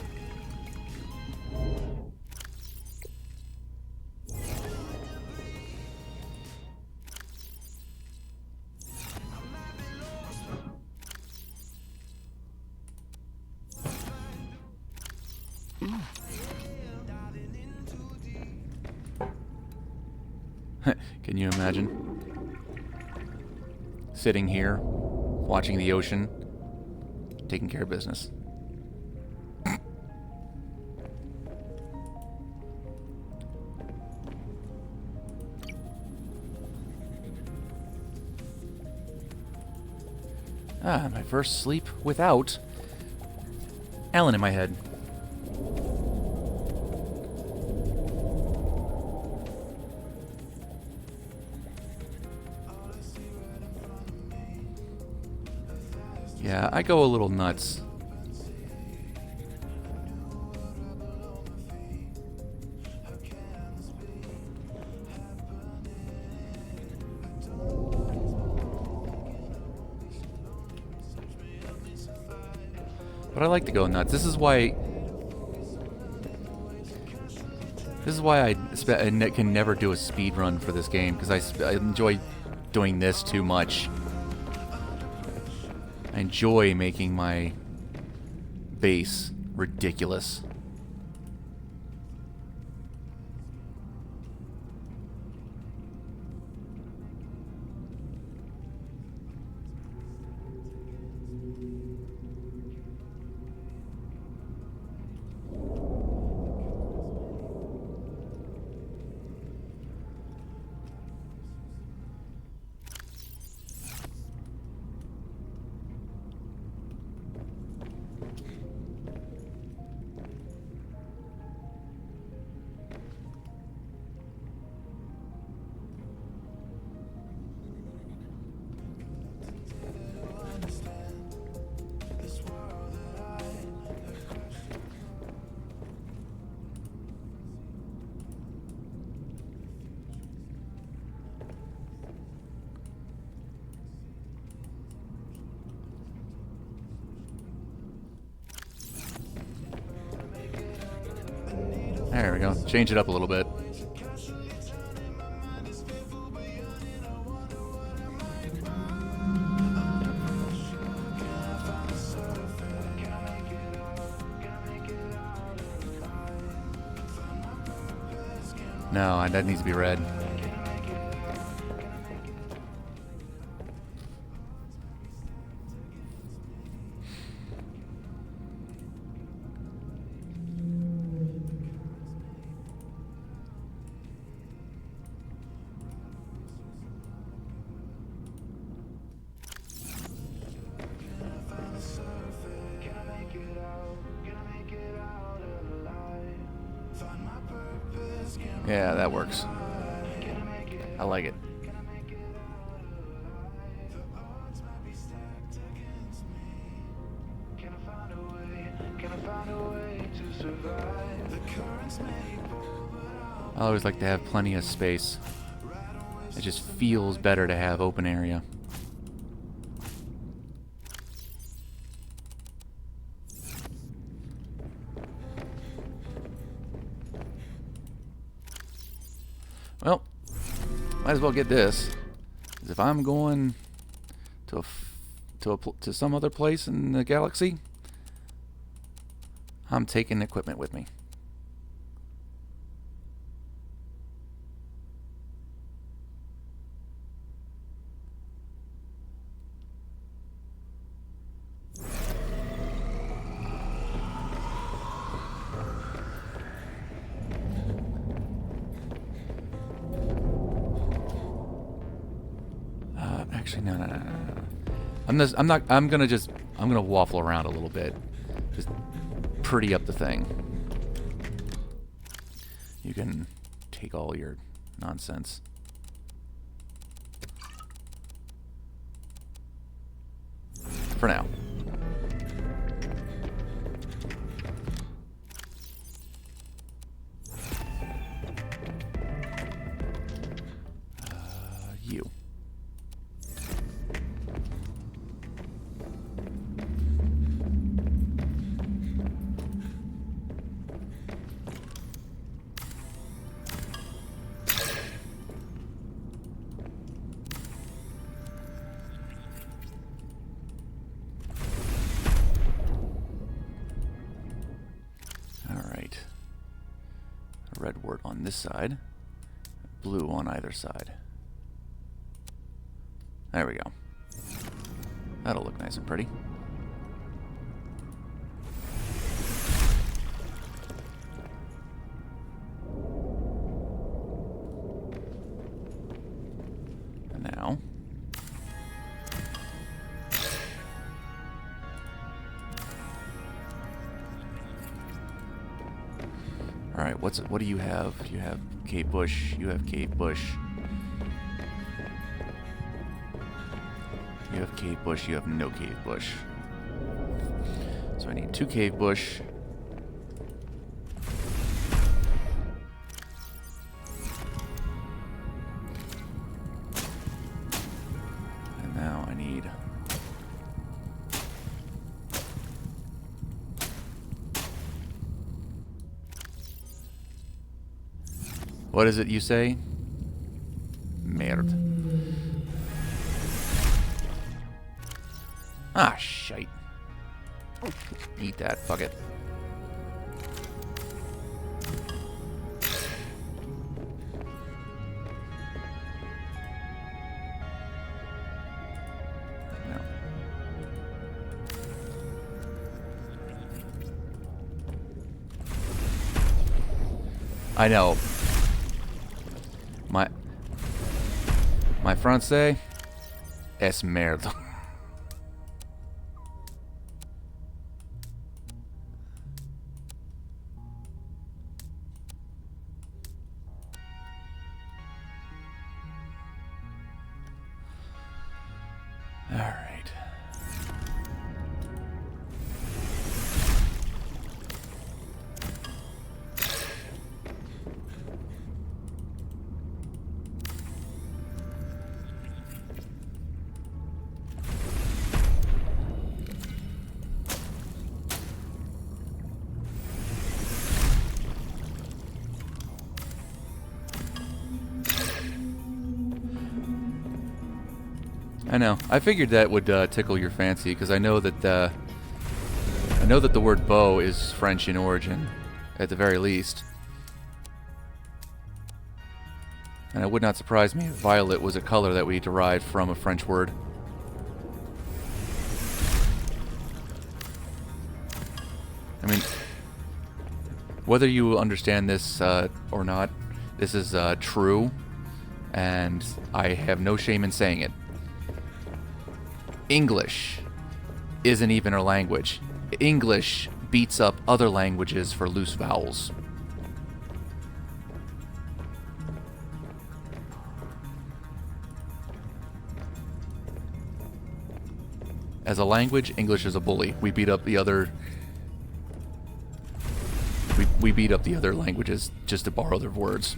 Can you imagine? Sitting here, watching the ocean, taking care of business. My first sleep without Alan in my head. Yeah, I go a little nuts. But I like to go nuts. This is why I can never do a speed run for this game, because I enjoy doing this too much. I enjoy making my base ridiculous. There we go. Change it up a little bit. No, that needs to be red. Yeah, that works. I like it. I always like to have plenty of space. It just feels better to have open area. Well, might as well get this. 'Cause if I'm going to some other place in the galaxy, I'm taking equipment with me. Actually, no. I'm gonna waffle around a little bit. Just pretty up the thing. You can take all your nonsense. For now. on this side, blue on either side. There we go. That'll look nice and pretty. And now, all right, what do you have? You have Kate Bush. You have Kate Bush. You have Cave Bush, you have no Cave Bush. So I need 2 Cave Bush. And now I need... What is it you say? Merde. Ah, shite. Eat that, fuck it. No. I know. My français es merde. All right. I know. I figured that would tickle your fancy because I know that the word bow is French in origin, at the very least. And it would not surprise me if violet was a color that we derived from a French word. I mean, whether you understand this or not, this is true, and I have no shame in saying it. English isn't even a language. English beats up other languages for loose vowels. As a language, English is a bully. We beat up the other... We beat up the other languages just to borrow their words.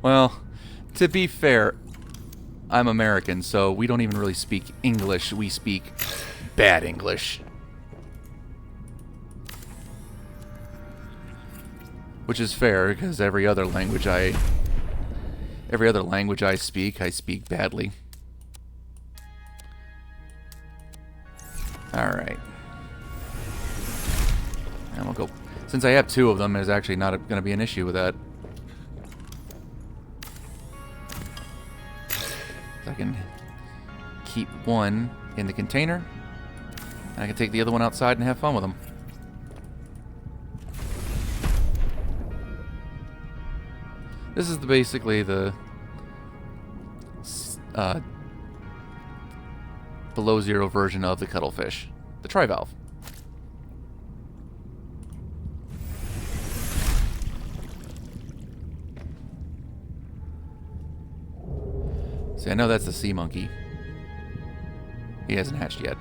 Well, to be fair, I'm American, so we don't even really speak English. We speak bad English. Which is fair, because every other language I speak badly. Alright. And we'll go... Since I have 2 of them, there's actually not going to be an issue with that. I can keep 1 in the container, and I can take the other one outside and have fun with them. This is basically the below zero version of the cuttlefish, the trivalve. See, I know that's the sea monkey. He hasn't hatched yet.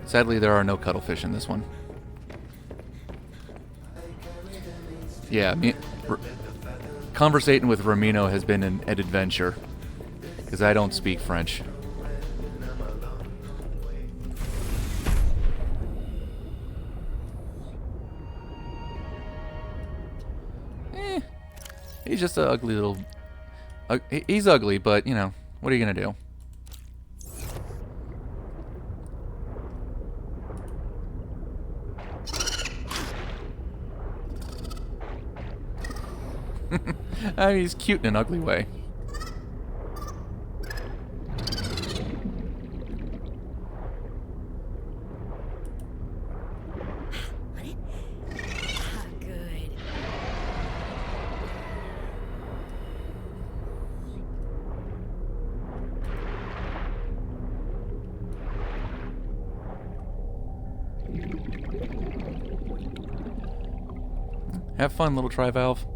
Sadly, there are no cuttlefish in this one. Yeah, conversating with Ramino has been an adventure, because I don't speak French. He's just an ugly little... he's ugly, but, you know, what are you going to do? I mean, he's cute in an ugly way. Good. Have fun, little trivalve.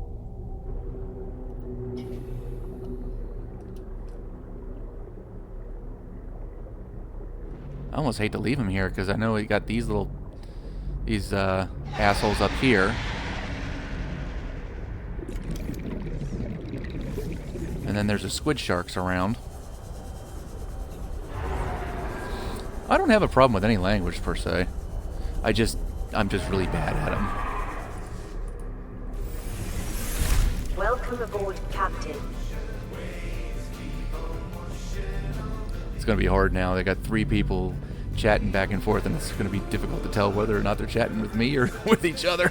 I almost hate to leave him here because I know he got these assholes up here. And then there's a squid sharks around. I don't have a problem with any language per se. I'm just really bad at them. Welcome aboard, Captain. It's going to be hard now. They got 3 people chatting back and forth, and it's going to be difficult to tell whether or not they're chatting with me or with each other.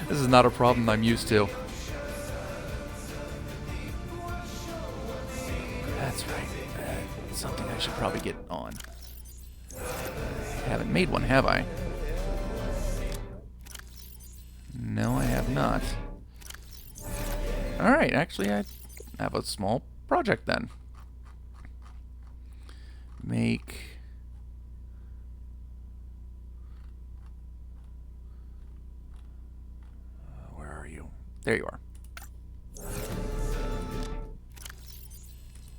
This is not a problem I'm used to. That's right. Something I should probably get on. Haven't made one, have I? No, I have not. Alright, actually I have a small project then. Make... where are you? There you are.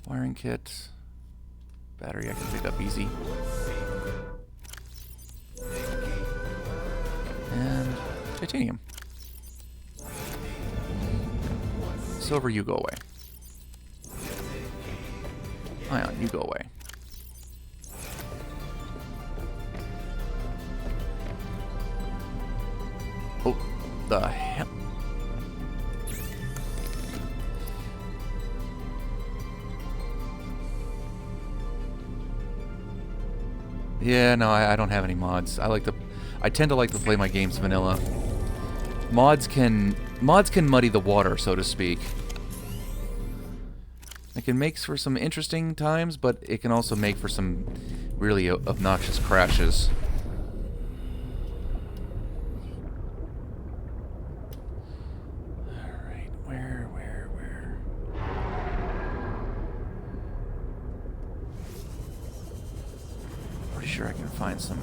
Wiring kit. Battery I can pick up easy. And titanium. Silver, you go away. Ion, you go away. Oh, the hell? Yeah, no, I don't have any mods. I tend to like to play my games vanilla. Mods can muddy the water, so to speak. It can make for some interesting times, but it can also make for some really obnoxious crashes. Alright, where? Pretty sure I can find some...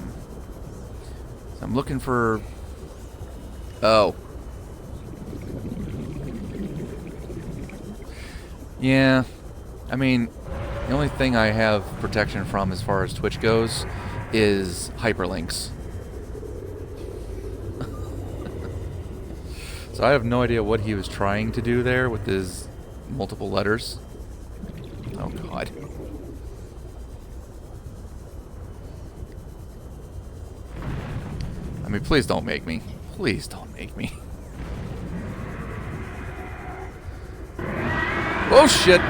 So I'm looking for... Oh. Yeah. I mean, the only thing I have protection from as far as Twitch goes is hyperlinks. So I have no idea what he was trying to do there with his multiple letters. Oh god. I mean, please don't make me. Please don't make me. Oh shit!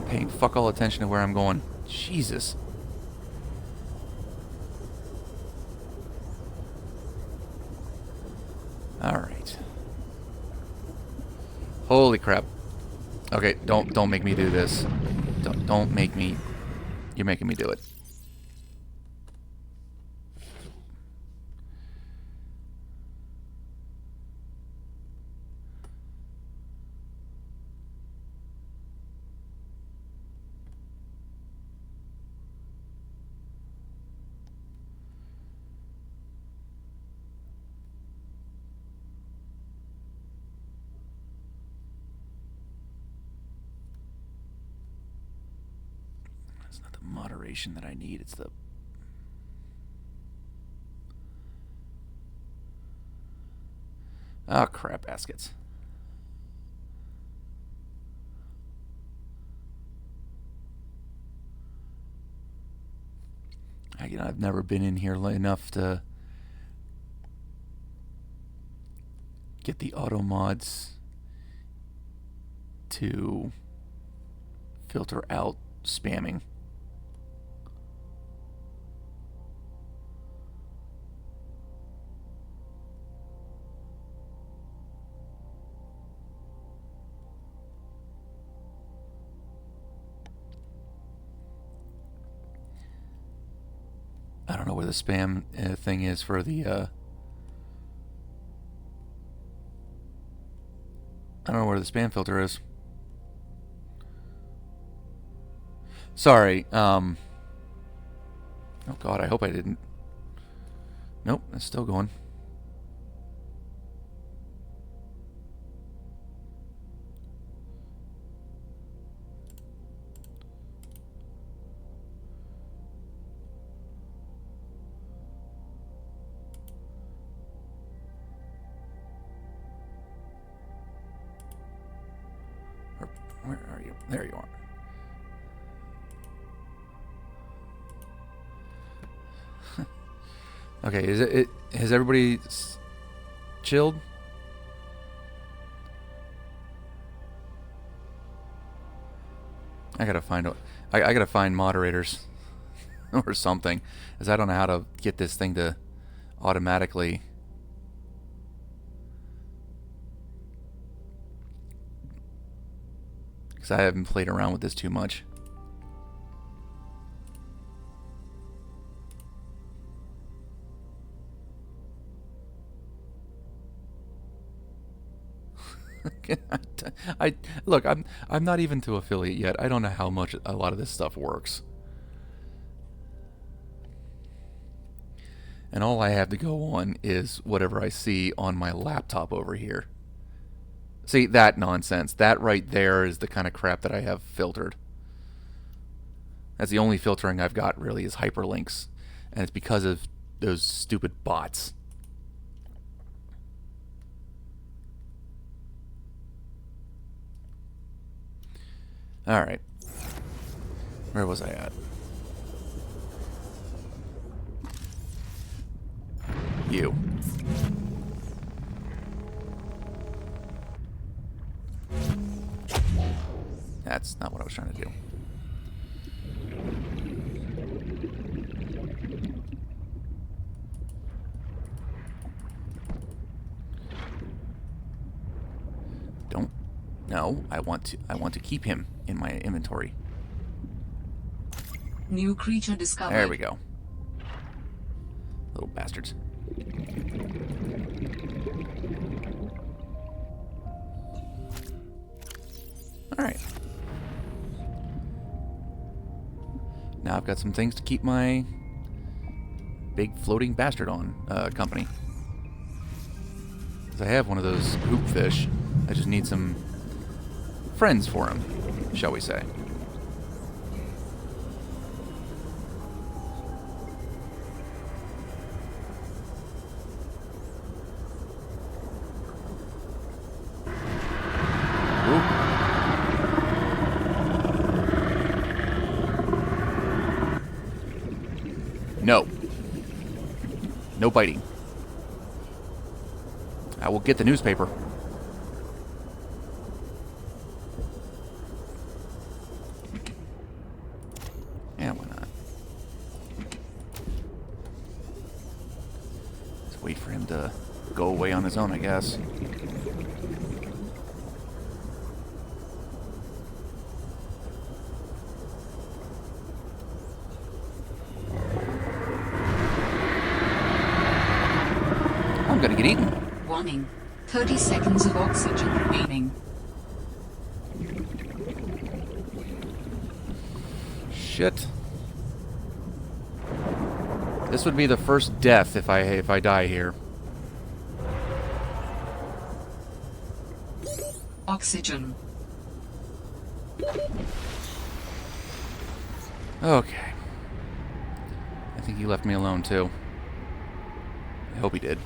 Paying fuck all attention to where I'm going. Jesus. Alright. Holy crap. Okay, don't make me do this. Don't make me... You're making me do it. It's not the moderation that I need, it's the... Oh, crap, baskets. I've never been in here enough to get the auto mods to filter out spamming. I don't know where the spam thing is for the I don't know where the spam filter is. Sorry. Oh god, I hope I didn't. Nope, it's still going. Where are you? There you are. Okay, is it has everybody chilled? I gotta find I gotta find moderators or something, because I don't know how to get this thing to automatically. Because I haven't played around with this too much. I look, I'm not even to affiliate yet. I don't know how much a lot of this stuff works. And all I have to go on is whatever I see on my laptop over here. See, that nonsense. That right there is the kind of crap that I have filtered. That's the only filtering I've got, really, is hyperlinks. And it's because of those stupid bots. Alright. Where was I at? You. That's not what I was trying to do. Don't. No, I want to keep him in my inventory. New creature discovered. There we go. Little bastards. Alright. Now I've got some things to keep my big floating bastard on company. Because I have one of those hoop fish. I just need some friends for him, shall we say. No. No biting. I will get the newspaper. Yeah, why not? Let's wait for him to go away on his own, I guess. I'm gonna get eaten. Warning. 30 seconds of oxygen remaining. Shit. This would be the first death if I die here. Oxygen. Okay. I think he left me alone, too. I hope he did.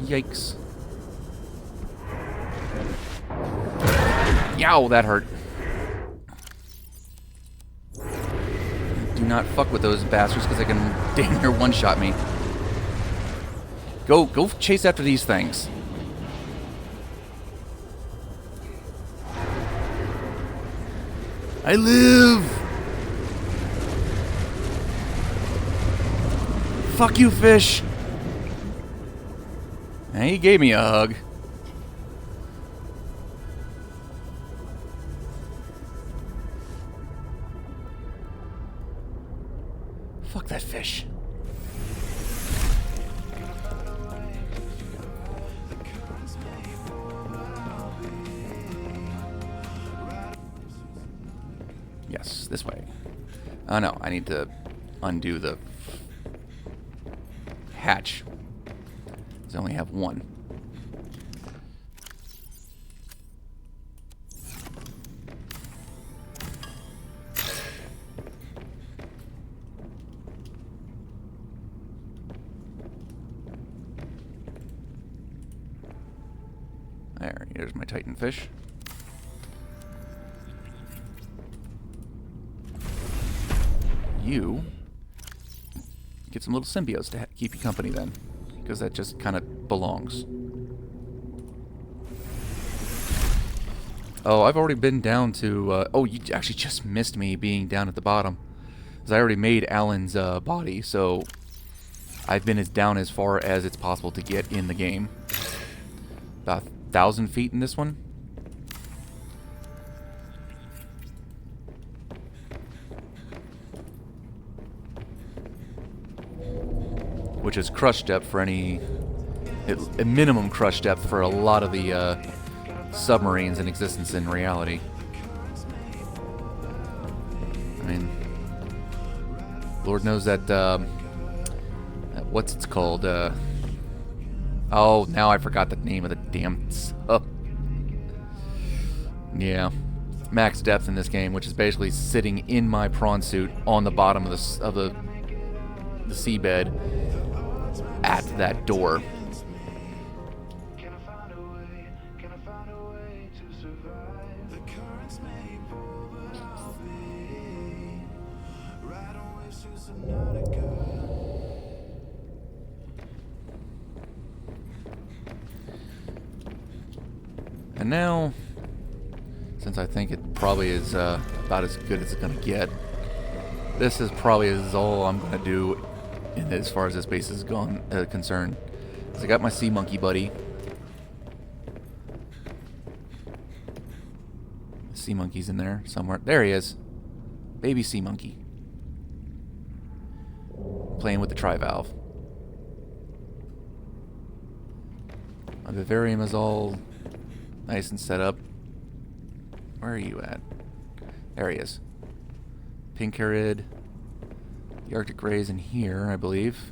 Yikes. Yow, that hurt. Do not fuck with those bastards because they can damn near one-shot me. Go chase after these things. I live! Fuck you, fish! And he gave me a hug. Fuck that fish. Yes, this way. Oh no, I need to undo the hatch. I only have one. Here's my Titan fish. You get some little symbiotes to keep you company then, because that just kind of belongs. Oh, I've already been down to... oh, you actually just missed me being down at the bottom. Because I already made Alan's body, so I've been as down as far as it's possible to get in the game. About 1,000 feet in this one. Which is crush depth for any... a minimum crush depth for a lot of the submarines in existence in reality. I mean, Lord knows that, what's it's called, oh, now I forgot the name of the damn sub. Yeah. Max depth in this game, which is basically sitting in my prawn suit on the bottom of the seabed at that door. And now, since I think it probably is about as good as it's going to get, this is probably all I'm going to do as far as this base is concerned. So I got my sea monkey buddy. Sea monkey's in there somewhere. There he is. Baby sea monkey. Playing with the tri-valve. My vivarium is all nice and set up. Where are you at? There he is. Pink Harid. The Arctic Gray's in here, I believe.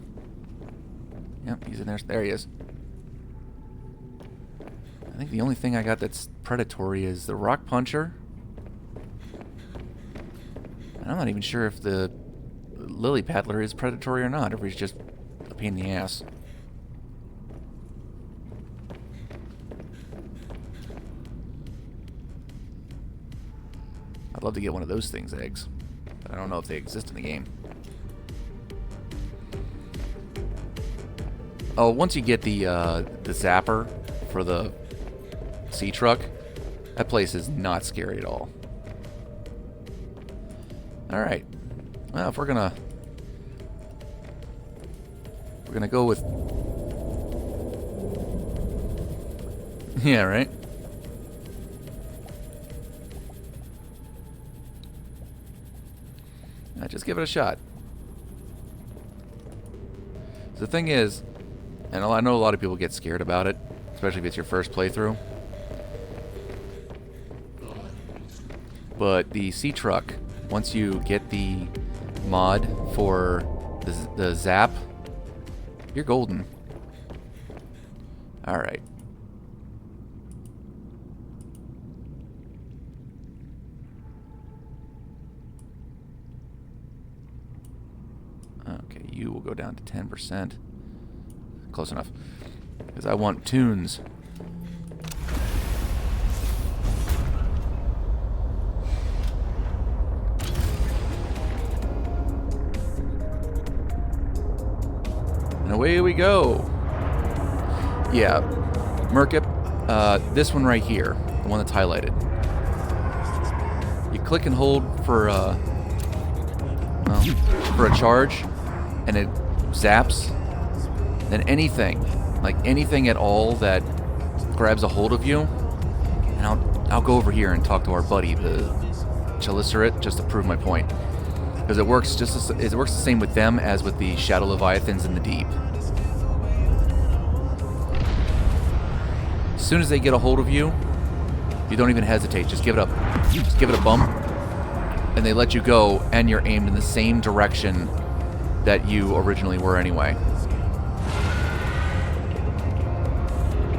Yep, he's in there. There he is. I think the only thing I got that's predatory is the Rock Puncher. And I'm not even sure if the Lily Paddler is predatory or not, or if he's just a pain in the ass. I'd love to get one of those things' eggs, but I don't know if they exist in the game. Oh, once you get the zapper for the sea truck, that place is not scary at all. Alright. Well, if we're gonna go with... yeah, right? Just give it a shot. So the thing is, and I know a lot of people get scared about it, especially if it's your first playthrough, but the sea truck, once you get the mod for the zap, you're golden. Alright. Okay, you will go down to 10%. Close enough. Because I want tunes. And away we go. Yeah, Merkip, this one right here, the one that's highlighted. You click and hold for a charge, and it zaps. Then anything, like anything at all that grabs a hold of you, and I'll go over here and talk to our buddy, the Chalicerate, just to prove my point. Because it works it works the same with them as with the Shadow Leviathans in the deep. As soon as they get a hold of you, you don't even hesitate. Just give it a bump, and they let you go, and you're aimed in the same direction that you originally were anyway.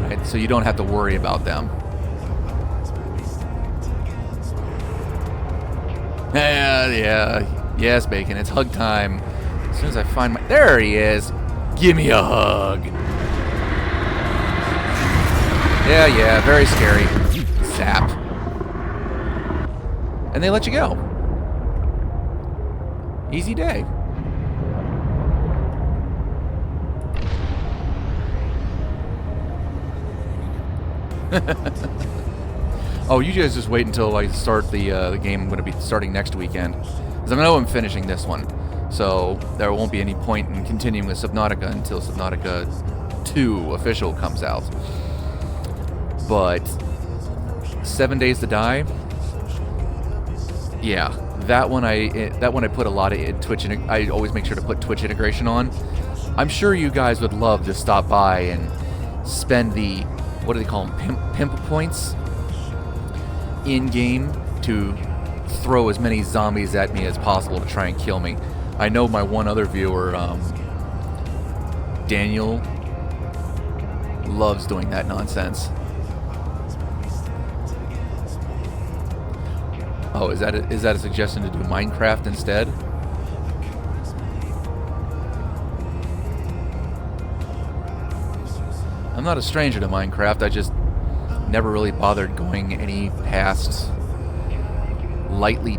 Right? So you don't have to worry about them. Yeah. Yes, Bacon. It's hug time. As soon as I find my... There he is. Give me a hug. Yeah, very scary. Zap. And they let you go. Easy day. Oh, you guys just wait until I start the game I'm going to be starting next weekend. Because I know I'm finishing this one. So there won't be any point in continuing with Subnautica until Subnautica 2 official comes out. But 7 Days to Die, yeah, that one I put a lot of Twitch. I always make sure to put Twitch integration on. I'm sure you guys would love to stop by and spend the, what do they call them, pimp points in game to throw as many zombies at me as possible to try and kill me. I know my one other viewer, Daniel, loves doing that nonsense. Oh, is that a suggestion to do Minecraft instead? I'm not a stranger to Minecraft. I just never really bothered going any past lightly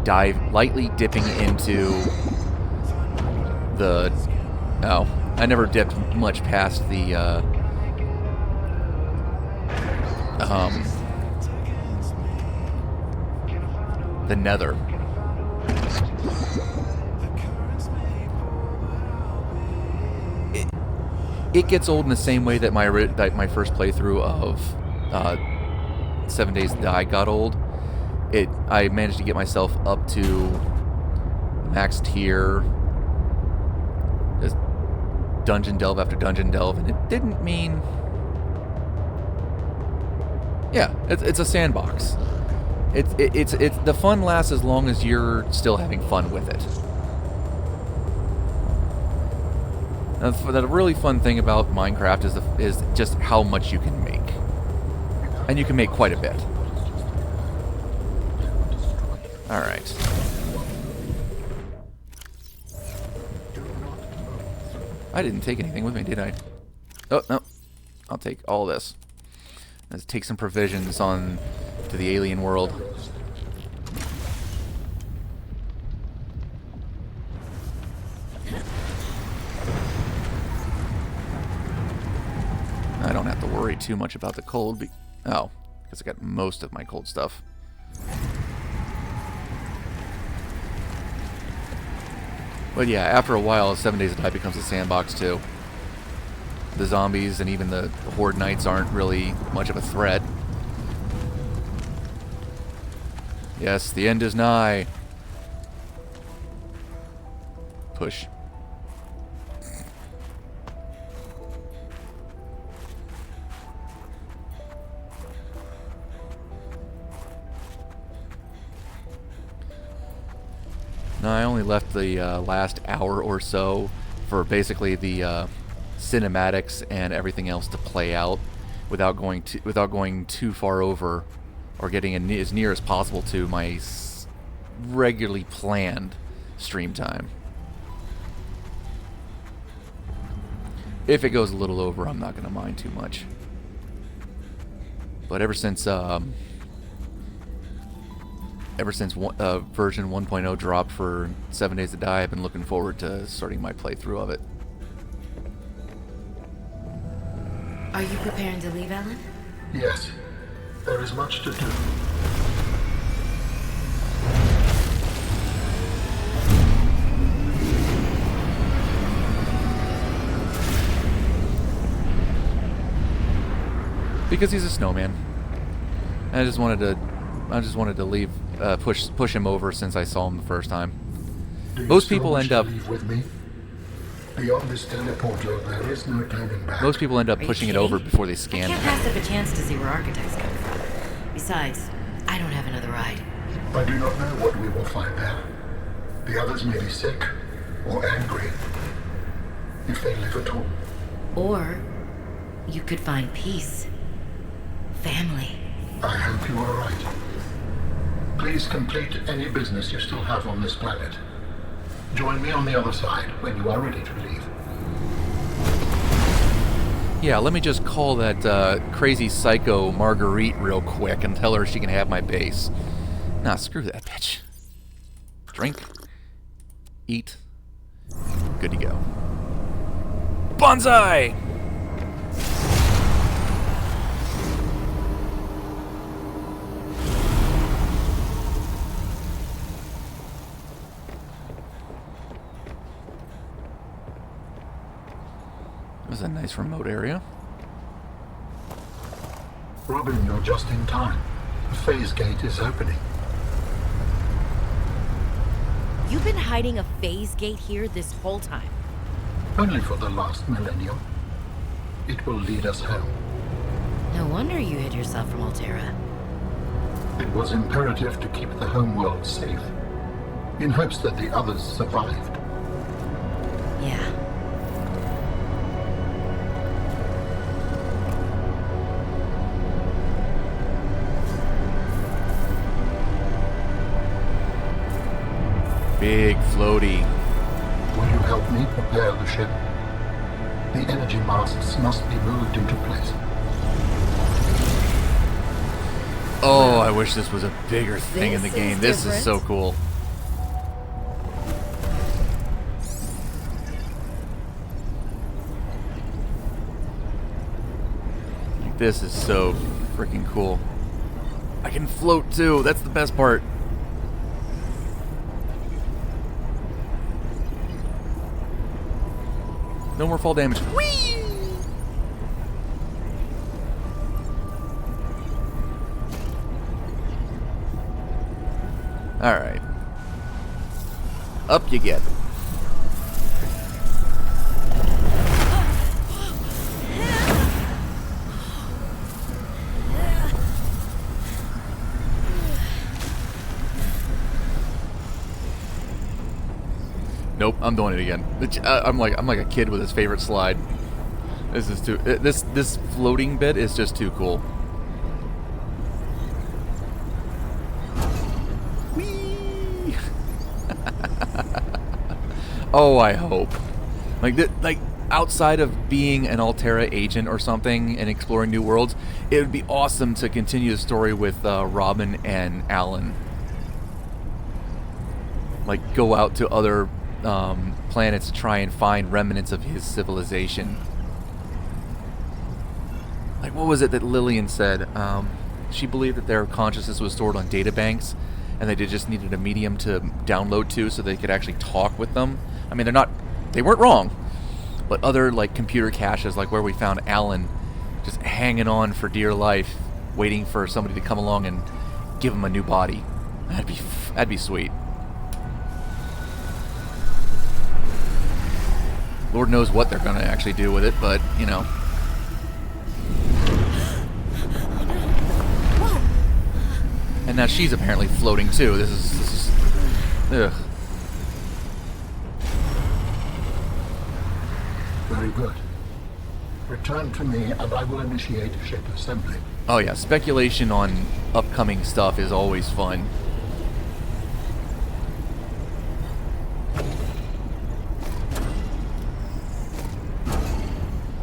dipping into the... No, I never dipped much past the Nether. It gets old in the same way that my first playthrough of 7 Days to Die got old. I managed to get myself up to max tier, just dungeon delve after dungeon delve, and it didn't mean... Yeah, it's a sandbox. It's the fun lasts as long as you're still having fun with it. Now, the really fun thing about Minecraft is just how much you can make, and you can make quite a bit. All right. I didn't take anything with me, did I? Oh no, I'll take all this. Let's take some provisions on to the alien world. I don't have to worry too much about the cold. Oh, because I got most of my cold stuff. But yeah, after a while, 7 Days to Die becomes a sandbox too. The zombies and even the Horde Knights aren't really much of a threat. Yes, the end is nigh. Push. No, I only left the last hour or so for basically the cinematics and everything else to play out, without going too far over, or getting as near as possible to my regularly planned stream time. If it goes a little over, I'm not going to mind too much. But ever since version 1.0 dropped for 7 Days to Die, I've been looking forward to starting my playthrough of it. Are you preparing to leave, Alan? Yes, there is much to do. Because he's a snowman. And I just wanted to leave, push him over since I saw him the first time. Most people end up. Leave with me? Beyond this teleporter, there is no turning back. Most people end up pushing it over before they scan Can't it. pass up a chance to see where architects come from. Besides, I don't have another ride. I do not know what we will find there. The others may be sick or angry, if they live at all. Or you could find peace. Family. I hope you are right. Please complete any business you still have on this planet. Join me on the other side when you are ready to leave. Yeah, let me just call that crazy psycho Marguerite real quick and tell her she can have my base. Nah, screw that bitch. Drink. Eat. Good to go. Bonsai! This is a nice remote area. Robin, you're just in time. The phase gate is opening. You've been hiding a phase gate here this whole time. Only for the last millennium. It will lead us home. No wonder you hid yourself from Altera. It was imperative to keep the homeworld safe, in hopes that the others survived. Yeah. Big floaty. Will you help me prepare the ship? The energy masts must be moved into place. Oh, I wish this was a bigger thing in the This game. is This is so different. cool. Like, this is so freaking cool. I can float too. That's the best part. No more fall damage. Whee! Alright. Up you get. Nope, I'm doing it again. I'm like a kid with his favorite slide. This is too. This floating bit is just too cool. Whee! Oh, I hope. Like outside of being an Altera agent or something and exploring new worlds, it would be awesome to continue the story with Robin and Alan. Like go out to other planets to try and find remnants of his civilization. Like, what was it that Lillian said? She believed that their consciousness was stored on databanks, and they just needed a medium to download to so they could actually talk with them. I mean, they weren't wrong. But other, like, computer caches, like where we found Alan just hanging on for dear life, waiting for somebody to come along and give him a new body. That'd be sweet. Lord knows what they're going to actually do with it, but, you know. And now she's apparently floating too. This is ugh. Very good. Return to me and I will initiate ship assembly. Oh yeah, speculation on upcoming stuff is always fun.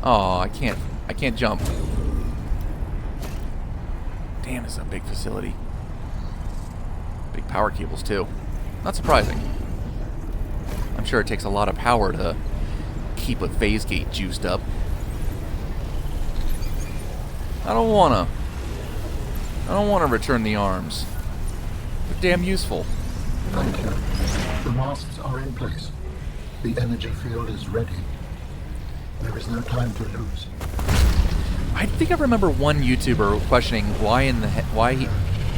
Oh, I can't jump. Damn, it's a big facility. Big power cables too. Not surprising. I'm sure it takes a lot of power to keep a phase gate juiced up. I don't wanna return the arms. They're damn useful. Thank you. The masts are in place. The energy field is ready. There is no time to lose. I think I remember one YouTuber questioning why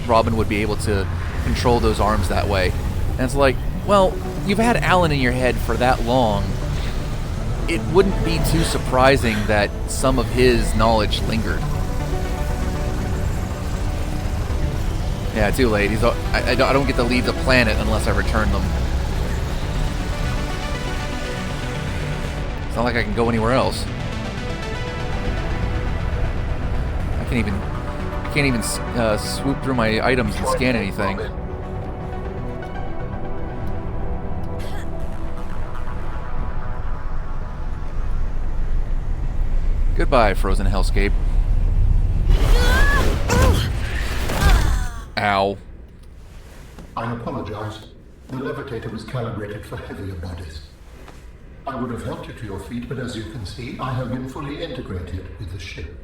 Robin would be able to control those arms that way. And it's like, well, you've had Alan in your head for that long. It wouldn't be too surprising that some of his knowledge lingered. Yeah, too late. I don't get to leave the planet unless I return them. It's not like I can go anywhere else. I can't even swoop through my items and scan anything. Goodbye, frozen hellscape. Ow. I apologize. The levitator was calibrated for heavier bodies. I would have helped you to your feet, but as you can see, I have been fully integrated with the ship.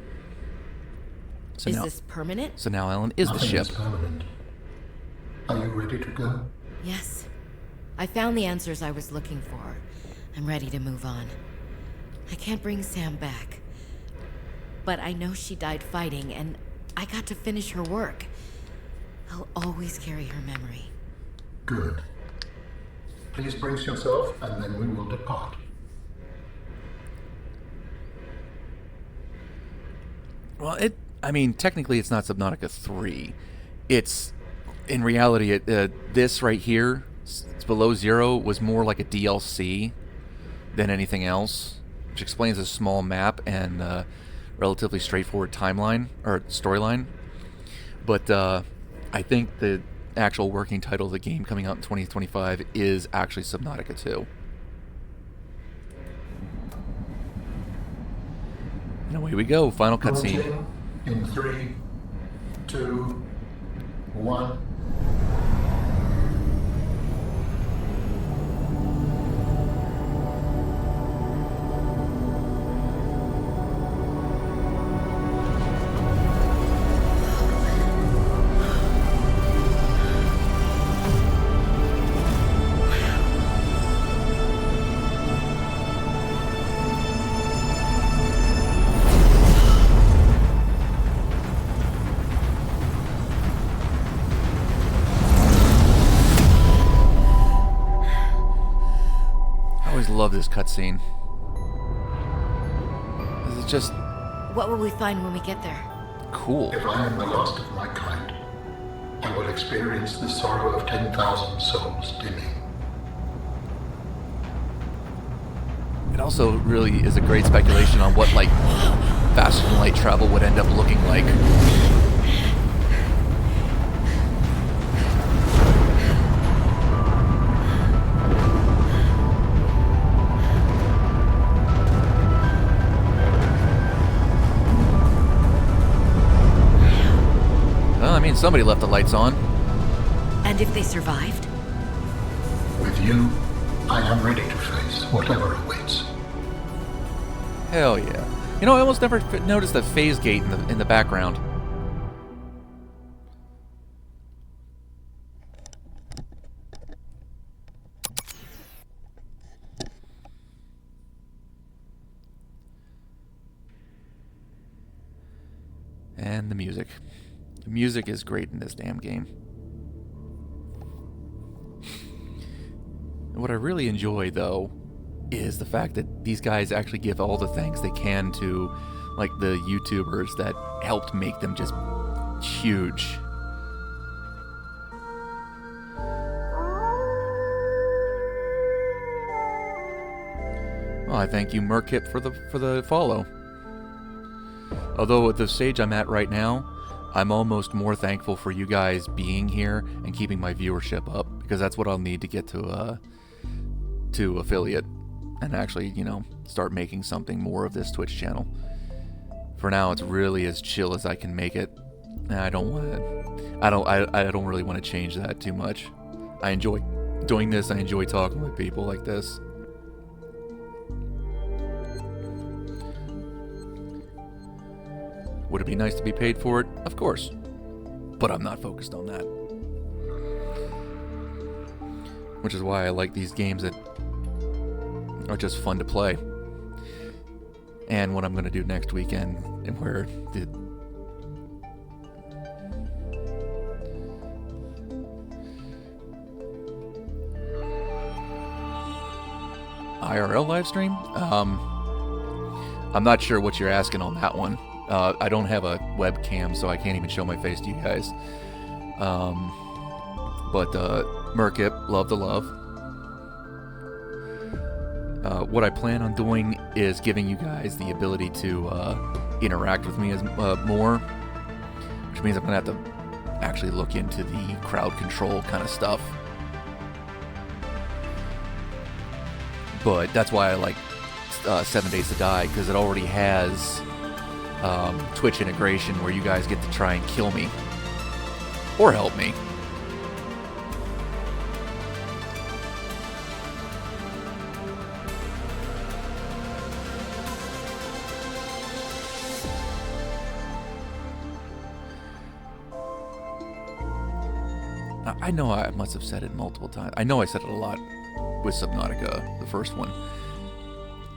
So Is now, this permanent? so now Alan is the Nothing ship. is permanent. Are you ready to go? Yes. I found the answers I was looking for. I'm ready to move on. I can't bring Sam back. But I know she died fighting, and I got to finish her work. I'll always carry her memory. Good. Please brace yourself, and then we will depart. Well, I mean, technically it's not Subnautica 3. It's, in reality, this right here, it's below zero, was more like a DLC than anything else, which explains a small map and relatively straightforward timeline, or storyline. But I think the actual working title of the game coming out in 2025 is actually Subnautica 2. And away we go, final cutscene. Launching in 3, 2, 1. Love this cutscene. This is just What will we find when we get there? cool. If I am the last of my kind, I will experience the sorrow of 10,000 souls dimming. It also really is a great speculation on what, like, faster than light travel would end up looking like. Well, I mean, somebody left the lights on. And if they survived? With you, I am ready to face whatever awaits. Hell yeah. You know, I almost never noticed the phase gate in the background. And the music. The music is great in this damn game. And what I really enjoy, though, is the fact that these guys actually give all the thanks they can to, like, the YouTubers that helped make them just huge. Well, I thank you, Merkip, for the follow. Although at the stage I'm at right now, I'm almost more thankful for you guys being here and keeping my viewership up, because that's what I'll need to get to affiliate and actually, you know, start making something more of this Twitch channel. For now, it's really as chill as I can make it. And I don't really want to change that too much. I enjoy doing this. I enjoy talking with people like this. Would it be nice to be paid for it? Of course. But I'm not focused on that. Which is why I like these games that are just fun to play. And what I'm going to do next weekend, and where the IRL live stream? I'm not sure what you're asking on that one. I don't have a webcam, so I can't even show my face to you guys. But Merkip, love the love. What I plan on doing is giving you guys the ability to interact with me as more, which means I'm gonna have to actually look into the crowd control kind of stuff. But that's why I like 7 Days to Die, because it already has Twitch integration where you guys get to try and kill me or help me. I know I must have said it multiple times. I know I said it a lot with Subnautica, the first one.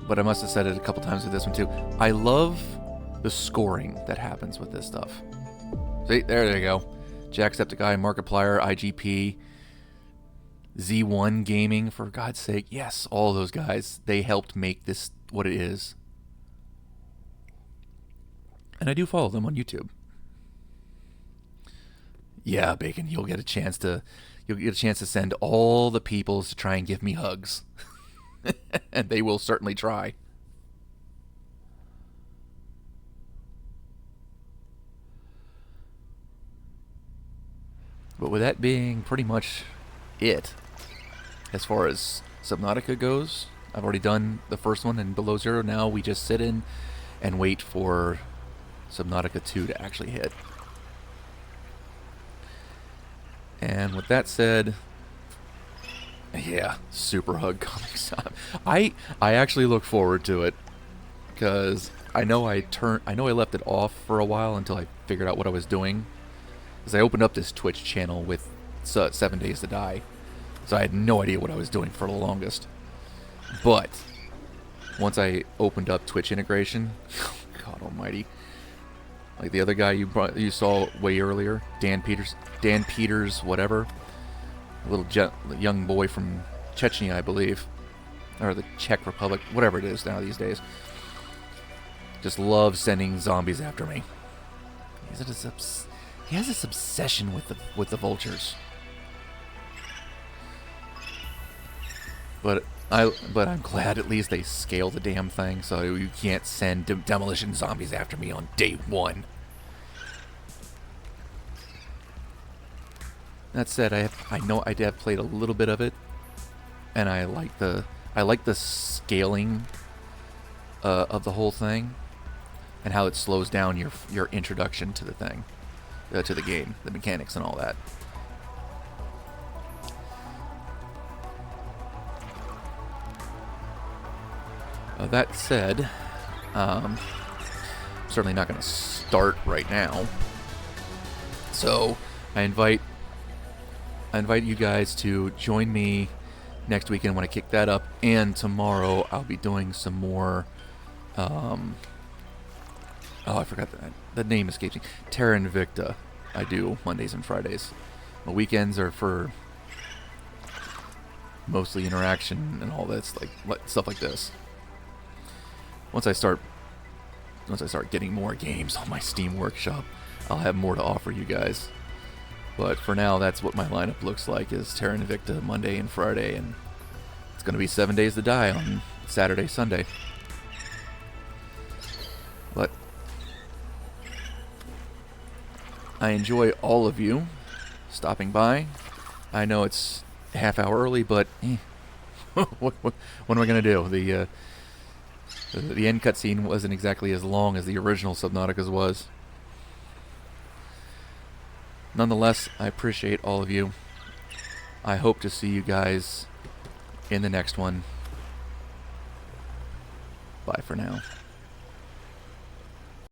But I must have said it a couple times with this one too. I love the scoring that happens with this stuff. See, there you go. Jacksepticeye, Markiplier, IGP, Z1 Gaming, for God's sake. Yes, all those guys. They helped make this what it is. And I do follow them on YouTube. Yeah, Bacon, you'll get a chance to send all the peoples to try and give me hugs. And they will certainly try. But with that being pretty much it, as far as Subnautica goes, I've already done the first one and Below Zero. Now we just sit in and wait for Subnautica 2 to actually hit. And with that said, yeah, Super Hug Comics. I actually look forward to it, because I know I left it off for a while until I figured out what I was doing. Because I opened up this Twitch channel with 7 Days to Die, so I had no idea what I was doing for the longest. But once I opened up Twitch integration, God Almighty. Like the other guy you saw way earlier, Dan Peters, whatever, a little young boy from Chechnya, I believe, or the Czech Republic, whatever it is now these days. Just loves sending zombies after me. He has this obsession with the vultures. But I'm glad at least they scale the damn thing, so you can't send demolition zombies after me on day one. That said, I know I have played a little bit of it, and I like the scaling of the whole thing, and how it slows down your introduction to the thing, to the game, the mechanics and all that. That said, I'm certainly not going to start right now. So I invite you guys to join me next weekend when I kick that up, and tomorrow I'll be doing some more. Oh, I forgot the name escapes me. Terra Invicta. I do Mondays and Fridays. My weekends are for mostly interaction and all that, like stuff like this. Once I start getting more games on my Steam Workshop, I'll have more to offer you guys. But for now, that's what my lineup looks like, is Terra Invicta Monday and Friday, and it's going to be 7 Days to Die on Saturday, Sunday. But I enjoy all of you stopping by. I know it's a half hour early, but what am I going to do? The end cutscene wasn't exactly as long as the original Subnauticas was. Nonetheless, I appreciate all of you. I hope to see you guys in the next one. Bye for now.